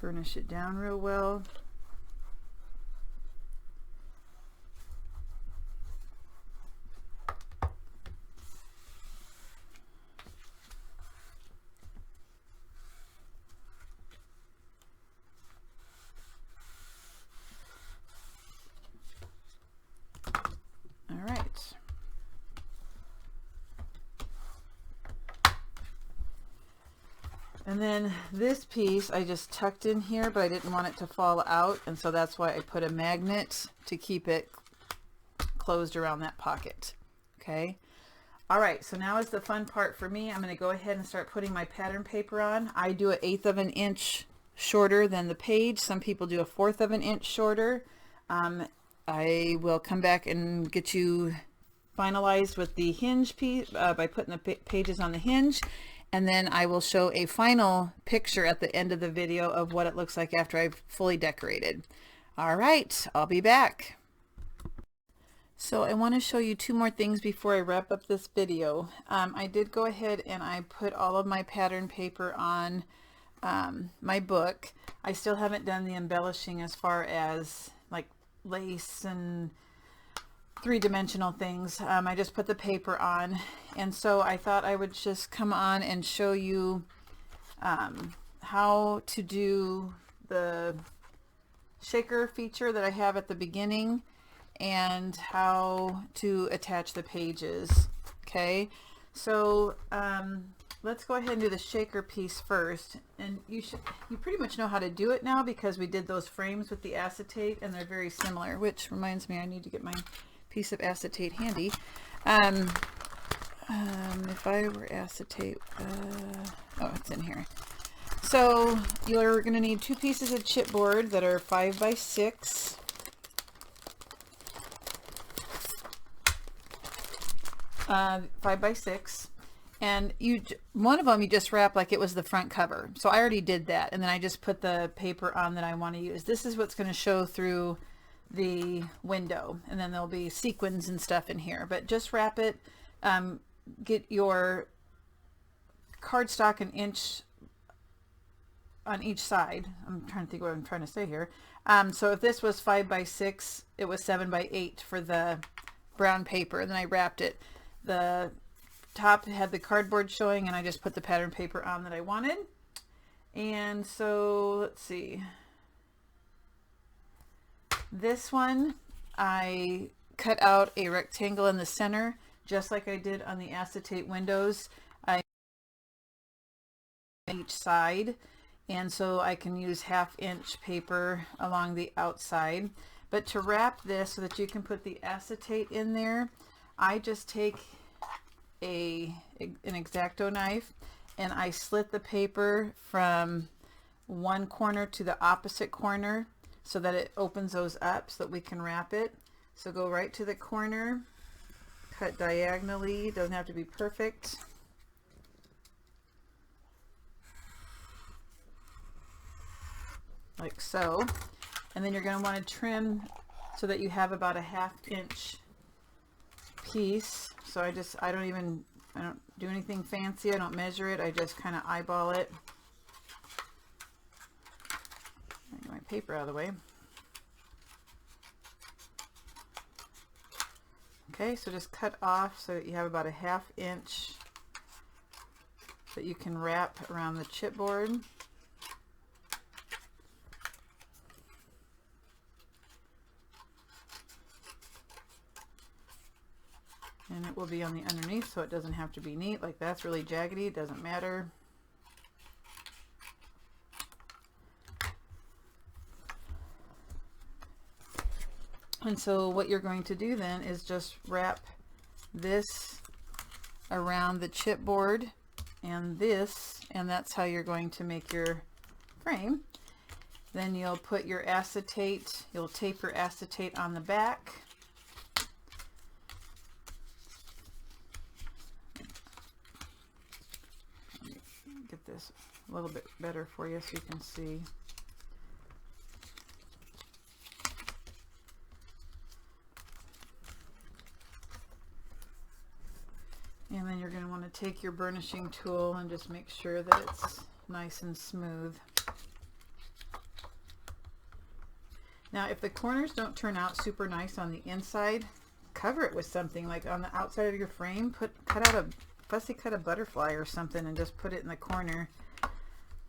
Burnish it down real well. And then this piece I just tucked in here, but I didn't want it to fall out, and so that's why I put a magnet to keep it closed around that pocket. Okay. All right, so now is the fun part for me. I'm going to go ahead and start putting my pattern paper on. I do 1/8 of an inch shorter than the page. Some people do 1/4 of an inch shorter. I will come back and get you finalized with the hinge piece by putting the pages on the hinge. And then I will show a final picture at the end of the video of what it looks like after I've fully decorated. All right, I'll be back. So I want to show you 2 more things before I wrap up this video. I did go ahead and I put all of my pattern paper on my book. I still haven't done the embellishing as far as like lace and 3-dimensional things. I just put the paper on, and so I thought I would just come on and show you how to do the shaker feature that I have at the beginning and how to attach the pages. Okay, so let's go ahead and do the shaker piece first, and you pretty much know how to do it now because we did those frames with the acetate and they're very similar, which reminds me I need to get my piece of acetate handy. If I were acetate, oh, it's in here. So you're going to need 2 pieces of chipboard that are 5 by 6. Five by 6, and one of them you just wrap like it was the front cover. So I already did that, and then I just put the paper on that I want to use. This is what's going to show through the window, and then there'll be sequins and stuff in here, but just wrap it. Get your cardstock 1 inch on each side. I'm trying to think what I'm trying to say here. So if this was 5 by 6, it was 7 by 8 for the brown paper, and then I wrapped it. The top had the cardboard showing, and I just put the pattern paper on that I wanted. And so let's see. This one, I cut out a rectangle in the center, just like I did on the acetate windows. I each side, and so I can use 1/2 inch paper along the outside. But to wrap this so that you can put the acetate in there, I just take an X-Acto knife and I slit the paper from one corner to the opposite corner so that it opens those up so that we can wrap it. So go right to the corner, cut diagonally, doesn't have to be perfect. Like so. And then you're going to want to trim so that you have about a 1/2 inch piece. So I don't do anything fancy. I don't measure it. I just kind of eyeball it. Get my paper out of the way. Okay, so just cut off so that you have about a 1/2 inch that you can wrap around the chipboard. And it will be on the underneath, so it doesn't have to be neat. Like that's really jaggedy, it doesn't matter. And so what you're going to do then is just wrap this around the chipboard and this, and that's how you're going to make your frame. Then you'll put your acetate, you'll tape your acetate on the back. this a little bit better for you so you can see. And then you're going to want to take your burnishing tool and just make sure that it's nice and smooth. Now, if the corners don't turn out super nice on the inside, cover it with something like on the outside of your frame. Fussy cut a butterfly or something and just put it in the corner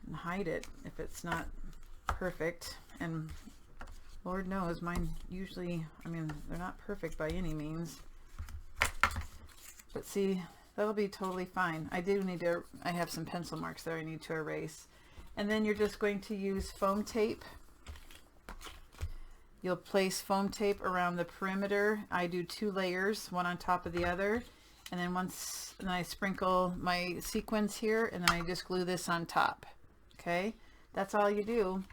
and hide it if it's not perfect. And Lord knows mine usually, I mean, they're not perfect by any means. But see, that'll be totally fine. I have some pencil marks there I need to erase. And then you're just going to use foam tape. You'll place foam tape around the perimeter. I do 2 layers, one on top of the other. And then I sprinkle my sequins here, and then I just glue this on top. Okay, that's all you do.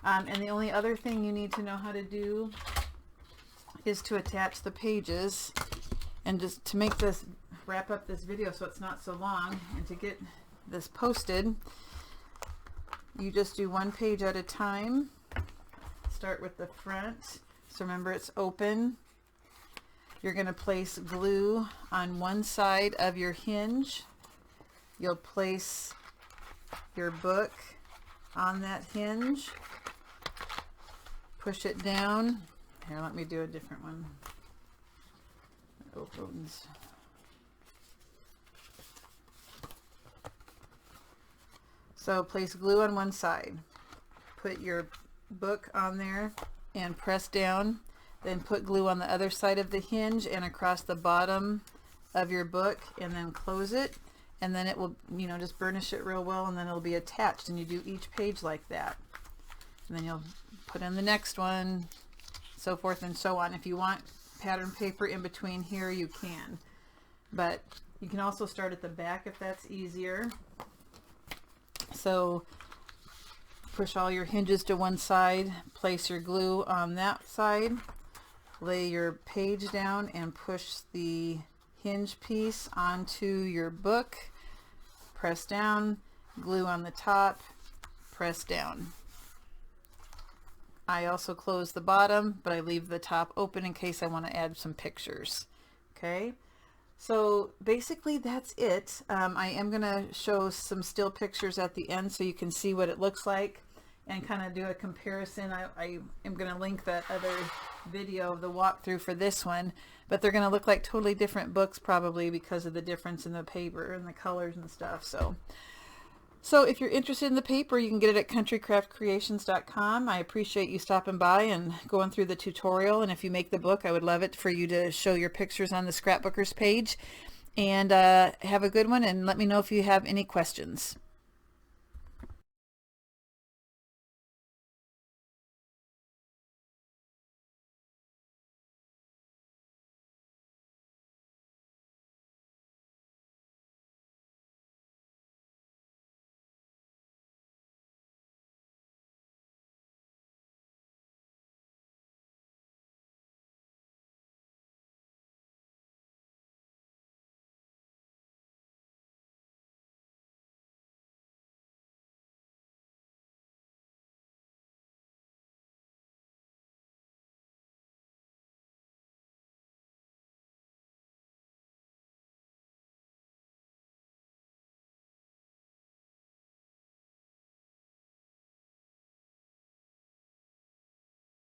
And the only other thing you need to know how to do is to attach the pages. And just to make this, wrap up this video so it's not so long, and to get this posted, you just do 1 page at a time. Start with the front. So remember, it's open. You're going to place glue on one side of your hinge. You'll place your book on that hinge. Push it down. Here, let me do a different one. It opens. So place glue on one side. Put your book on there and press down. Then put glue on the other side of the hinge and across the bottom of your book, and then close it, and then it will, you know, just burnish it real well, and then it'll be attached. And you do each page like that, and then you'll put in the next one, so forth and so on. If you want pattern paper in between here, you can, but you can also start at the back if that's easier. So push all your hinges to one side, place your glue on that side, lay your page down and push the hinge piece onto your book, press down, glue on the top, press down. I also close the bottom, but I leave the top open in case I want to add some pictures. Okay, so basically that's it. I am going to show some still pictures at the end so you can see what it looks like and kind of do a comparison. I am going to link that other video of the walkthrough for this one, but they're going to look like totally different books probably because of the difference in the paper and the colors and stuff. So if you're interested in the paper, you can get it at countrycraftcreations.com. I appreciate you stopping by and going through the tutorial, and if you make the book, I would love it for you to show your pictures on the scrapbookers page. And have a good one, and let me know if you have any questions.